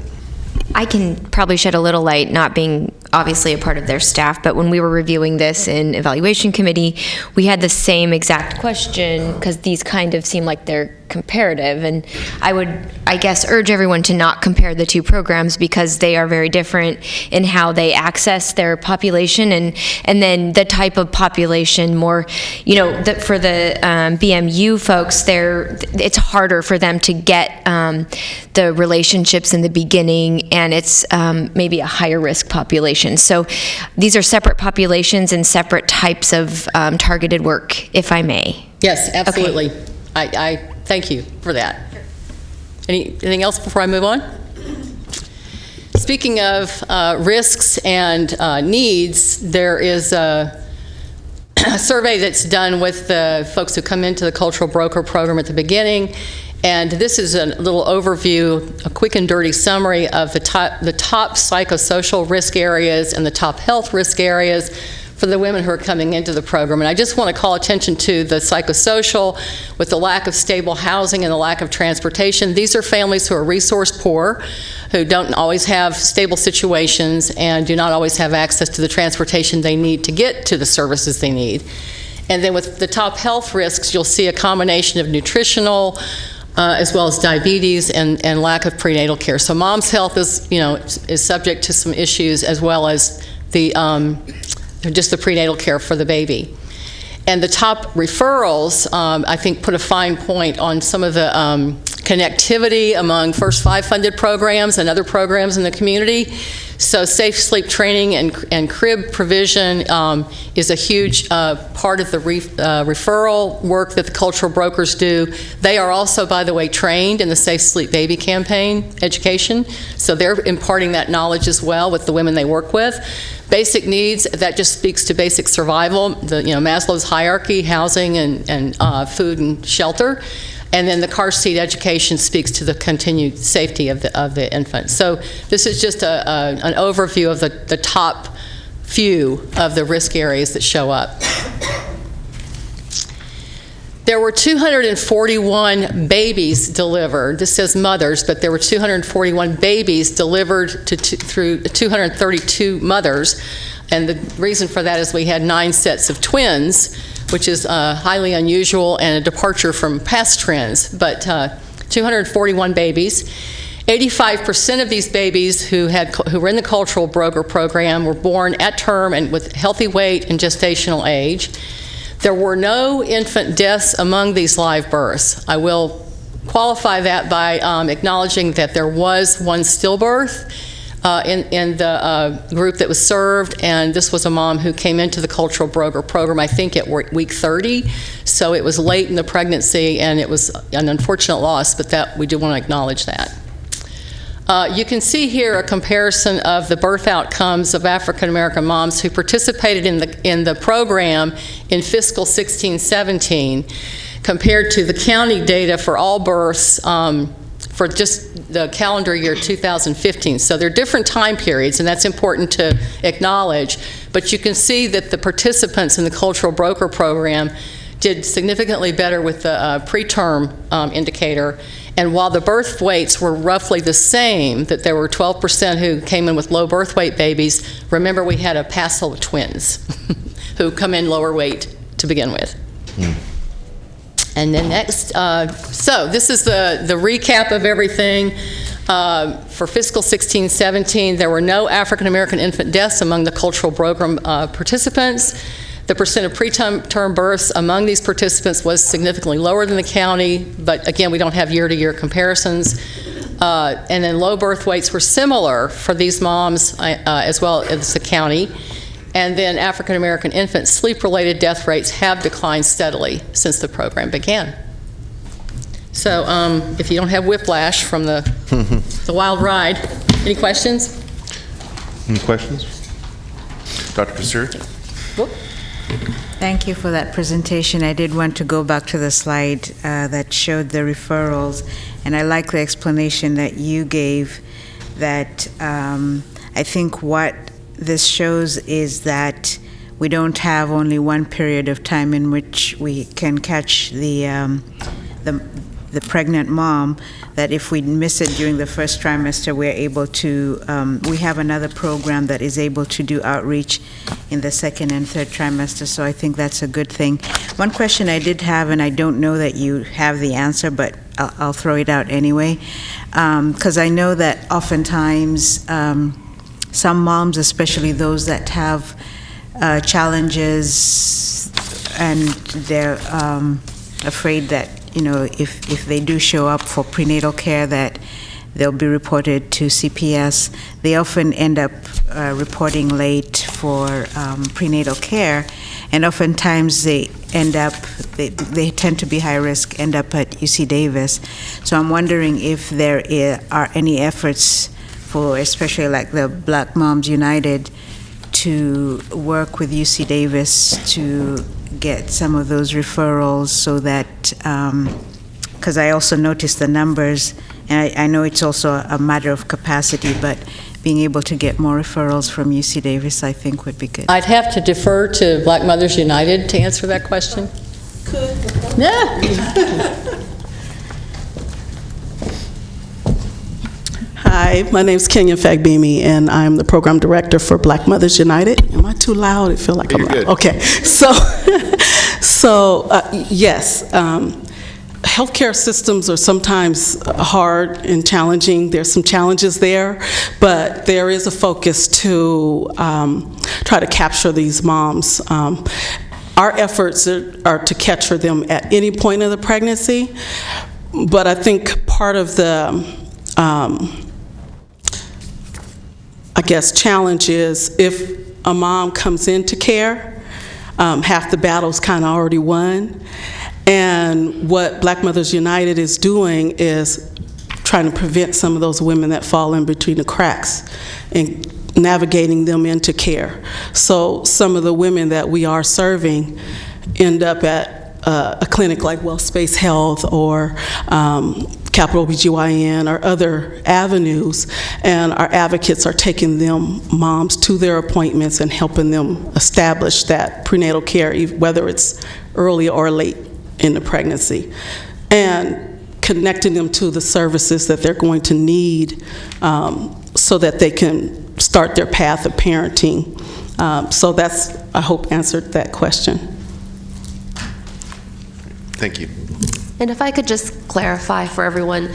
[SPEAKER 14] I can probably shed a little light, not being obviously a part of their staff, but when we were reviewing this in evaluation committee, we had the same exact question because these kind of seem like they're comparative, and I would, I guess, urge everyone to not compare the two programs because they are very different in how they access their population and then the type of population more, for the BMU folks, it's harder for them to get the relationships in the beginning, and it's maybe a higher risk population. So these are separate populations and separate types of targeted work, if I may.
[SPEAKER 12] Yes, absolutely.
[SPEAKER 14] Okay.
[SPEAKER 12] I thank you for that. Anything else before I move on? Speaking of risks and needs, there is a survey that's done with the folks who come into the cultural broker program at the beginning, and this is a little overview, a quick and dirty summary of the top psychosocial risk areas and the top health risk areas for the women who are coming into the program. And I just want to call attention to the psychosocial, with the lack of stable housing and the lack of transportation. These are families who are resource poor, who don't always have stable situations and do not always have access to the transportation they need to get to the services they need. And then with the top health risks, you'll see a combination of nutritional, as well as diabetes and lack of prenatal care. So mom's health is subject to some issues, as well as just the prenatal care for the baby. And the top referrals, I think, put a fine point on some of the connectivity among First 5 funded programs and other programs in the community. So safe sleep training and crib provision is a huge part of the referral work that the cultural brokers do. They are also, by the way, trained in the Safe Sleep Baby campaign education, so they're imparting that knowledge as well with the women they work with. Basic needs, that just speaks to basic survival, Maslow's hierarchy, housing and food and shelter. And then the car seat education speaks to the continued safety of the infant. So this is just an overview of the top few of the risk areas that show up. There were 241 babies delivered. This says mothers, but there were 241 babies delivered through 232 mothers. And the reason for that is we had 9 sets of twins, which is highly unusual and a departure from past trends. But 241 babies. 85% of these babies who were in the cultural broker program were born at term and with healthy weight and gestational age. There were no infant deaths among these live births. I will qualify that by acknowledging that there was one stillbirth in the group that was served, and this was a mom who came into the cultural broker program, I think, at week 30, so it was late in the pregnancy, and it was an unfortunate loss, but that we do want to acknowledge that. You can see here a comparison of the birth outcomes of African American moms who participated in the program in fiscal 16-17 compared to the county data for all births for just the calendar year 2015. So they're different time periods, and that's important to acknowledge. But you can see that the participants in the cultural broker program did significantly better with the preterm indicator. And while the birth weights were roughly the same, that there were 12% who came in with low birth weight babies, remember we had a passel of twins who come in lower weight to begin with. And then next, so this is the recap of everything. For fiscal 16-17, there were no African American infant deaths among the cultural program participants. The percent of preterm births among these participants was significantly lower than the county, but again, we don't have year-to-year comparisons. And then low birth weights were similar for these moms as well as the county. And then African American infant sleep-related death rates have declined steadily since the program began. So if you don't have whiplash from the wild ride, any questions?
[SPEAKER 1] Any questions? Dr. Passeri?
[SPEAKER 3] Thank you for that presentation. I did want to go back to the slide that showed the referrals, and I like the explanation that you gave that I think what this shows is that we don't have only one period of time in which we can catch the pregnant mom, that if we miss it during the first trimester, we're able to, we have another program that is able to do outreach in the second and third trimester, so I think that's a good thing. One question I did have, and I don't know that you have the answer, but I'll throw it out anyway, because I know that oftentimes some moms, especially those that have challenges and they're afraid that if they do show up for prenatal care, that they'll be reported to CPS. They often end up reporting late for prenatal care, and oftentimes they they tend to be high risk, end up at UC Davis. So I'm wondering if there are any efforts for, especially like the Black Moms United, to work with UC Davis to get some of those referrals, so that, because I also noticed the numbers, and I know it's also a matter of capacity, but being able to get more referrals from UC Davis, I think, would be good.
[SPEAKER 12] I'd have to defer to Black Mothers United to answer that question.
[SPEAKER 13] Hi, my name is Kenya Fagbimi, and I'm the program director for Black Mothers United. Am I too loud? I feel like I'm loud.
[SPEAKER 1] Good.
[SPEAKER 13] Okay, so yes, healthcare systems are sometimes hard and challenging. There's some challenges there, but there is a focus to try to capture these moms. Our efforts are to capture them at any point of the pregnancy, but I think part of the, I guess, challenge is if a mom comes into care, half the battle's kind of already won. And what Black Mothers United is doing is trying to prevent some of those women that fall in between the cracks and navigating them into care. So some of the women that we are serving end up at a clinic like WellSpace Health or Capital OBGYN or other avenues, and our advocates are taking them, moms, to their appointments and helping them establish that prenatal care, whether it's early or late in the pregnancy, and connecting them to the services that they're going to need so that they can start their path of parenting. So that's, I hope, answered that question.
[SPEAKER 1] Thank you.
[SPEAKER 17] And if I could just clarify for everyone,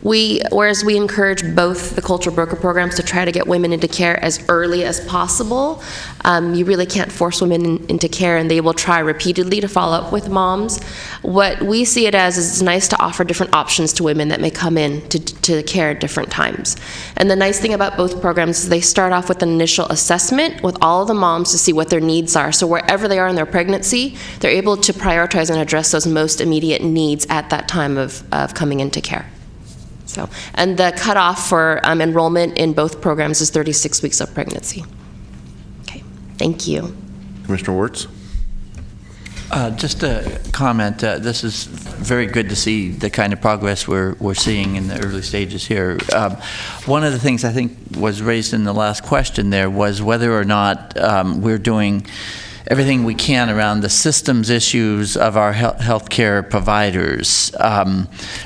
[SPEAKER 17] whereas we encourage both the cultural broker programs to try to get women into care as early as possible, you really can't force women into care, and they will try repeatedly to follow up with moms. What we see it as is it's nice to offer different options to women that may come in to care at different times. And the nice thing about both programs is they start off with an initial assessment with all of the moms to see what their needs are. So wherever they are in their pregnancy, they're able to prioritize and address those most immediate needs at that time of coming into care. So, and the cutoff for enrollment in both programs is 36 weeks of pregnancy. Okay, thank you.
[SPEAKER 1] Commissioner Wirtz?
[SPEAKER 6] Just a comment. This is very good to see the kind of progress we're seeing in the early stages here. One of the things I think was raised in the last question there was whether or not we're doing everything we can around the systems issues of our healthcare providers.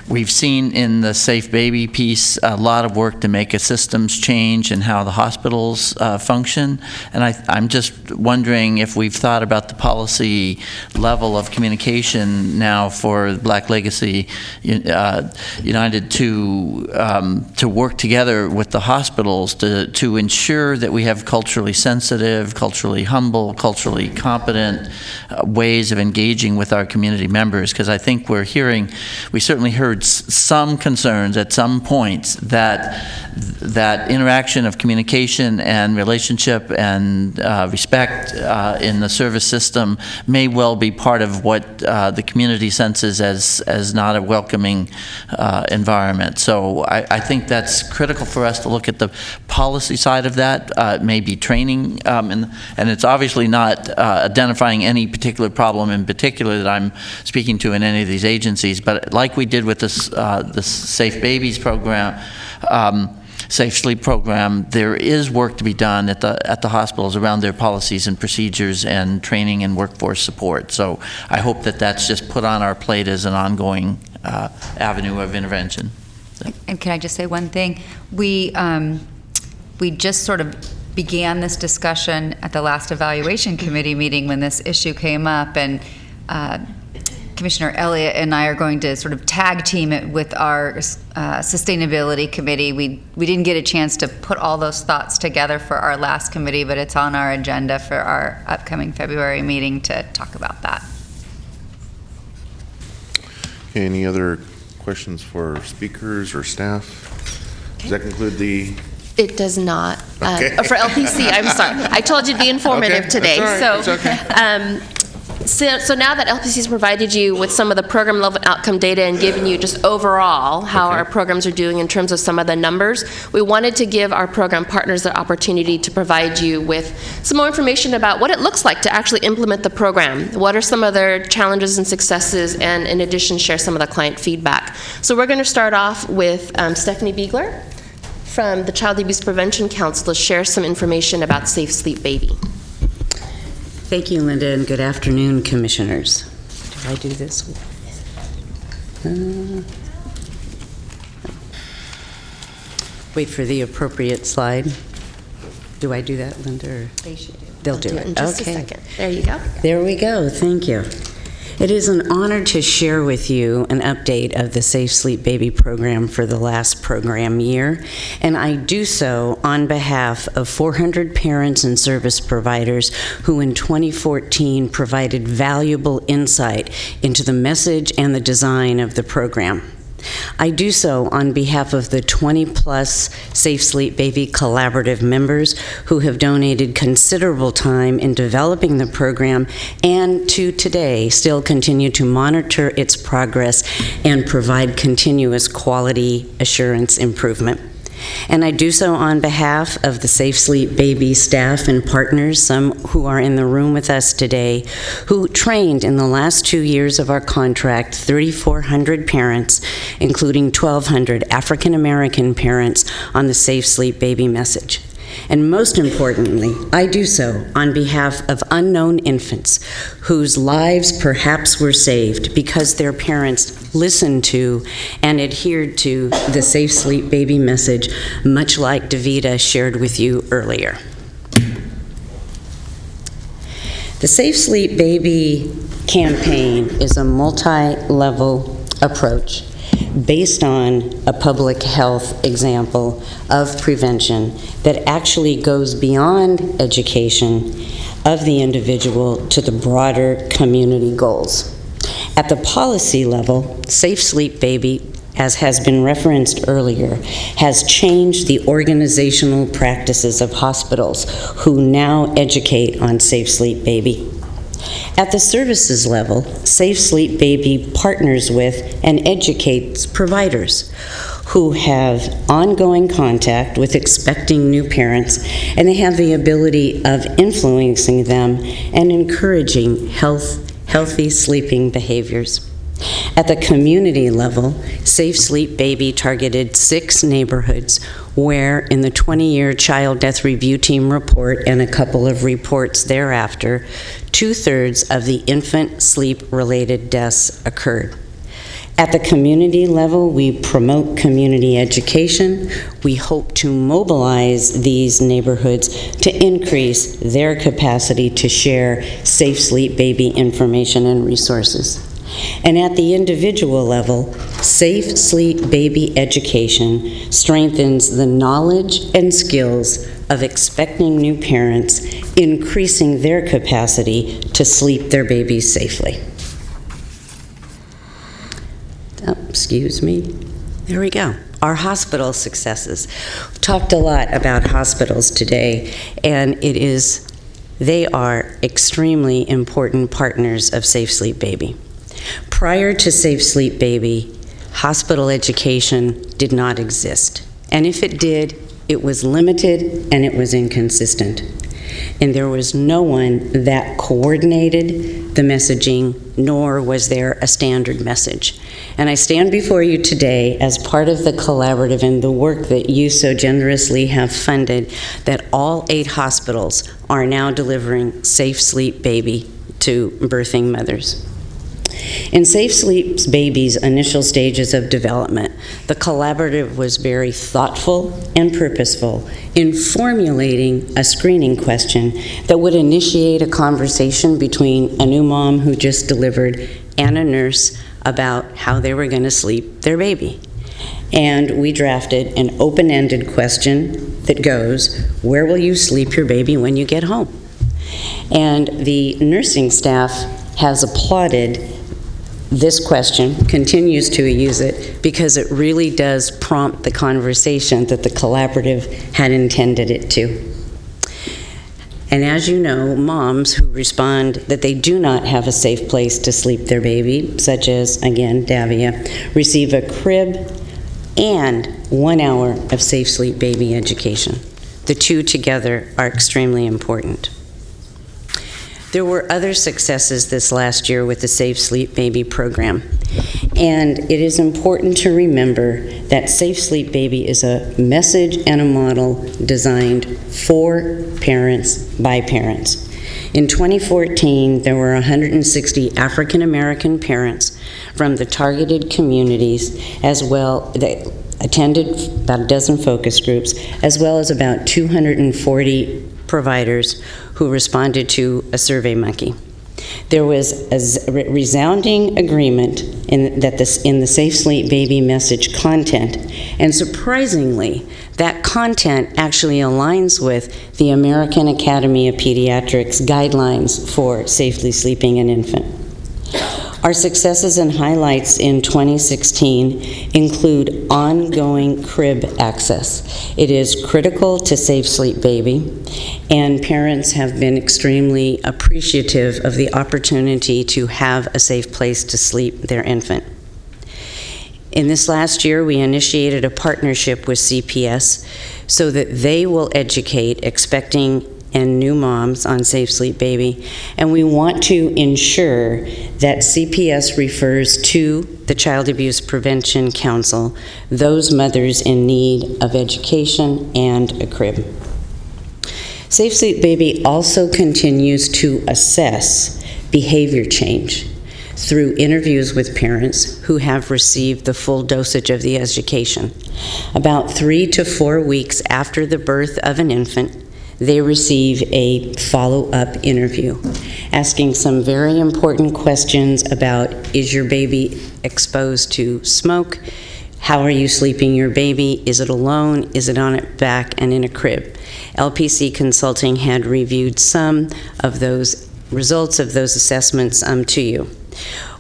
[SPEAKER 6] We've seen in the Safe Baby piece a lot of work to make a systems change in how the hospitals function, and I'm just wondering if we've thought about the policy level of communication now for Black Legacy United to work together with the hospitals to ensure that we have culturally sensitive, culturally humble, culturally competent ways of engaging with our community members, because I think we certainly heard some concerns at some points that interaction of communication and relationship and respect in the service system may well be part of what the community senses as not a welcoming environment. So I think that's critical for us to look at the policy side of that, maybe training, and it's obviously not identifying any particular problem in particular that I'm speaking to in any of these agencies, but like we did with this Safe Babies program, Safe Sleep program, there is work to be done at the hospitals around their policies and procedures and training and workforce support. So I hope that that's just put on our plate as an ongoing avenue of intervention.
[SPEAKER 16] And can I just say one thing? We just sort of began this discussion at the last evaluation committee meeting when this issue came up, and Commissioner Elliott and I are going to sort of tag team it with our sustainability committee. We didn't get a chance to put all those thoughts together for our last committee, but it's on our agenda for our upcoming February meeting to talk about that.
[SPEAKER 1] Okay, any other questions for speakers or staff? Does that conclude the...
[SPEAKER 17] It does not.
[SPEAKER 1] Okay.
[SPEAKER 17] For LPC, I'm sorry. I told you to be informative
[SPEAKER 1] Okay,
[SPEAKER 17] today.
[SPEAKER 1] that's all right, it's okay.
[SPEAKER 17] So now that LPC has provided you with some of the program level outcome data and given you just overall how our programs are doing in terms of some of the numbers, we wanted to give our program partners the opportunity to provide you with some more information about what it looks like to actually implement the program. What are some of their challenges and successes, and in addition share some of the client feedback. So we're going to start off with Stephanie Biegler from the Child Abuse Prevention Council to share some information about Safe Sleep Baby.
[SPEAKER 18] Thank you, Linda, and good afternoon, commissioners. Do I do this? Wait for the appropriate slide. Do I do that, Linda? Or?
[SPEAKER 17] They should do.
[SPEAKER 18] They'll do it.
[SPEAKER 17] In just a second. There you go.
[SPEAKER 18] There we go. Thank you. It is an honor to share with you an update of the Safe Sleep Baby program for the last program year, and I do so on behalf of 400 parents and service providers who in 2014 provided valuable insight into the message and the design of the program. I do so on behalf of the 20-plus Safe Sleep Baby Collaborative members who have donated considerable time in developing the program and to today still continue to monitor its progress and provide continuous quality assurance improvement. And I do so on behalf of the Safe Sleep Baby staff and partners, some who are in the room with us today, who trained in the last 2 years of our contract 3,400 parents, including 1,200 African American parents, on the Safe Sleep Baby message. And most importantly, I do so on behalf of unknown infants whose lives perhaps were saved because their parents listened to and adhered to the Safe Sleep Baby message, much like Davida shared with you earlier. The Safe Sleep Baby campaign is a multi-level approach based on a public health example of prevention that actually goes beyond education of the individual to the broader community goals. At the policy level, Safe Sleep Baby, as has been referenced earlier, has changed the organizational practices of hospitals who now educate on Safe Sleep Baby. At the services level, Safe Sleep Baby partners with and educates providers who have ongoing contact with expecting new parents, and they have the ability of influencing them and encouraging healthy sleeping behaviors. At the community level, Safe Sleep Baby targeted 6 neighborhoods where, in the 20-year Child Death Review Team report and a couple of reports thereafter, 2/3 of the infant sleep-related deaths occurred. At the community level, we promote community education. We hope to mobilize these neighborhoods to increase their capacity to share Safe Sleep Baby information and resources. And at the individual level, Safe Sleep Baby education strengthens the knowledge and skills of expecting new parents, increasing their capacity to sleep their babies safely. Oh, excuse me. There we go. Our hospital successes. We've talked a lot about hospitals today, and they are extremely important partners of Safe Sleep Baby. Prior to Safe Sleep Baby, hospital education did not exist. And if it did, it was limited and it was inconsistent. And there was no one that coordinated the messaging, nor was there a standard message. And I stand before you today as part of the collaborative and the work that you so generously have funded, that all 8 hospitals are now delivering Safe Sleep Baby to birthing mothers. In Safe Sleep Baby's initial stages of development, the collaborative was very thoughtful and purposeful in formulating a screening question that would initiate a conversation between a new mom who just delivered and a nurse about how they were going to sleep their baby. And we drafted an open-ended question that goes, where will you sleep your baby when you get home? And the nursing staff has applauded this question, continues to use it, because it really does prompt the conversation that the collaborative had intended it to. And as you know, moms who respond that they do not have a safe place to sleep their baby, such as, again, Davia, receive a crib and 1 hour of Safe Sleep Baby education. The two together are extremely important. There were other successes this last year with the Safe Sleep Baby program. And it is important to remember that Safe Sleep Baby is a message and a model designed for parents by parents. In 2014, there were 160 African American parents from the targeted communities, as well, that attended about a dozen focus groups, as well as about 240 providers who responded to a Survey Monkey. There was a resounding agreement in the Safe Sleep Baby message content, and surprisingly, that content actually aligns with the American Academy of Pediatrics guidelines for safely sleeping an infant. Our successes and highlights in 2016 include ongoing crib access. It is critical to Safe Sleep Baby, and parents have been extremely appreciative of the opportunity to have a safe place to sleep their infant. In this last year, we initiated a partnership with CPS so that they will educate expecting and new moms on Safe Sleep Baby, and we want to ensure that CPS refers to the Child Abuse Prevention Council those mothers in need of education and a crib. Safe Sleep Baby also continues to assess behavior change through interviews with parents who have received the full dosage of the education. About 3 to 4 weeks after the birth of an infant, they receive a follow-up interview, asking some very important questions about, is your baby exposed to smoke? How are you sleeping your baby? Is it alone? Is it on its back and in a crib? LPC Consulting had reviewed some of those results of those assessments to you.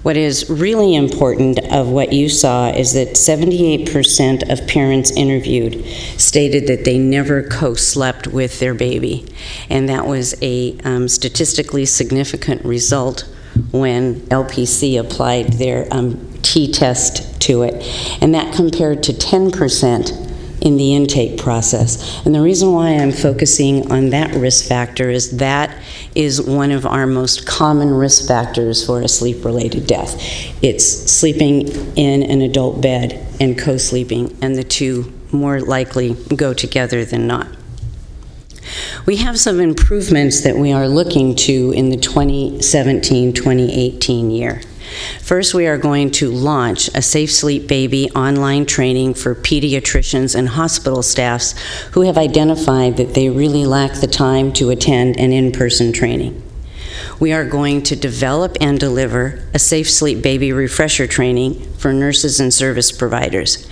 [SPEAKER 18] What is really important of what you saw is that 78% of parents interviewed stated that they never co-slept with their baby. And that was a statistically significant result when LPC applied their T-test to it. And that compared to 10% in the intake process. And the reason why I'm focusing on that risk factor is that is one of our most common risk factors for a sleep-related death. It's sleeping in an adult bed and co-sleeping, and the two more likely go together than not. We have some improvements that we are looking to in the 2017-2018 year. First, we are going to launch a Safe Sleep Baby online training for pediatricians and hospital staffs who have identified that they really lack the time to attend an in-person training. We are going to develop and deliver a Safe Sleep Baby refresher training for nurses and service providers.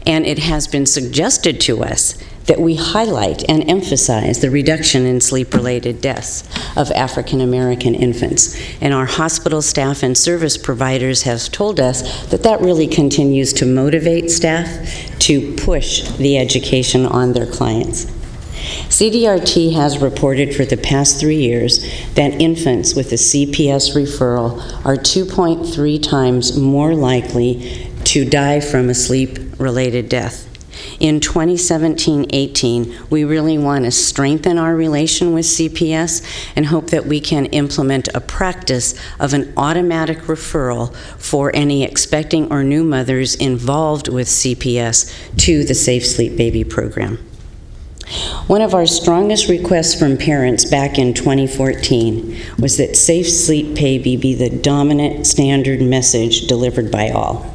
[SPEAKER 18] And it has been suggested to us that we highlight and emphasize the reduction in sleep-related deaths of African American infants. And our hospital staff and service providers have told us that that really continues to motivate staff to push the education on their clients. CDRT has reported for the past 3 years that infants with a CPS referral are 2.3 times more likely to die from a sleep-related death. In 2017-18, we really want to strengthen our relation with CPS and hope that we can implement a practice of an automatic referral for any expecting or new mothers involved with CPS to the Safe Sleep Baby program. One of our strongest requests from parents back in 2014 was that Safe Sleep Baby be the dominant standard message delivered by all.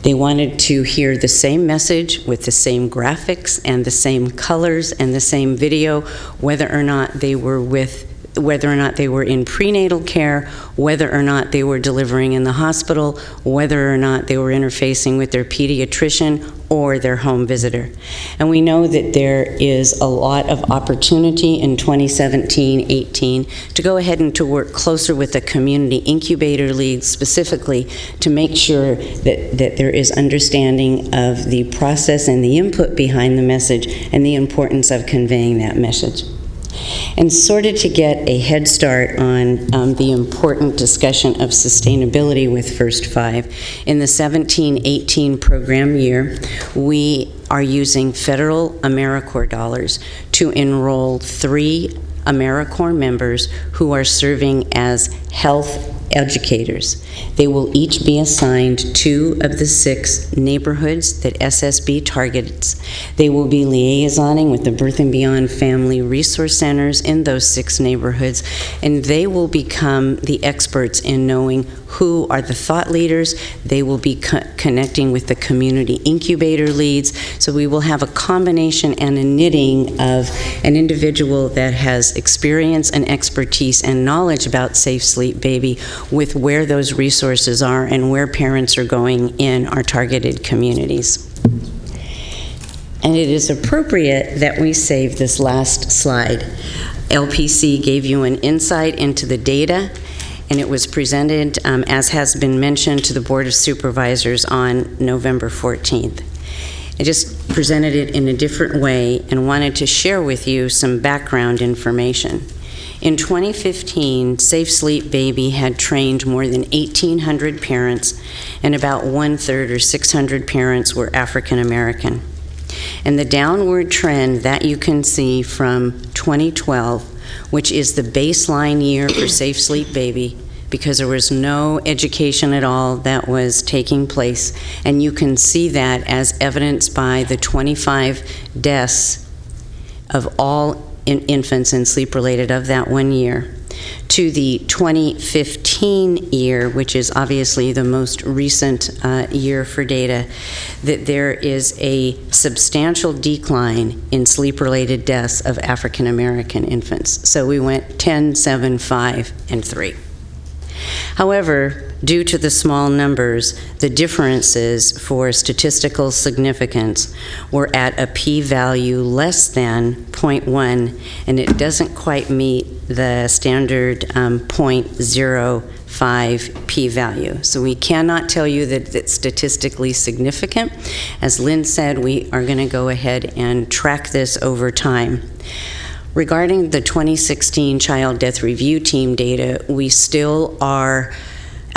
[SPEAKER 18] They wanted to hear the same message with the same graphics and the same colors and the same video, whether or not they were in prenatal care, whether or not they were delivering in the hospital, whether or not they were interfacing with their pediatrician or their home visitor. And we know that there is a lot of opportunity in 2017-18 to go ahead and to work closer with the community incubator leagues specifically to make sure that there is understanding of the process and the input behind the message and the importance of conveying that message. And sort of to get a head start on the important discussion of sustainability with First Five, in the 17-18 program year, we are using federal AmeriCorps dollars to enroll 3 AmeriCorps members who are serving as health educators. They will each be assigned 2 of the 6 neighborhoods that SSB targets. They will be liaisoning with the Birth and Beyond Family Resource Centers in those 6 neighborhoods, and they will become the experts in knowing who are the thought leaders. They will be connecting with the community incubator leads. So we will have a combination and a knitting of an individual that has experience and expertise and knowledge about Safe Sleep Baby with where those resources are and where parents are going in our targeted communities. And it is appropriate that we save this last slide. LPC gave you an insight into the data, and it was presented, as has been mentioned, to the Board of Supervisors on November 14th. I just presented it in a different way and wanted to share with you some background information. In 2015, Safe Sleep Baby had trained more than 1,800 parents, and about 1/3 or 600 parents were African American. And the downward trend that you can see from 2012, which is the baseline year for Safe Sleep Baby, because there was no education at all that was taking place, and you can see that as evidenced by the 25 deaths of all infants and sleep-related of that one year, to the 2015 year, which is obviously the most recent year for data, that there is a substantial decline in sleep-related deaths of African American infants. So we went 10, 7, 5, and 3. However, due to the small numbers, the differences for statistical significance were at a p-value less than 0.1, and it doesn't quite meet the standard 0.05 p-value. So we cannot tell you that it's statistically significant. As Lynn said, we are going to go ahead and track this over time. Regarding the 2016 Child Death Review Team data, we still are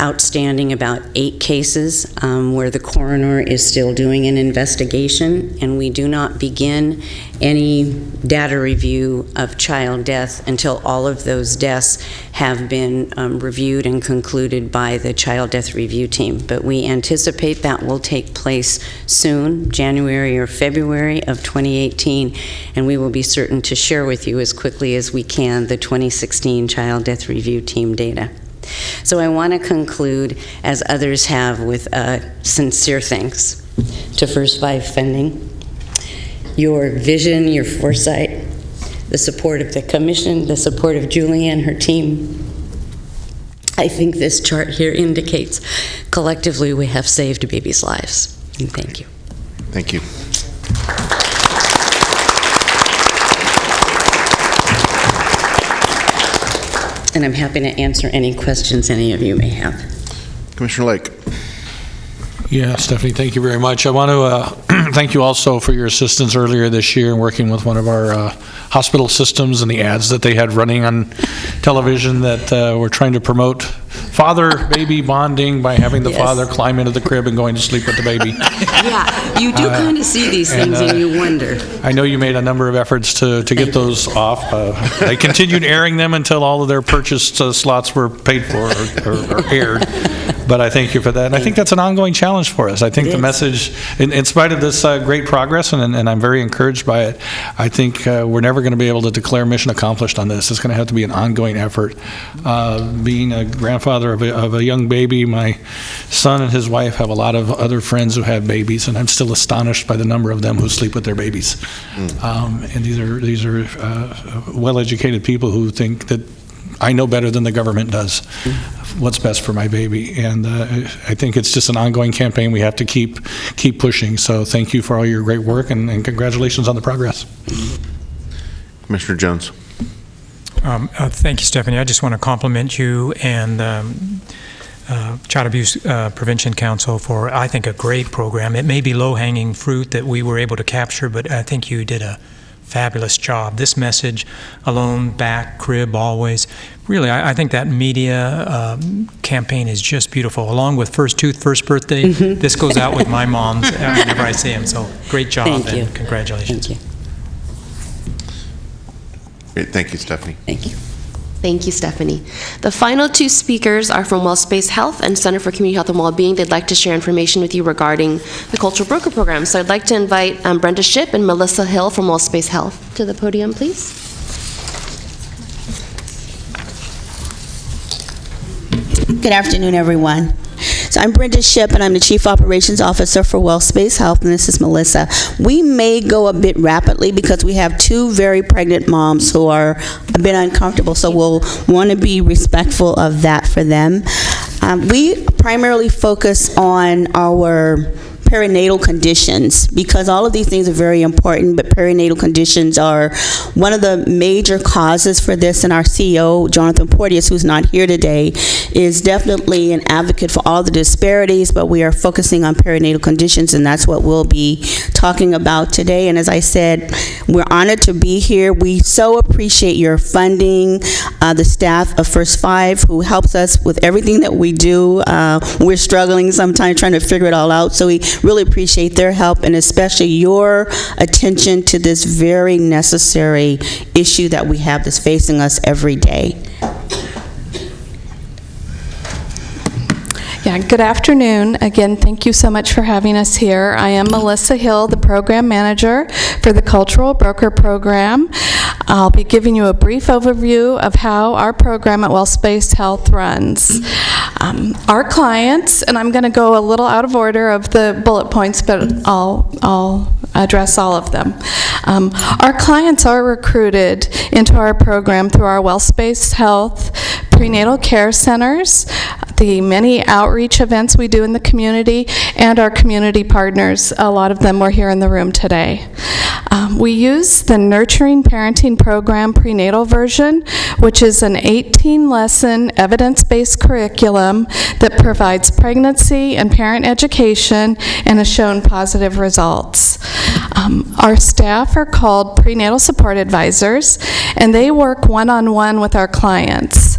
[SPEAKER 18] outstanding about 8 cases where the coroner is still doing an investigation, and we do not begin any data review of child death until all of those deaths have been reviewed and concluded by the Child Death Review Team. But we anticipate that will take place soon, January or February of 2018, and we will be certain to share with you as quickly as we can the 2016 Child Death Review Team data. So I want to conclude, as others have, with sincere thanks to First 5 Funding. Your vision, your foresight, the support of the Commission, the support of Julie and her team. I think this chart here indicates collectively we have saved babies' lives. And thank you.
[SPEAKER 1] Thank you.
[SPEAKER 18] And I'm happy to answer any questions any of you may have.
[SPEAKER 1] Commissioner Lake.
[SPEAKER 5] Yeah, Stephanie, thank you very much. I want to thank you also for your assistance earlier this year in working with one of our hospital systems and the ads that they had running on television that were trying to promote father-baby bonding by having the father climb into the crib and going to sleep with the baby.
[SPEAKER 18] Yeah, you do kind of see these things and you wonder.
[SPEAKER 5] I know you made a number of efforts to get those off. They continued airing them until all of their purchased slots were paid for or aired. But I thank you for that. And I think that's an ongoing challenge for us. I think the message, in spite of this great progress, and I'm very encouraged by it, I think we're never going to be able to declare mission accomplished on this. It's going to have to be an ongoing effort. Being a grandfather of a young baby, my son and his wife have a lot of other friends who have babies, and I'm still astonished by the number of them who sleep with their babies. And these are well-educated people who think that I know better than the government does what's best for my baby. And I think it's just an ongoing campaign we have to keep pushing. So thank you for all your great work, and congratulations on the progress.
[SPEAKER 1] Commissioner Jones.
[SPEAKER 4] Thank you, Stephanie. I just want to compliment you and Child Abuse Prevention Council for, I think, a great program. It may be low-hanging fruit that we were able to capture, but I think you did a fabulous job. This message, alone, back, crib, always, really, I think that media campaign is just beautiful. Along with First Tooth, First Birthday, this goes out with my moms whenever I see them. So great job.
[SPEAKER 18] Thank you.
[SPEAKER 4] And congratulations.
[SPEAKER 18] Thank you.
[SPEAKER 1] Great. Thank you, Stephanie.
[SPEAKER 18] Thank you.
[SPEAKER 17] Thank you, Stephanie. The final 2 speakers are from WellSpace Health and Center for Community Health and Wellbeing. They'd like to share information with you regarding the Cultural Broker Program. So I'd like to invite Brenda Shipp and Melissa Hill from WellSpace Health to the podium, please.
[SPEAKER 19] Good afternoon, everyone. So I'm Brenda Shipp, and I'm the Chief Operations Officer for WellSpace Health, and this is Melissa. We may go a bit rapidly because we have two very pregnant moms who are a bit uncomfortable, so we'll want to be respectful of that for them. We primarily focus on our perinatal conditions because all of these things are very important, but perinatal conditions are one of the major causes for this, and our CEO, Jonathan Porteous, who's not here today, is definitely an advocate for all the disparities, but we are focusing on perinatal conditions, and that's what we'll be talking about today. And as I said, we're honored to be here. We so appreciate your funding, the staff of First Five, who helps us with everything that we do. We're struggling sometimes trying to figure it all out, so we really appreciate their help and especially your attention to this very necessary issue that we have that's facing us every day.
[SPEAKER 22] Yeah, good afternoon. Again, thank you so much for having us here. I am Melissa Hill, the Program Manager for the Cultural Broker Program. I'll be giving you a brief overview of how our program at WellSpace Health runs. Our clients, and I'm going to go a little out of order of the bullet points, but I'll address all of them. Our clients are recruited into our program through our WellSpace Health prenatal care centers, the many outreach events we do in the community, and our community partners. A lot of them were here in the room today. We use the Nurturing Parenting Program prenatal version, which is an 18-lesson evidence-based curriculum that provides pregnancy and parent education and has shown positive results. Our staff are called prenatal support advisors, and they work one-on-one with our clients.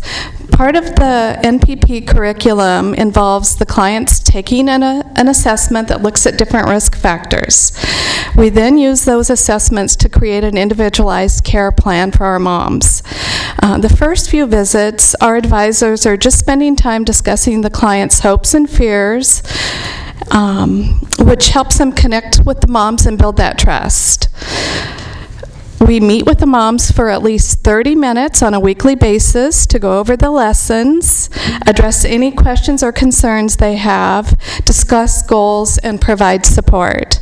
[SPEAKER 22] Part of the NPP curriculum involves the clients taking an assessment that looks at different risk factors. We then use those assessments to create an individualized care plan for our moms. The first few visits, our advisors are just spending time discussing the client's hopes and fears, which helps them connect with the moms and build that trust. We meet with the moms for at least 30 minutes on a weekly basis to go over the lessons, address any questions or concerns they have, discuss goals, and provide support.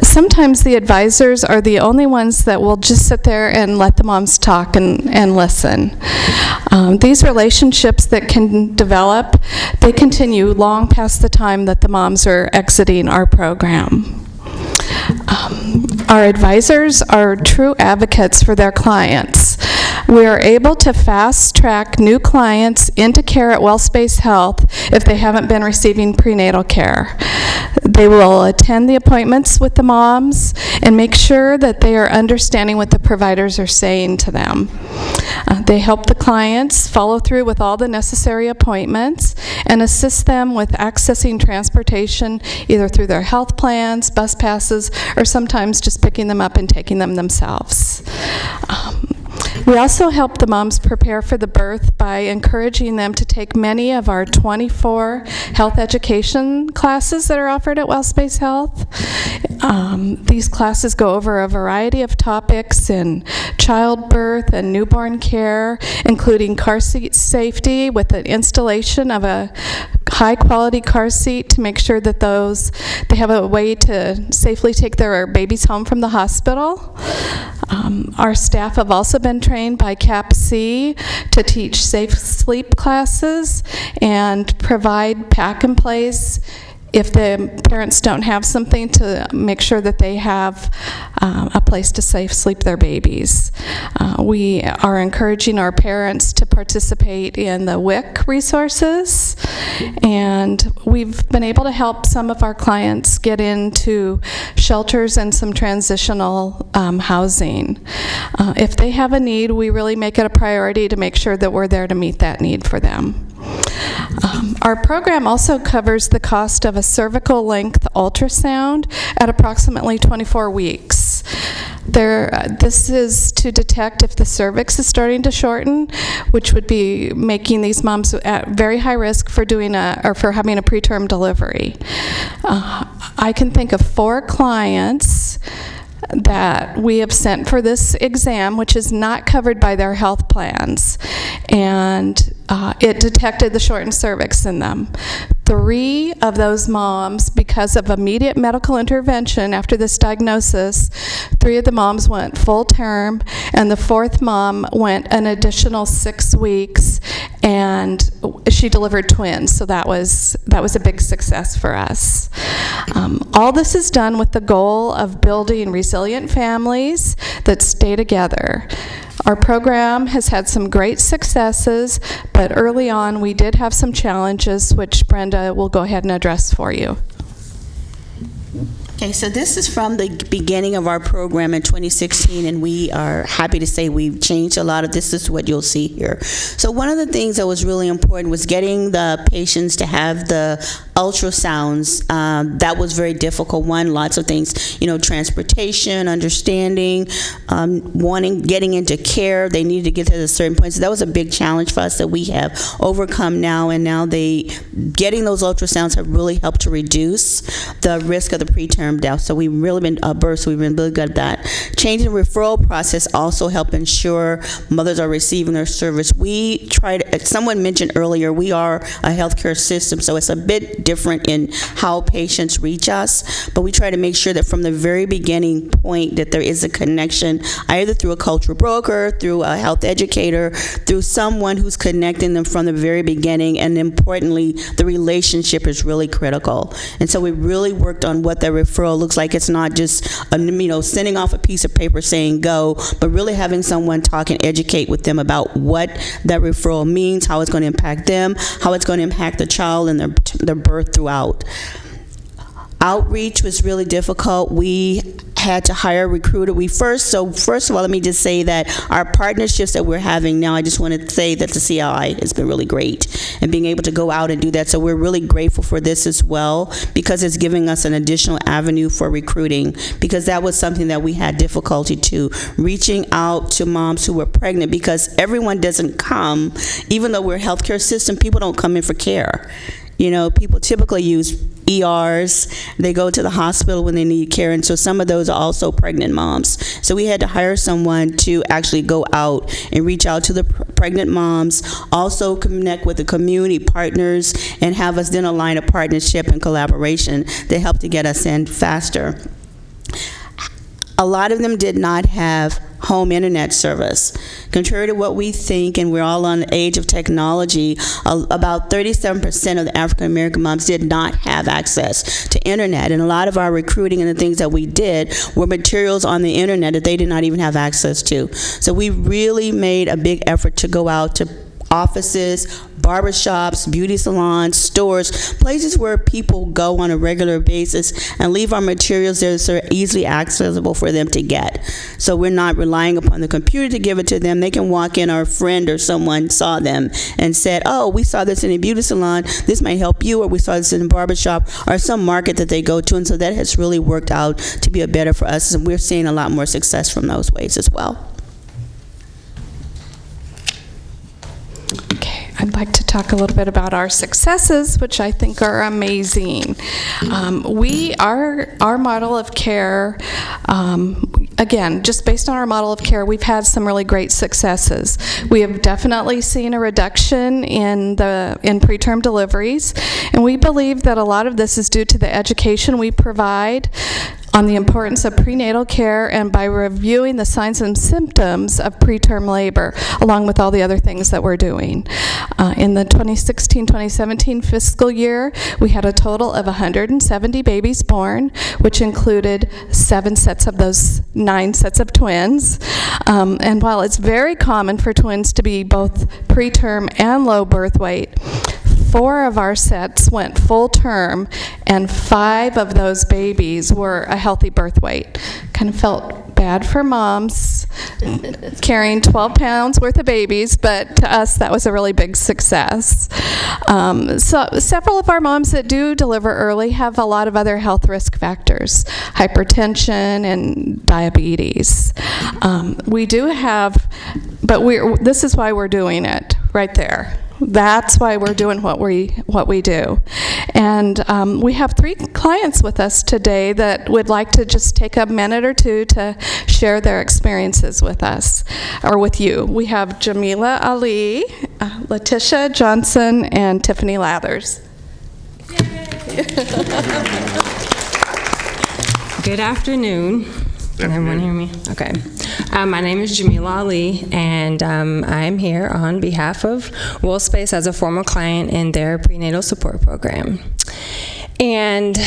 [SPEAKER 22] Sometimes the advisors are the only ones that will just sit there and let the moms talk and listen. These relationships that can develop, they continue long past the time that the moms are exiting our program. Our advisors are true advocates for their clients. We are able to fast-track new clients into care at WellSpace Health if they haven't been receiving prenatal care. They will attend the appointments with the moms and make sure that they are understanding what the providers are saying to them. They help the clients follow through with all the necessary appointments and assist them with accessing transportation either through their health plans, bus passes, or sometimes just picking them up and taking them themselves. We also help the moms prepare for the birth by encouraging them to take many of our 24 health education classes that are offered at WellSpace Health. These classes go over a variety of topics in childbirth and newborn care, including car seat safety with the installation of a high-quality car seat to make sure that they have a way to safely take their babies home from the hospital. Our staff have also been trained by CAPC to teach safe sleep classes and provide pack-and-plays if the parents don't have something, to make sure that they have a place to safe sleep their babies. We are encouraging our parents to participate in the WIC resources, and we've been able to help some of our clients get into shelters and some transitional housing. If they have a need, we really make it a priority to make sure that we're there to meet that need for them. Our program also covers the cost of a cervical length ultrasound at approximately 24 weeks. This is to detect if the cervix is starting to shorten, which would be making these moms at very high risk for for having a preterm delivery. I can think of 4 clients that we have sent for this exam, which is not covered by their health plans, and it detected the shortened cervix in them. 3 of those moms, because of immediate medical intervention after this diagnosis, 3 of the moms went full term, and the 4th mom went an additional 6 weeks, and she delivered twins. So that was a big success for us. All this is done with the goal of building resilient families that stay together. Our program has had some great successes, but early on we did have some challenges, which Brenda will go ahead and address for you.
[SPEAKER 19] Okay, so this is from the beginning of our program in 2016, and we are happy to say we've changed a lot of this. This is what you'll see here. So one of the things that was really important was getting the patients to have the ultrasounds. That was very difficult. One, lots of things, transportation, understanding, getting into care. They needed to get to a certain point. So that was a big challenge for us that we have overcome now, and now getting those ultrasounds have really helped to reduce the risk of the preterm death. So we've really been we've been really good at that. Changing the referral process also help ensure mothers are receiving their service. We tried, someone mentioned earlier, we are a healthcare system, so it's a bit different in how patients reach us, but we try to make sure that from the very beginning point that there is a connection, either through a cultural broker, through a health educator, through someone who's connecting them from the very beginning, and importantly, the relationship is really critical. And so we really worked on what that referral looks like. It's not just sending off a piece of paper saying go, but really having someone talk and educate with them about what that referral means, how it's going to impact them, how it's going to impact the child and their birth throughout. Outreach was really difficult. We had to hire a recruiter. First of all, let me just say that our partnerships that we're having now, I just want to say that the CLI has been really great and being able to go out and do that. So we're really grateful for this as well, because it's giving us an additional avenue for recruiting, because that was something that we had difficulty to, reaching out to moms who were pregnant, because everyone doesn't come, even though we're a healthcare system, people don't come in for care. People typically use ERs. They go to the hospital when they need care, and so some of those are also pregnant moms. So we had to hire someone to actually go out and reach out to the pregnant moms, also connect with the community partners, and have us then align a partnership and collaboration that helped to get us in faster. A lot of them did not have home internet service. Contrary to what we think, and we're all on the age of technology, about 37% of the African American moms did not have access to internet. And a lot of our recruiting and the things that we did were materials on the internet that they did not even have access to. So we really made a big effort to go out to offices, barbershops, beauty salons, stores, places where people go on a regular basis, and leave our materials there so they're easily accessible for them to get. So we're not relying upon the computer to give it to them. They can walk in, or a friend or someone saw them and said, oh, we saw this in a beauty salon, this might help you, or we saw this in a barbershop, or some market that they go to. And so that has really worked out to be better for us, and we're seeing a lot more success from those ways as well.
[SPEAKER 22] Okay, I'd like to talk a little bit about our successes, which I think are amazing. Our model of care, again, just based on our model of care, we've had some really great successes. We have definitely seen a reduction in preterm deliveries, and we believe that a lot of this is due to the education we provide on the importance of prenatal care, and by reviewing the signs and symptoms of preterm labor, along with all the other things that we're doing. In the 2016-2017 fiscal year, we had a total of 170 babies born, which included 7 sets of those 9 sets of twins. And while it's very common for twins to be both preterm and low birth weight, 4 of our sets went full term, and 5 of those babies were a healthy birth weight. Kind of felt bad for moms carrying 12 pounds worth of babies, but to us that was a really big success. So several of our moms that do deliver early have a lot of other health risk factors, hypertension and diabetes. We do have, but this is why we're doing it right there.
[SPEAKER 2] That's why we're doing what we do. And we have 3 clients with us today that would like to just take a minute or two to share their experiences with us, or with you. We have Jamila Ali, Letitia Johnson, and Tiffany Lathers.
[SPEAKER 20] Good afternoon. Can everyone hear me? Okay. My name is Jamila Ali, and I'm here on behalf of WellSpace as a former client in their prenatal support program. And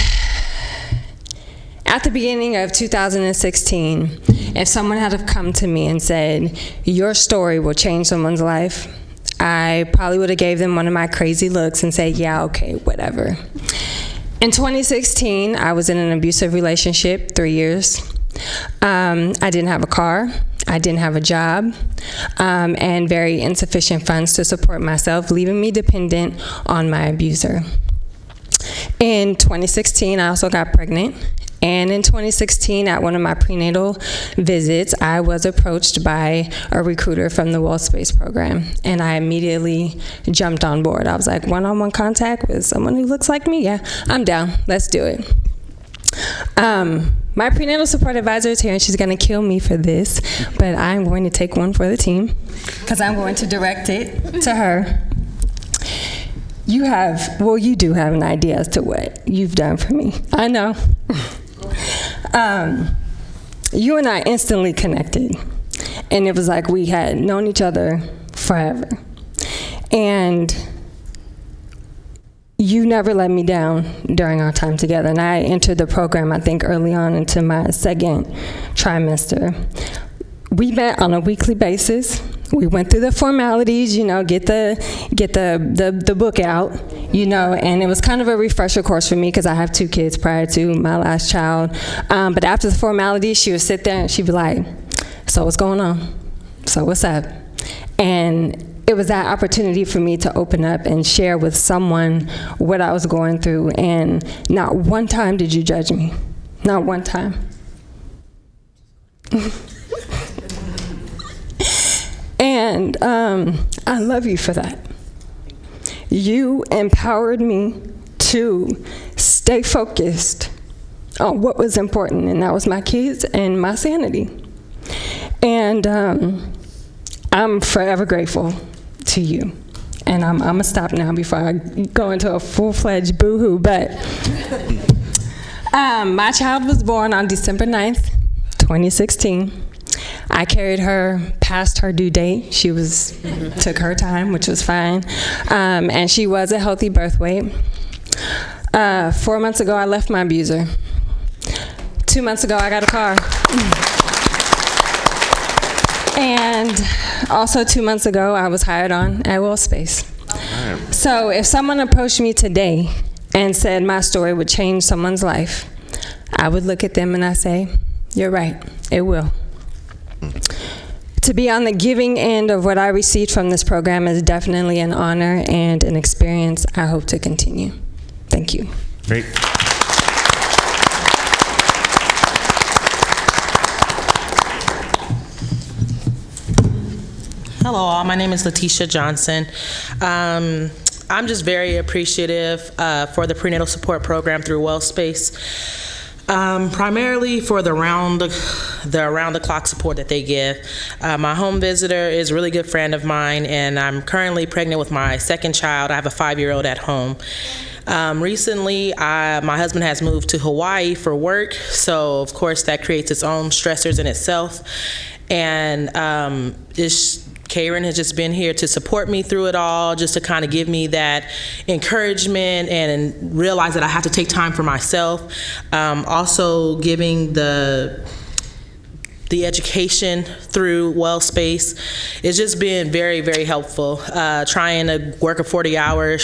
[SPEAKER 20] at the beginning of 2016, if someone had have come to me and said, your story will change someone's life, I probably would have gave them one of my crazy looks and said, yeah, okay, whatever. In 2016, I was in an abusive relationship, 3 years. I didn't have a car, I didn't have a job, and very insufficient funds to support myself, leaving me dependent on my abuser. In 2016, I also got pregnant. And in 2016, at one of my prenatal visits, I was approached by a recruiter from the WellSpace program, and I immediately jumped on board. I was like, one-on-one contact with someone who looks like me? Yeah, I'm down. Let's do it. My prenatal support advisor is here, and she's going to kill me for this, but I'm going to take one for the team, because I'm going to direct it to her. You do have an idea as to what you've done for me. I know. You and I instantly connected, and it was like we had known each other forever. And you never let me down during our time together. And I entered the program, I think, early on into my second trimester. We met on a weekly basis. We went through the formalities, get the book out, and it was kind of a refresher course for me because I have 2 kids prior to my last child. But after the formalities, she would sit there and she'd be like, so what's going on? So what's up? And it was that opportunity for me to open up and share with someone what I was going through. And not one time did you judge me. Not one time. And I love you for that. You empowered me to stay focused on what was important, and that was my kids and my sanity. And I'm forever grateful to you. And I'm going to stop now before I go into a full-fledged boo-hoo. But my child was born on December 9th, 2016. I carried her past her due date. She took her time, which was fine. And she was a healthy birth weight. 4 months ago, I left my abuser. 2 months ago, I got a car. And also 2 months ago, I was hired on at WellSpace. So if someone approached me today and said my story would change someone's life, I would look at them and I say, you're right, it will. To be on the giving end of what I received from this program is definitely an honor and an experience I hope to continue. Thank you.
[SPEAKER 1] Great.
[SPEAKER 21] Hello all, my name is Letitia Johnson. I'm just very appreciative for the prenatal support program through WellSpace. Primarily for the around-the-clock support that they give. My home visitor is a really good friend of mine, and I'm currently pregnant with my second child. I have a 5-year-old at home. Recently, my husband has moved to Hawaii for work, so of course that creates its own stressors in itself. And Karen has just been here to support me through it all, just to kind of give me that encouragement and realize that I have to take time for myself. Also giving the education through WellSpace. It's just been very, very helpful. Trying to work a 40-hour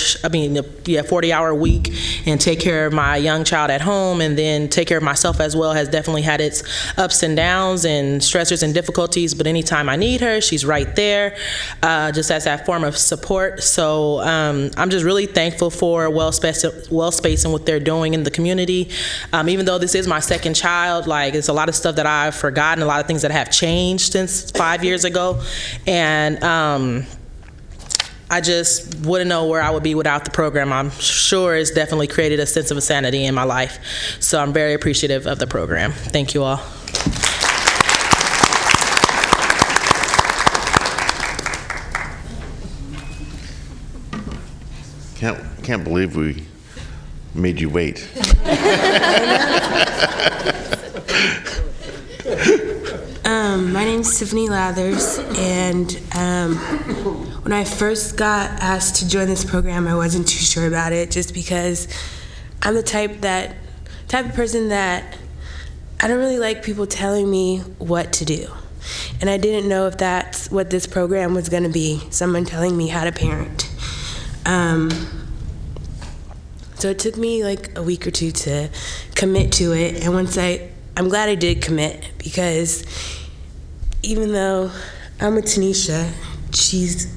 [SPEAKER 21] week and take care of my young child at home and then take care of myself as well has definitely had its ups and downs and stressors and difficulties, but anytime I need her, she's right there, just as that form of support. So I'm just really thankful for WellSpace and what they're doing in the community. Even though this is my second child, like, it's a lot of stuff that I've forgotten, a lot of things that have changed since 5 years ago, and I just wouldn't know where I would be without the program. I'm sure it's definitely created a sense of sanity in my life. So I'm very appreciative of the program. Thank you all.
[SPEAKER 1] Can't believe we made you wait.
[SPEAKER 8] My name's Tiffany Lathers, and when I first got asked to join this program, I wasn't too sure about it, just because I'm the type of person that I don't really like people telling me what to do. And I didn't know if that's what this program was going to be, someone telling me how to parent. So it took me like a week or two to commit to it, and I'm glad I did commit, because even though I'm with Tanisha, she's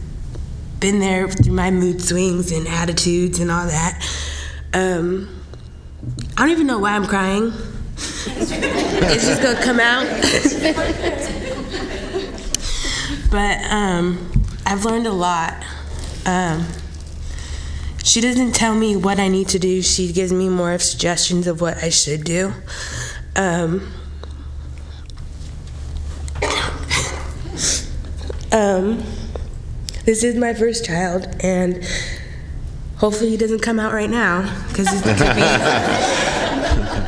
[SPEAKER 8] been there through my mood swings and attitudes and all that. I don't even know why I'm crying. It's just gonna come out. But I've learned a lot. She doesn't tell me what I need to do. She gives me more of suggestions of what I should do. This is my first child, and hopefully he doesn't come out right now, because it could be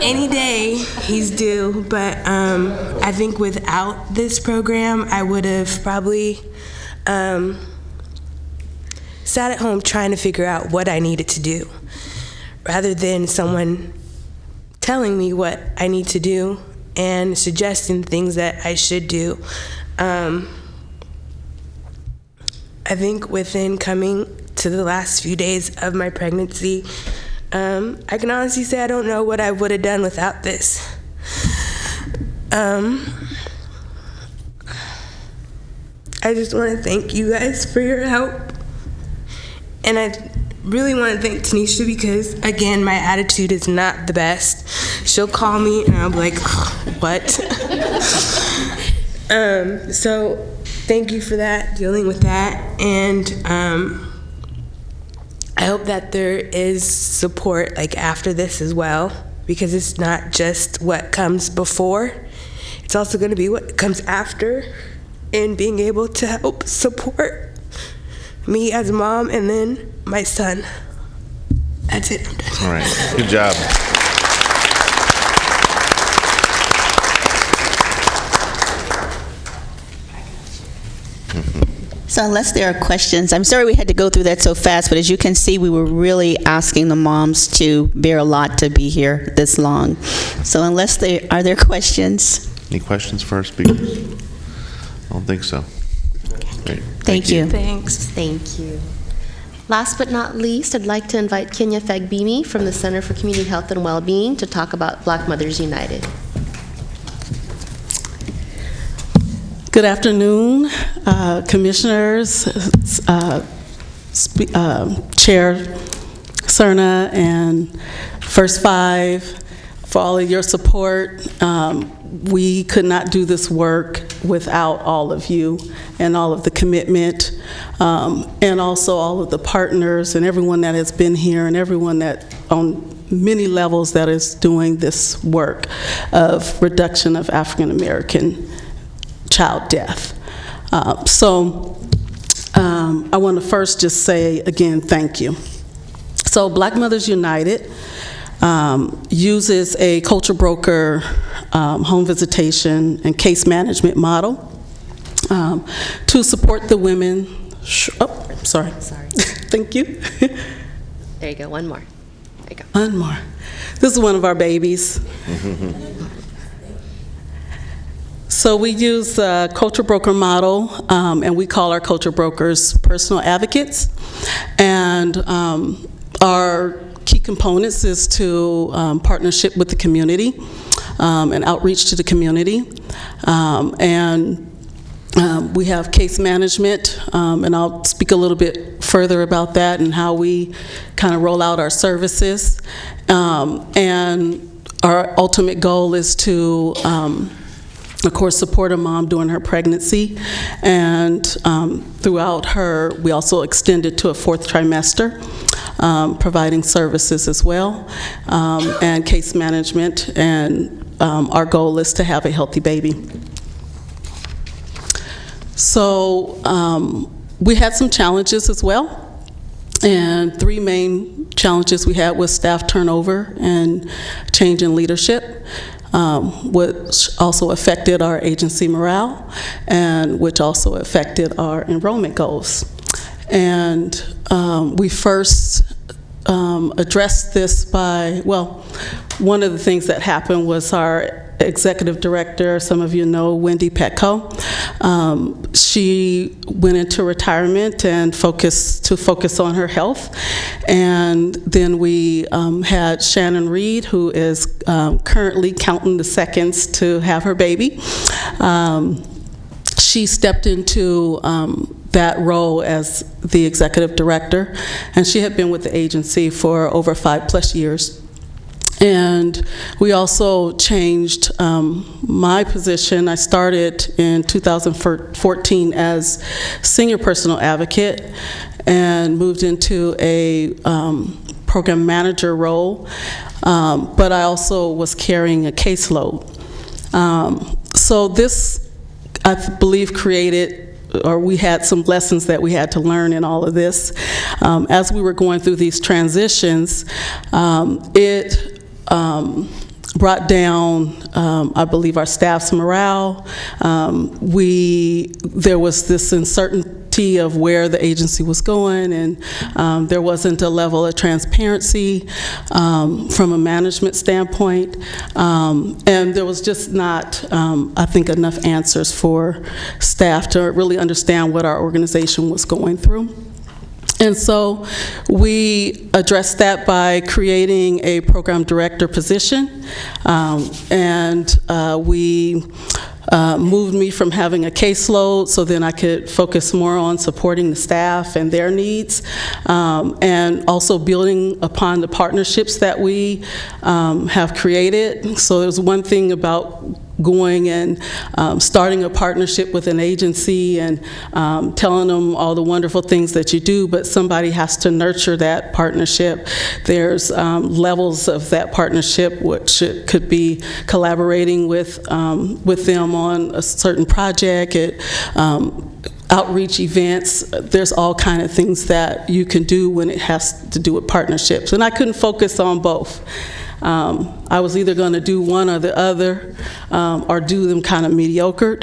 [SPEAKER 8] any day he's due. But I think without this program, I would have probably sat at home trying to figure out what I needed to do, rather than someone telling me what I need to do and suggesting things that I should do. I think within coming to the last few days of my pregnancy, I can honestly say I don't know what I would have done without this. I just want to thank you guys for your help. And I really want to thank Tanisha, because, again, my attitude is not the best. She'll call me and I'll be like, what? So thank you for that, dealing with that. And I hope that there is support like after this as well, because it's not just what comes before, it's also going to be what comes after, and being able to help support me as a mom, and then my son. That's it. I'm done.
[SPEAKER 1] All right. Good job.
[SPEAKER 19] So unless there are questions, I'm sorry we had to go through that so fast, but as you can see, we were really asking the moms to bear a lot to be here this long. So unless are there questions?
[SPEAKER 1] Any questions for our speakers? I don't think so. Great.
[SPEAKER 19] Thank you.
[SPEAKER 17] Thanks. Thank you. Last but not least, I'd like to invite Kenya Fagbimi from the Center for Community Health and Wellbeing to talk about Black Mothers United.
[SPEAKER 13] Good afternoon, commissioners, Chair Cerna, and First Five, for all of your support. We could not do this work without all of you and all of the commitment, and also all of the partners and everyone that has been here, and everyone that on many levels that is doing this work of reduction of African American child death. I want to first just say again, thank you. So Black Mothers United uses a culture broker home visitation and case management model to support the women. Sorry. Thank you.
[SPEAKER 17] There you go, one more. There you go.
[SPEAKER 13] One more. This is one of our babies. So we use the culture broker model, and we call our culture brokers personal advocates. And our key components is to partnership with the community and outreach to the community. We have case management, and I'll speak a little bit further about that and how we kind of roll out our services. And our ultimate goal is to of course, support a mom during her pregnancy, and throughout her, we also extended to a 4th trimester, providing services as well, and case management, and our goal is to have a healthy baby. So we had some challenges as well, and 3 main challenges we had was staff turnover and change in leadership, which also affected our agency morale, and which also affected our enrollment goals. And we first addressed this by, well, one of the things that happened was our executive director, some of you know Wendy Petco. She went into retirement and focus on her health. And then we had Shannon Reed, who is currently counting the seconds to have her baby. She stepped into that role as the executive director, and she had been with the agency for over 5+ years. And we also changed my position. I started in 2014 as senior personal advocate and moved into a program manager role, but I also was carrying a caseload. So this, I believe, we had some lessons that we had to learn in all of this. As we were going through these transitions, it brought down, I believe, our staff's morale. There was this uncertainty of where the agency was going, and there wasn't a level of transparency from a management standpoint, and there was just not, I think, enough answers for staff to really understand what our organization was going through. And so we addressed that by creating a program director position, and we moved me from having a caseload so then I could focus more on supporting the staff and their needs, and also building upon the partnerships that we have created. So there's one thing about going and starting a partnership with an agency and telling them all the wonderful things that you do, but somebody has to nurture that partnership. There's levels of that partnership, which could be collaborating with them on a certain project, outreach events. There's all kind of things that you can do when it has to do with partnerships, and I couldn't focus on both. I was either going to do one or the other, or do them kind of mediocre,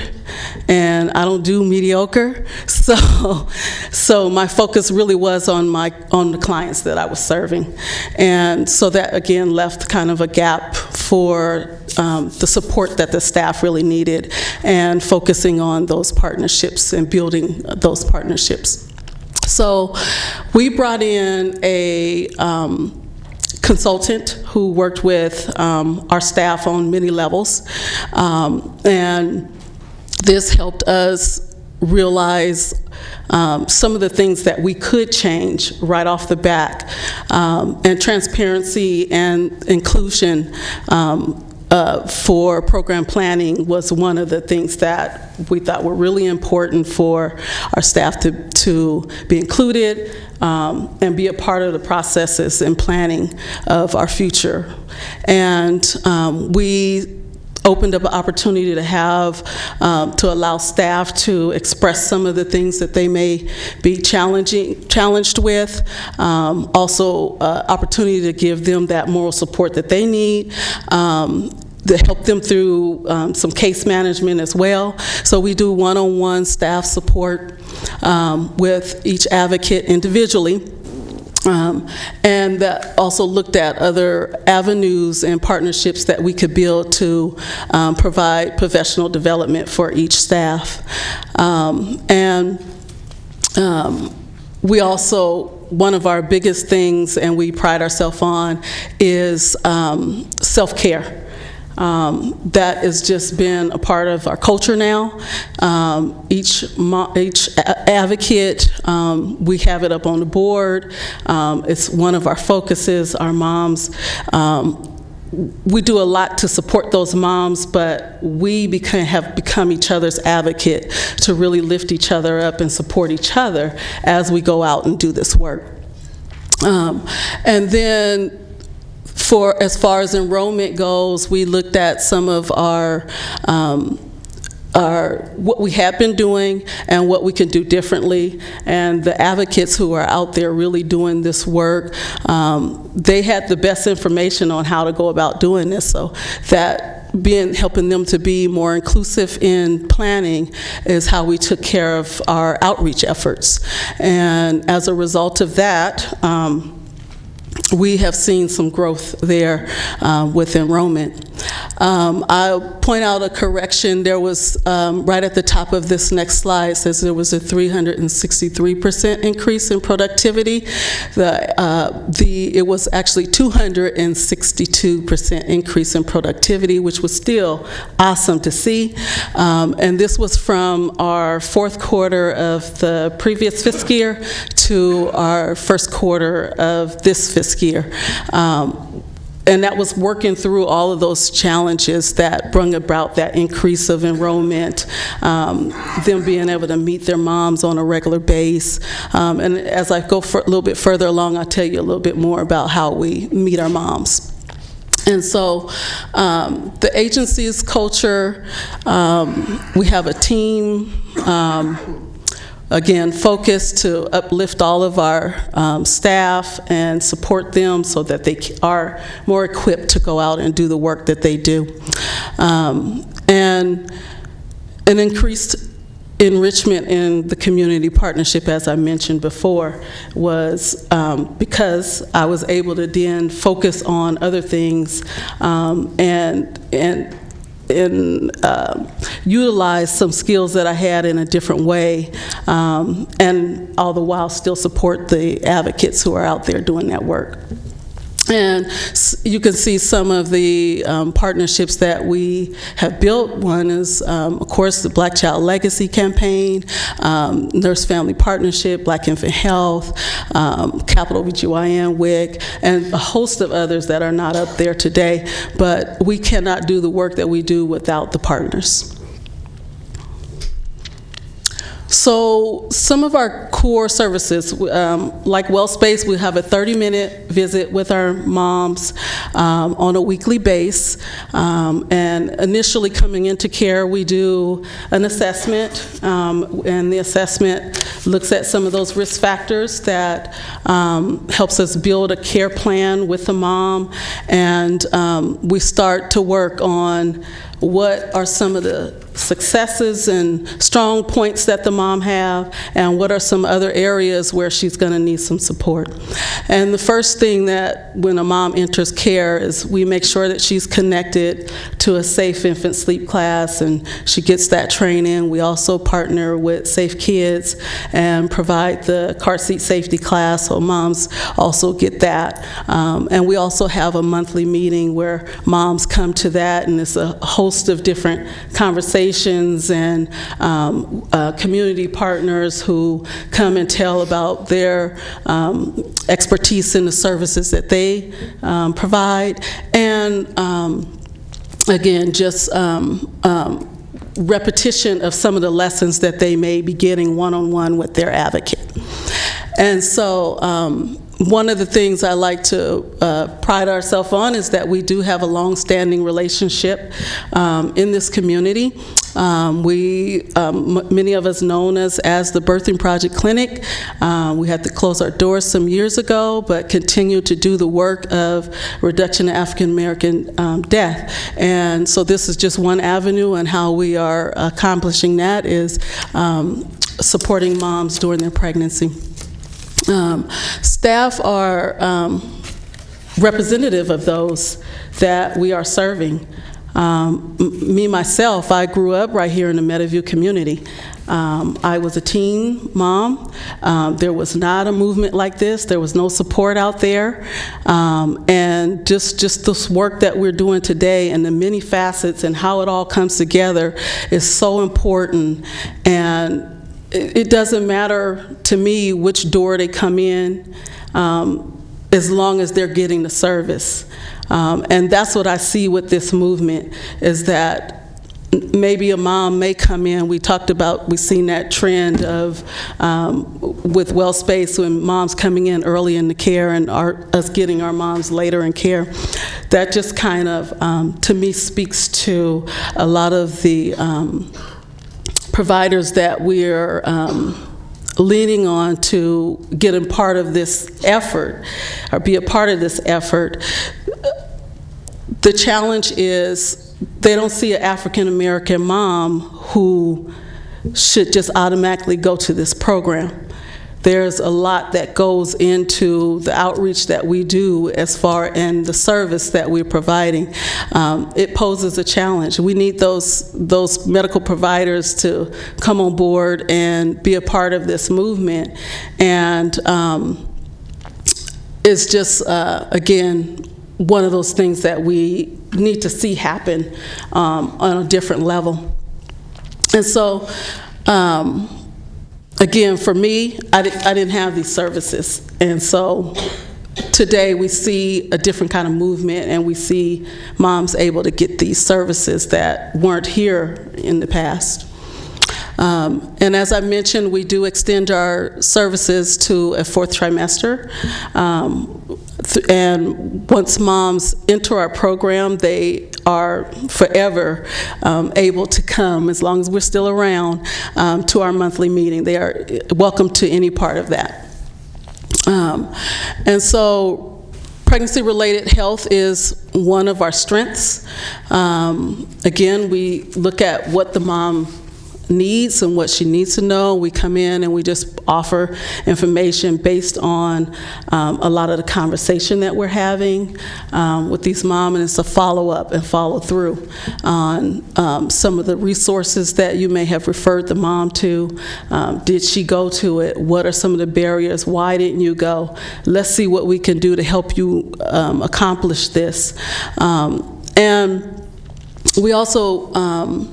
[SPEAKER 13] and I don't do mediocre. So my focus really was on the clients that I was serving, and so that again left kind of a gap for the support that the staff really needed, and focusing on those partnerships and building those partnerships. So we brought in a consultant who worked with our staff on many levels, and this helped us realize some of the things that we could change right off the bat, and transparency and inclusion for program planning was one of the things that we thought were really important for our staff to be included and be a part of the processes and planning of our future. And we opened up an opportunity to have, to allow staff to express some of the things that they may be challenged with. Also, opportunity to give them that moral support that they need. To help them through some case management as well. So we do one-on-one staff support with each advocate individually. And that also looked at other avenues and partnerships that we could build to provide professional development for each staff. We also, one of our biggest things, and we pride ourselves on, is self-care. That has just been a part of our culture now. Each advocate, we have it up on the board. It's one of our focuses. Our moms we do a lot to support those moms, but we have become each other's advocate to really lift each other up and support each other as we go out and do this work. And then as far as enrollment goes, we looked at some of our what we have been doing and what we can do differently, and the advocates who are out there really doing this work, they had the best information on how to go about doing this, so that helping them to be more inclusive in planning is how we took care of our outreach efforts. And as a result of that, we have seen some growth there with enrollment. I'll point out a correction. There was, right at the top of this next slide, says there was a 363% increase in productivity. It was actually 262% increase in productivity, which was still awesome to see. And this was from our fourth quarter of the previous fiscal year to our first quarter of this fiscal year. And that was working through all of those challenges that brought about that increase of enrollment, them being able to meet their moms on a regular basis. And as I go a little bit further along, I'll tell you a little bit more about how we meet our moms. And so the agency's culture, we have a team, again, focused to uplift all of our staff and support them so that they are more equipped to go out and do the work that they do. And an increased enrichment in the community partnership, as I mentioned before, was because I was able to then focus on other things and utilize some skills that I had in a different way, and all the while still support the advocates who are out there doing that work. And you can see some of the partnerships that we have built. One is, of course, the Black Child Legacy Campaign, Nurse Family Partnership, Black Infant Health, Capital BGYN, WIC, and a host of others that are not up there today. But we cannot do the work that we do without the partners. So some of our core services, like WellSpace, we have a 30-minute visit with our moms on a weekly basis. And initially coming into care, we do an assessment, and the assessment looks at some of those risk factors that helps us build a care plan with the mom. And we start to work on what are some of the successes and strong points that the mom have, and what are some other areas where she's going to need some support. And the first thing that when a mom enters care is we make sure that she's connected to a safe infant sleep class, and she gets that training. We also partner with Safe Kids and provide the car seat safety class, so moms also get that. And we also have a monthly meeting where moms come to that, and it's a host of different conversations and community partners who come and tell about their expertise in the services that they provide, and again, just repetition of some of the lessons that they may be getting one-on-one with their advocate. And so one of the things I like to pride ourselves on is that we do have a long-standing relationship in this community. Many of us known us as the Birthing Project Clinic. We had to close our doors some years ago, but continue to do the work of reduction of African American death. And so this is just one avenue, and how we are accomplishing that is supporting moms during their pregnancy. Staff are representative of those that we are serving. Me, myself, I grew up right here in the Meadowview community. I was a teen mom. There was not a movement like this. There was no support out there. And just this work that we're doing today, and the many facets and how it all comes together, is so important. And it doesn't matter to me which door they come in. as long as they're getting the service. And that's what I see with this movement, is that maybe a mom may come in. We've seen that trend of with WellSpace, when moms coming in early in the care and us getting our moms later in care. That just kind of, to me, speaks to a lot of the providers that we're leaning on to get a part of this effort, or be a part of this effort. The challenge is they don't see an African American mom who should just automatically go to this program. There's a lot that goes into the outreach that we do as far and the service that we're providing. It poses a challenge. We need those medical providers to come on board and be a part of this movement. And it's just, again, one of those things that we need to see happen on a different level. And so, again, for me, I didn't have these services. And so today we see a different kind of movement, and we see moms able to get these services that weren't here in the past. And as I mentioned, we do extend our services to a 4th trimester. And once moms enter our program, they are forever able to come, as long as we're still around, to our monthly meeting. They are welcome to any part of that. And so pregnancy-related health is one of our strengths. Again, we look at what the mom needs and what she needs to know. We come in and we just offer information based on a lot of the conversation that we're having with these moms, and it's a follow-up and follow-through on some of the resources that you may have referred the mom to. Did she go to it? What are some of the barriers? Why didn't you go? Let's see what we can do to help you accomplish this. And we also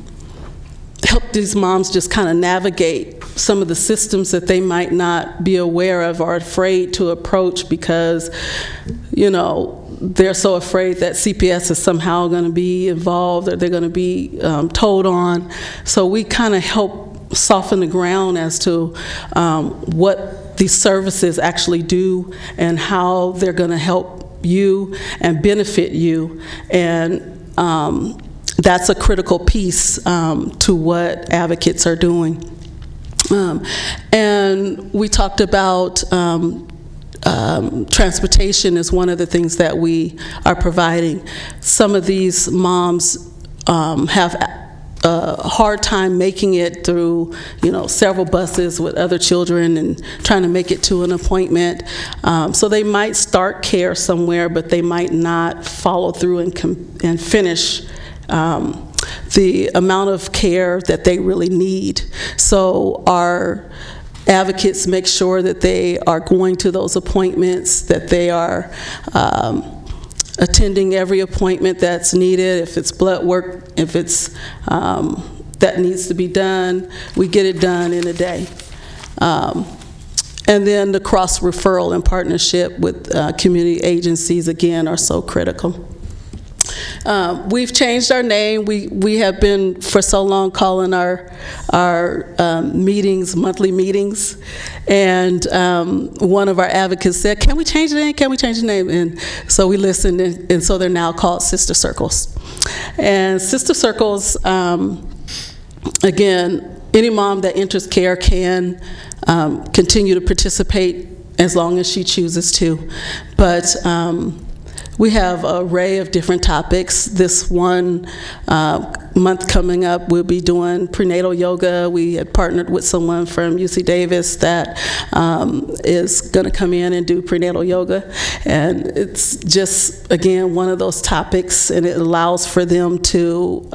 [SPEAKER 13] help these moms just kind of navigate some of the systems that they might not be aware of or afraid to approach, because, you know, they're so afraid that CPS is somehow going to be involved, or they're going to be told on. So we kind of help soften the ground as to what these services actually do and how they're going to help you and benefit you. And that's a critical piece to what advocates are doing. And we talked about transportation is one of the things that we are providing. Some of these moms have a hard time making it through, you know, several buses with other children and trying to make it to an appointment. So they might start care somewhere, but they might not follow through and finish the amount of care that they really need. So our advocates make sure that they are going to those appointments, that they are attending every appointment that's needed. If it's blood work, if it's that needs to be done, we get it done in a day. And then the cross-referral and partnership with community agencies, again, are so critical. We've changed our name. We have been for so long calling our meetings monthly meetings, and one of our advocates said, "Can we change the name? Can we change the name?" And so we listened, and so they're now called Sister Circles. And Sister Circles, again, any mom that enters care can continue to participate as long as she chooses to, but we have an array of different topics. This one month coming up, we'll be doing prenatal yoga. We had partnered with someone from UC Davis that is going to come in and do prenatal yoga. And it's just, again, one of those topics, and it allows for them to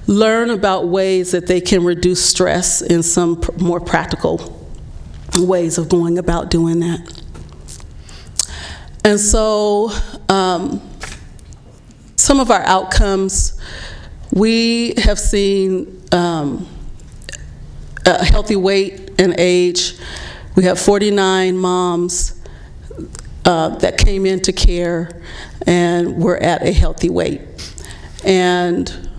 [SPEAKER 13] learn about ways that they can reduce stress in some more practical ways of going about doing that. And so some of our outcomes, we have seen a healthy weight and age. We have 49 moms that came into care and were at a healthy weight. And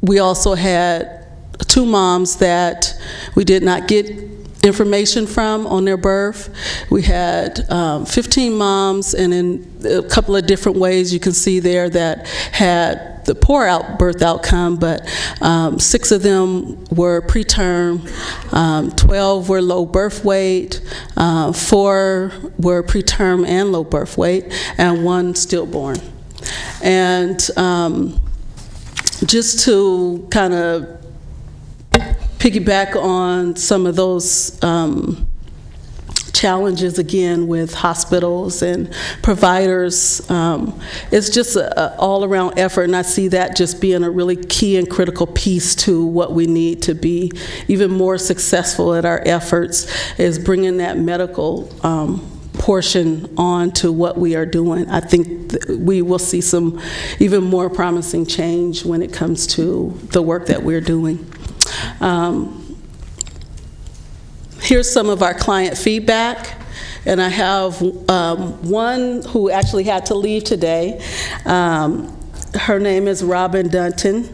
[SPEAKER 13] we also had 2 moms that we did not get information from on their birth. We had 15 moms, and in a couple of different ways you can see there that had the poor birth outcome, but 6 of them were preterm, 12 were low birth weight, 4 were preterm and low birth weight, and 1 stillborn. And just to kind of piggyback on some of those challenges again with hospitals and providers, it's just an all-around effort, and I see that just being a really key and critical piece to what we need to be even more successful at our efforts, is bringing that medical portion on to what we are doing. I think we will see some even more promising change when it comes to the work that we're doing. Here's some of our client feedback, and I have one who actually had to leave today. Her name is Robin Dunton,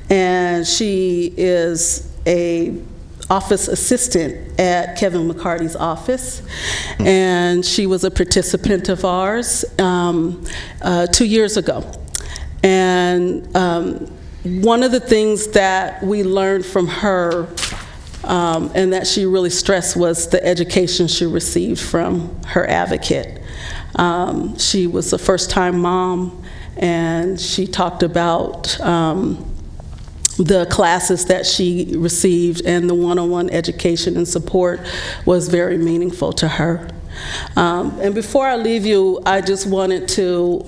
[SPEAKER 13] and she is a office assistant at Kevin McCarty's office, and she was a participant of ours 2 years ago. And one of the things that we learned from her and that she really stressed was the education she received from her advocate. She was a first-time mom, and she talked about the classes that she received, and the one-on-one education and support was very meaningful to her. And before I leave you, I just wanted to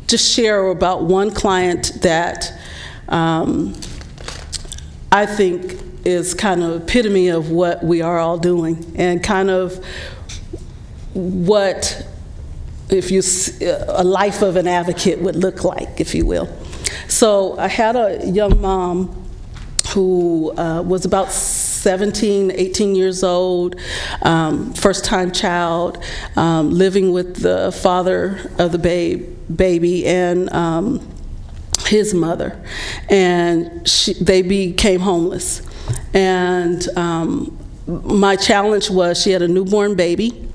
[SPEAKER 13] just share about one client that I think is kind of epitome of what we are all doing, and kind of what a life of an advocate would look like, if you will. So I had a young mom who was about 17, 18 years old, first-time child, living with the father of the baby and his mother. And they became homeless. And my challenge was, she had a newborn baby,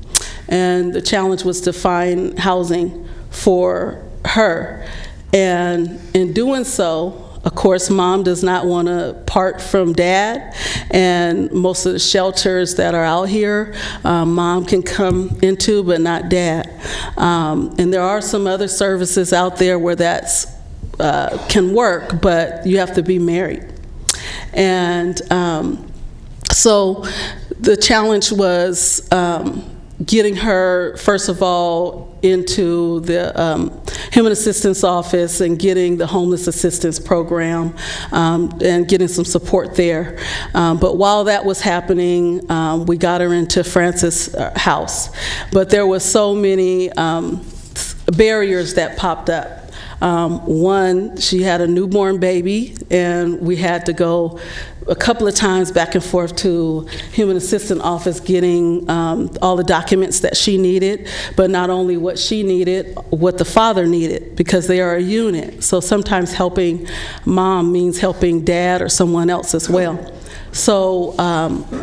[SPEAKER 13] and the challenge was to find housing for her. And in doing so, of course, mom does not want to part from dad, and most of the shelters that are out here, mom can come into, but not dad. And there are some other services out there where that's can work, but you have to be married. And so the challenge was getting her, first of all, into the Human Assistance Office and getting the Homeless Assistance Program and getting some support there. But while that was happening, we got her into Francis House. But there were so many barriers that popped up. One, she had a newborn baby, and we had to go a couple of times back and forth to Human Assistance Office getting all the documents that she needed, but not only what she needed, what the father needed, because they are a unit. So sometimes helping mom means helping dad or someone else as well. So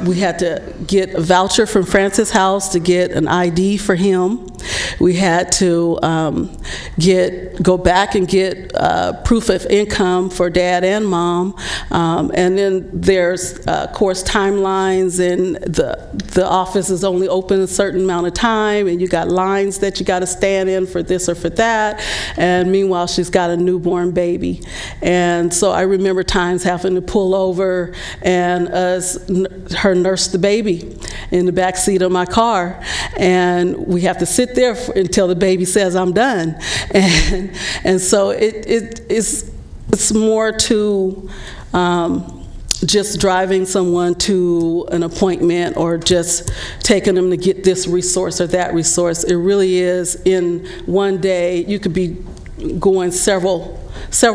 [SPEAKER 13] we had to get a voucher from Francis House to get an ID for him. We had to go back and get proof of income for dad and mom. And then there's, of course, timelines, and the office is only open a certain amount of time, and you got lines that you got to stand in for this or for that. And meanwhile, she's got a newborn baby. And so I remember times having to pull over and her nurse the baby in the back seat of my car, and we have to sit there until the baby says I'm done. And so it's more to just driving someone to an appointment or just taking them to get this resource or that resource. It really is, in one day you could be going several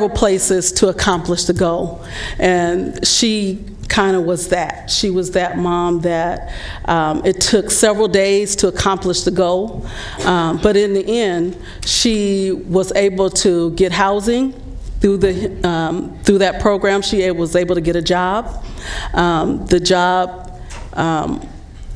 [SPEAKER 13] places to accomplish the goal. And she kind of was that. She was that mom that it took several days to accomplish the goal, but in the end, she was able to get housing through that program. She was able to get a job. The job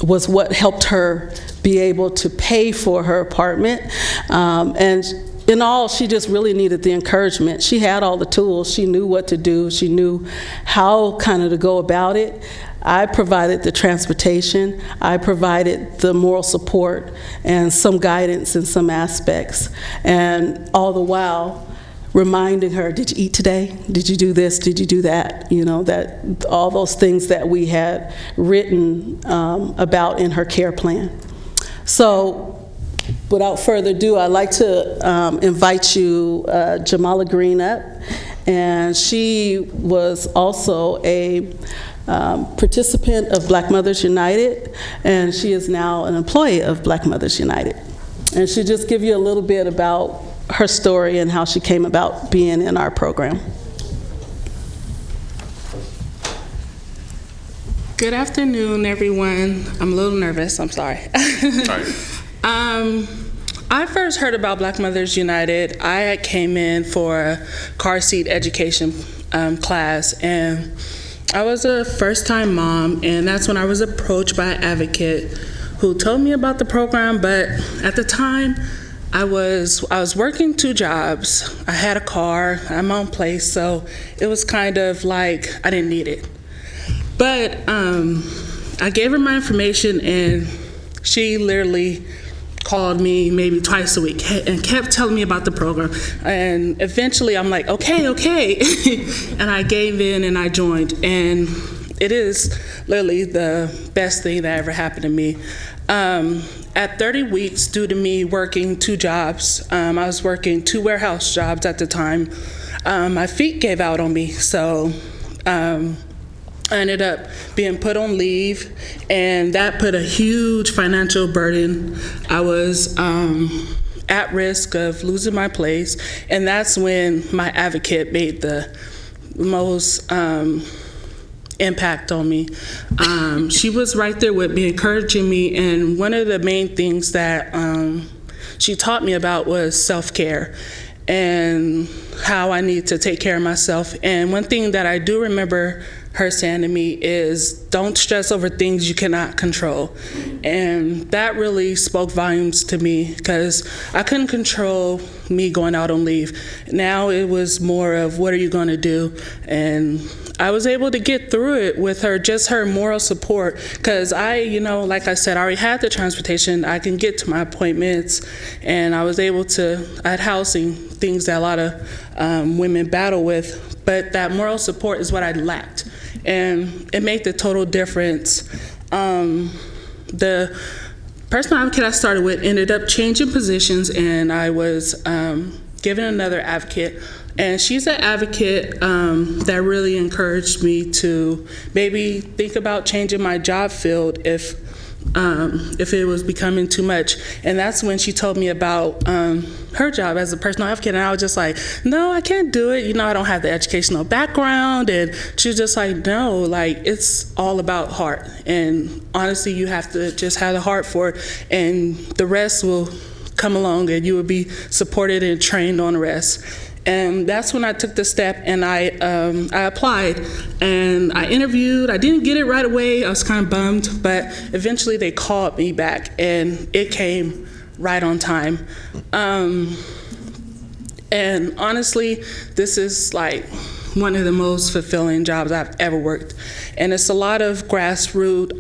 [SPEAKER 13] was what helped her be able to pay for her apartment, and in all, she just really needed the encouragement. She had all the tools. She knew what to do. She knew how kind of to go about it. I provided the transportation. I provided the moral support and some guidance in some aspects. And all the while, reminding her, did you eat today? Did you do this? Did you do that? You know, that all those things that we had written about in her care plan. So, without further ado, I'd like to invite you, Jamala Green, up. And she was also a participant of Black Mothers United, and she is now an employee of Black Mothers United. And she'll just give you a little bit about her story and how she came about being in our program.
[SPEAKER 11] Good afternoon, everyone. I'm a little nervous, I'm sorry. I first heard about Black Mothers United. I came in for a car seat education class, and I was a first-time mom, and that's when I was approached by an advocate who told me about the program. But at the time, I was working 2 jobs. I had a car, I had my own place, so it was kind of like I didn't need it. But I gave her my information, and she literally called me maybe twice a week and kept telling me about the program. And eventually I'm like, okay. And I gave in and I joined. And it is literally the best thing that ever happened to me. At 30 weeks, due to me working 2 jobs, I was working 2 warehouse jobs at the time, my feet gave out on me. So I ended up being put on leave, and that put a huge financial burden. I was at risk of losing my place, and that's when my advocate made the most impact on me. She was right there with me, encouraging me, and one of the main things that she taught me about was self-care and how I need to take care of myself. And one thing that I do remember her saying to me is, don't stress over things you cannot control. And that really spoke volumes to me, because I couldn't control me going out on leave. Now it was more of, what are you going to do? And I was able to get through it with her, just her moral support, because I, like I said, I already had the transportation. I can get to my appointments, and I was able to, I had housing, things that a lot of women battle with, but that moral support is what I lacked. And it made the total difference. The personal advocate I started with ended up changing positions, and I was given another advocate. And she's an advocate that really encouraged me to maybe think about changing my job field if it was becoming too much. And that's when she told me about her job as a personal advocate, and I was just like, no, I can't do it. I don't have the educational background. And she was just like, no, like, it's all about heart. And honestly, you have to just have the heart for it, and the rest will come along, and you will be supported and trained on the rest. And that's when I took the step, and I applied, and I interviewed. I didn't get it right away. I was kind of bummed, but eventually they called me back, and it came right on time. And honestly, this is like one of the most fulfilling jobs I've ever worked. And it's a lot of grassroots.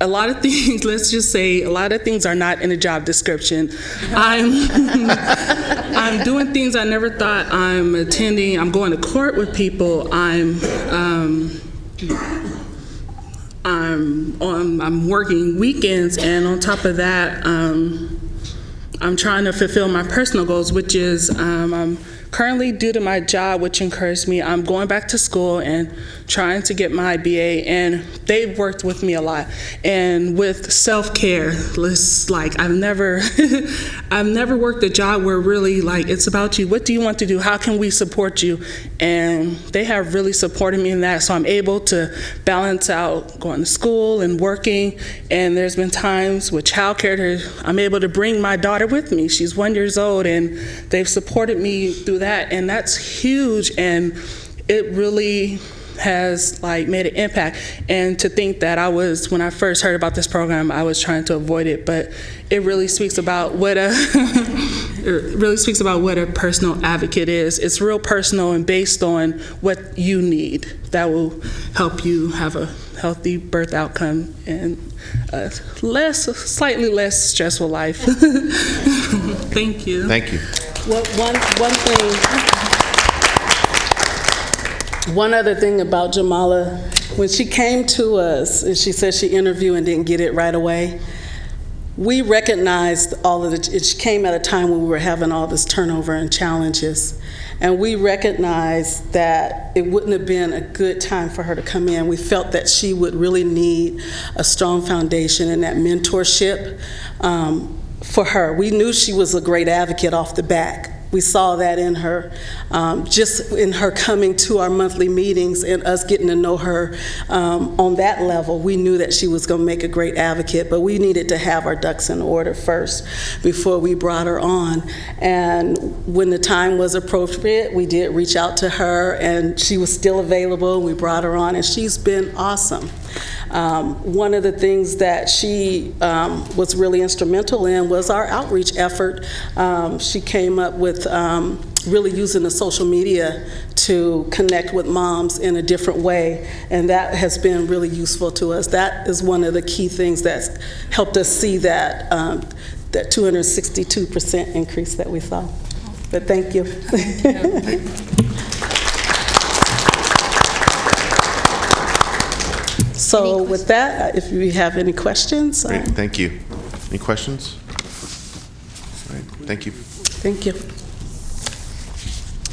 [SPEAKER 11] A lot of things, let's just say, a lot of things are not in a job description. I'm doing things I never thought. I'm attending, I'm going to court with people. I'm working weekends, and on top of that, I'm trying to fulfill my personal goals, which is I'm currently, due to my job, which encouraged me, I'm going back to school and trying to get my BA, and they've worked with me a lot. And with self-care, like I've never worked a job where really like it's about you. What do you want to do? How can we support you? And they have really supported me in that, so I'm able to balance out going to school and working. And there's been times with childcare, I'm able to bring my daughter with me. She's 1 year old, and they've supported me through that, and that's huge. And it really has like made an impact. And to think that when I first heard about this program, I was trying to avoid it, but it really speaks about what a personal advocate is. It's real personal and based on what you need that will help you have a healthy birth outcome and a slightly less stressful life. Thank you.
[SPEAKER 1] Thank you.
[SPEAKER 13] Well, one other thing about Jamala, when she came to us and she said she interviewed and didn't get it right away, we recognized all of it. She came at a time when we were having all this turnover and challenges, and we recognized that it wouldn't have been a good time for her to come in. We felt that she would really need a strong foundation and that mentorship for her. We knew she was a great advocate off the bat. We saw that in her, just in her coming to our monthly meetings and us getting to know her on that level. We knew that she was going to make a great advocate, but we needed to have our ducks in order first before we brought her on. And when the time was appropriate, we did reach out to her, and she was still available. We brought her on, and she's been awesome. One of the things that she was really instrumental in was our outreach effort. She came up with really using the social media to connect with moms in a different way, and that has been really useful to us. That is one of the key things that's helped us see that 262% increase that we saw. But thank you. So with that, if you have any questions.
[SPEAKER 1] Great, thank you. Any questions? All right, thank you.
[SPEAKER 13] Thank you.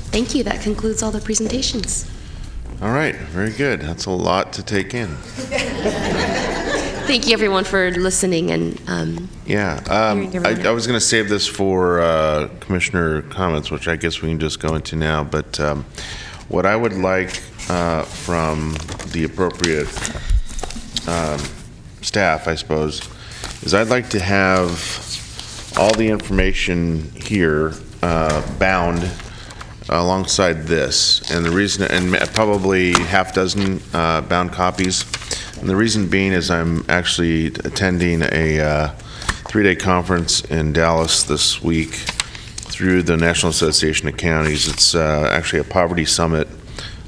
[SPEAKER 17] Thank you. That concludes all the presentations.
[SPEAKER 1] All right, very good. That's a lot to take in.
[SPEAKER 17] Thank you, everyone, for listening and
[SPEAKER 1] Yeah, I was going to save this for Commissioner comments, which I guess we can just go into now. But what I would like from the appropriate staff, I suppose, is I'd like to have all the information here bound alongside this, and the reason, and probably half dozen bound copies. And the reason being is I'm actually attending a 3-day conference in Dallas this week through the National Association of Counties. It's actually a poverty summit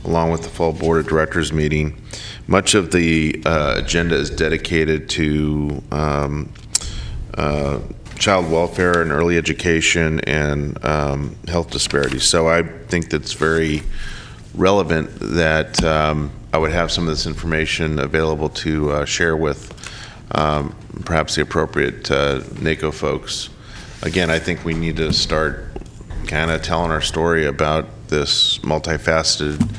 [SPEAKER 1] along with the full board of directors meeting. Much of the agenda is dedicated to child welfare and early education and health disparities. So I think that's very relevant that I would have some of this information available to share with perhaps the appropriate NACO folks. Again, I think we need to start kind of telling our story about this multifaceted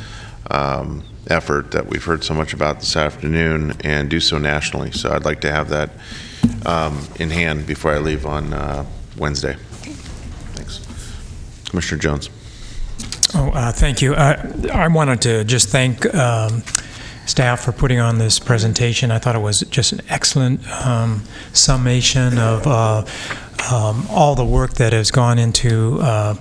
[SPEAKER 1] effort that we've heard so much about this afternoon, and do so nationally. So I'd like to have that in hand before I leave on Wednesday. Thanks. Commissioner Jones.
[SPEAKER 4] Thank you. I wanted to just thank staff for putting on this presentation. I thought it was just an excellent summation of all the work that has gone into a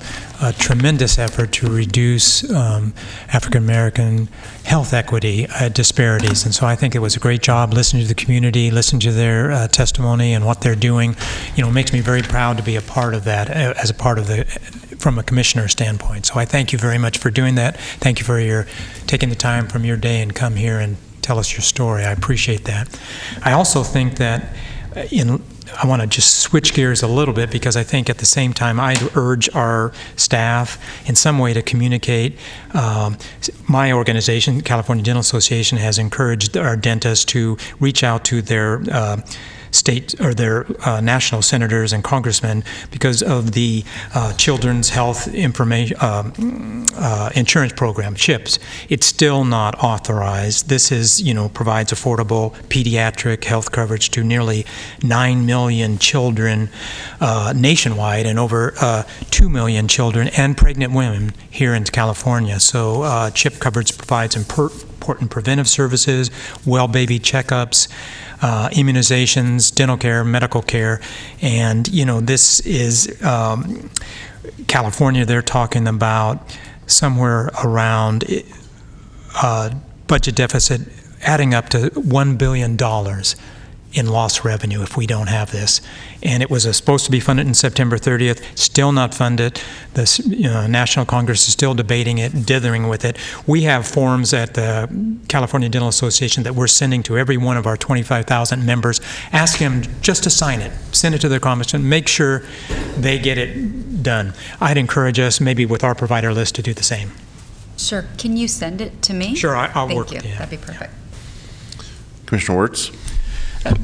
[SPEAKER 4] tremendous effort to reduce African American health equity disparities. And so I think it was a great job listening to the community, listening to their testimony and what they're doing. You know, it makes me very proud to be a part of that as a part of from a commissioner standpoint. So I thank you very much for doing that. Thank you for taking the time from your day and come here and tell us your story. I appreciate that. I also think that I want to just switch gears a little bit, because I think at the same time I'd urge our staff in some way to communicate. My organization, California Dental Association, has encouraged our dentists to reach out to their state or their national senators and congressmen because of the Children's Health Information Insurance Program, CHIPS. It's still not authorized. This is, provides affordable pediatric health coverage to nearly 9 million children nationwide and over 2 million children and pregnant women here in California. So CHIP coverage provides important preventive services, well baby checkups, immunizations, dental care, medical care, and this is California. They're talking about somewhere around budget deficit adding up to $1 billion in lost revenue if we don't have this. And it was supposed to be funded in September 30th, still not funded. The National Congress is still debating it, dithering with it. We have forms at the California Dental Association that we're sending to every one of our 25,000 members, asking them just to sign it, send it to their congressman, make sure they get it done. I'd encourage us, maybe with our provider list, to do the same.
[SPEAKER 16] Sure. Can you send it to me?
[SPEAKER 4] Sure, I'll
[SPEAKER 16] Thank
[SPEAKER 4] work
[SPEAKER 16] you.
[SPEAKER 4] with you.
[SPEAKER 16] That'd be perfect.
[SPEAKER 1] Commissioner Wirtz?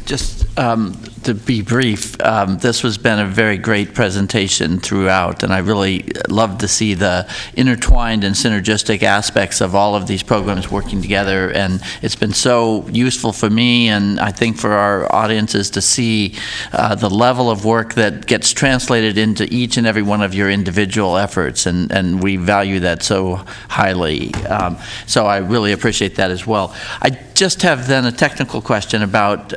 [SPEAKER 6] Just to be brief, this has been a very great presentation throughout, and I really love to see the intertwined and synergistic aspects of all of these programs working together, and it's been so useful for me, and I think for our audiences, to see the level of work that gets translated into each and every one of your individual efforts, and we value that so highly. So I really appreciate that as well. I just have then a technical question about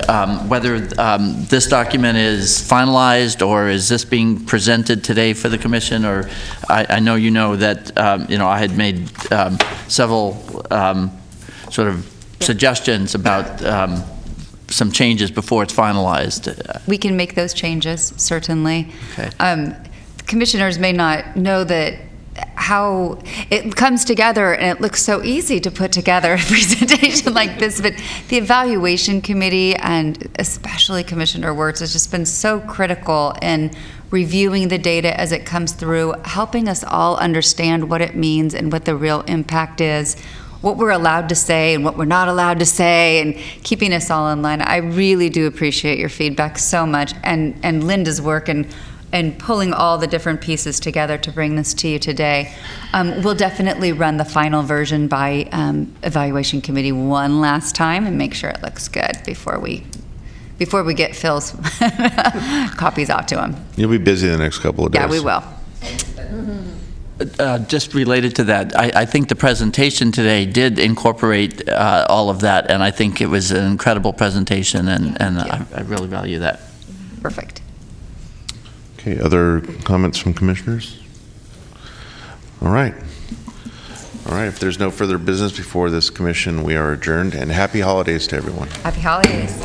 [SPEAKER 6] whether this document is finalized, or is this being presented today for the commission, or I know that I had made several sort of suggestions about some changes before it's finalized.
[SPEAKER 16] We can make those changes, certainly.
[SPEAKER 6] Okay.
[SPEAKER 16] Commissioners may not know that how it comes together, and it looks so easy to put together a presentation like this, but the evaluation committee, and especially Commissioner Wirtz, has just been so critical in reviewing the data as it comes through, helping us all understand what it means and what the real impact is, what we're allowed to say and what we're not allowed to say, and keeping us all in line. I really do appreciate your feedback so much, and Linda's work and pulling all the different pieces together to bring this to you today. We'll definitely run the final version by evaluation committee one last time and make sure it looks good before we get Phil's copies out to him.
[SPEAKER 1] You'll be busy the next couple of days.
[SPEAKER 16] Yeah, we will.
[SPEAKER 6] Just related to that, I think the presentation today did incorporate all of that, and I think it was an incredible presentation, and I really value that.
[SPEAKER 16] Perfect.
[SPEAKER 1] Okay, other comments from commissioners? All right. All right, if there's no further business before this commission, we are adjourned, and happy holidays to everyone.
[SPEAKER 16] Happy holidays.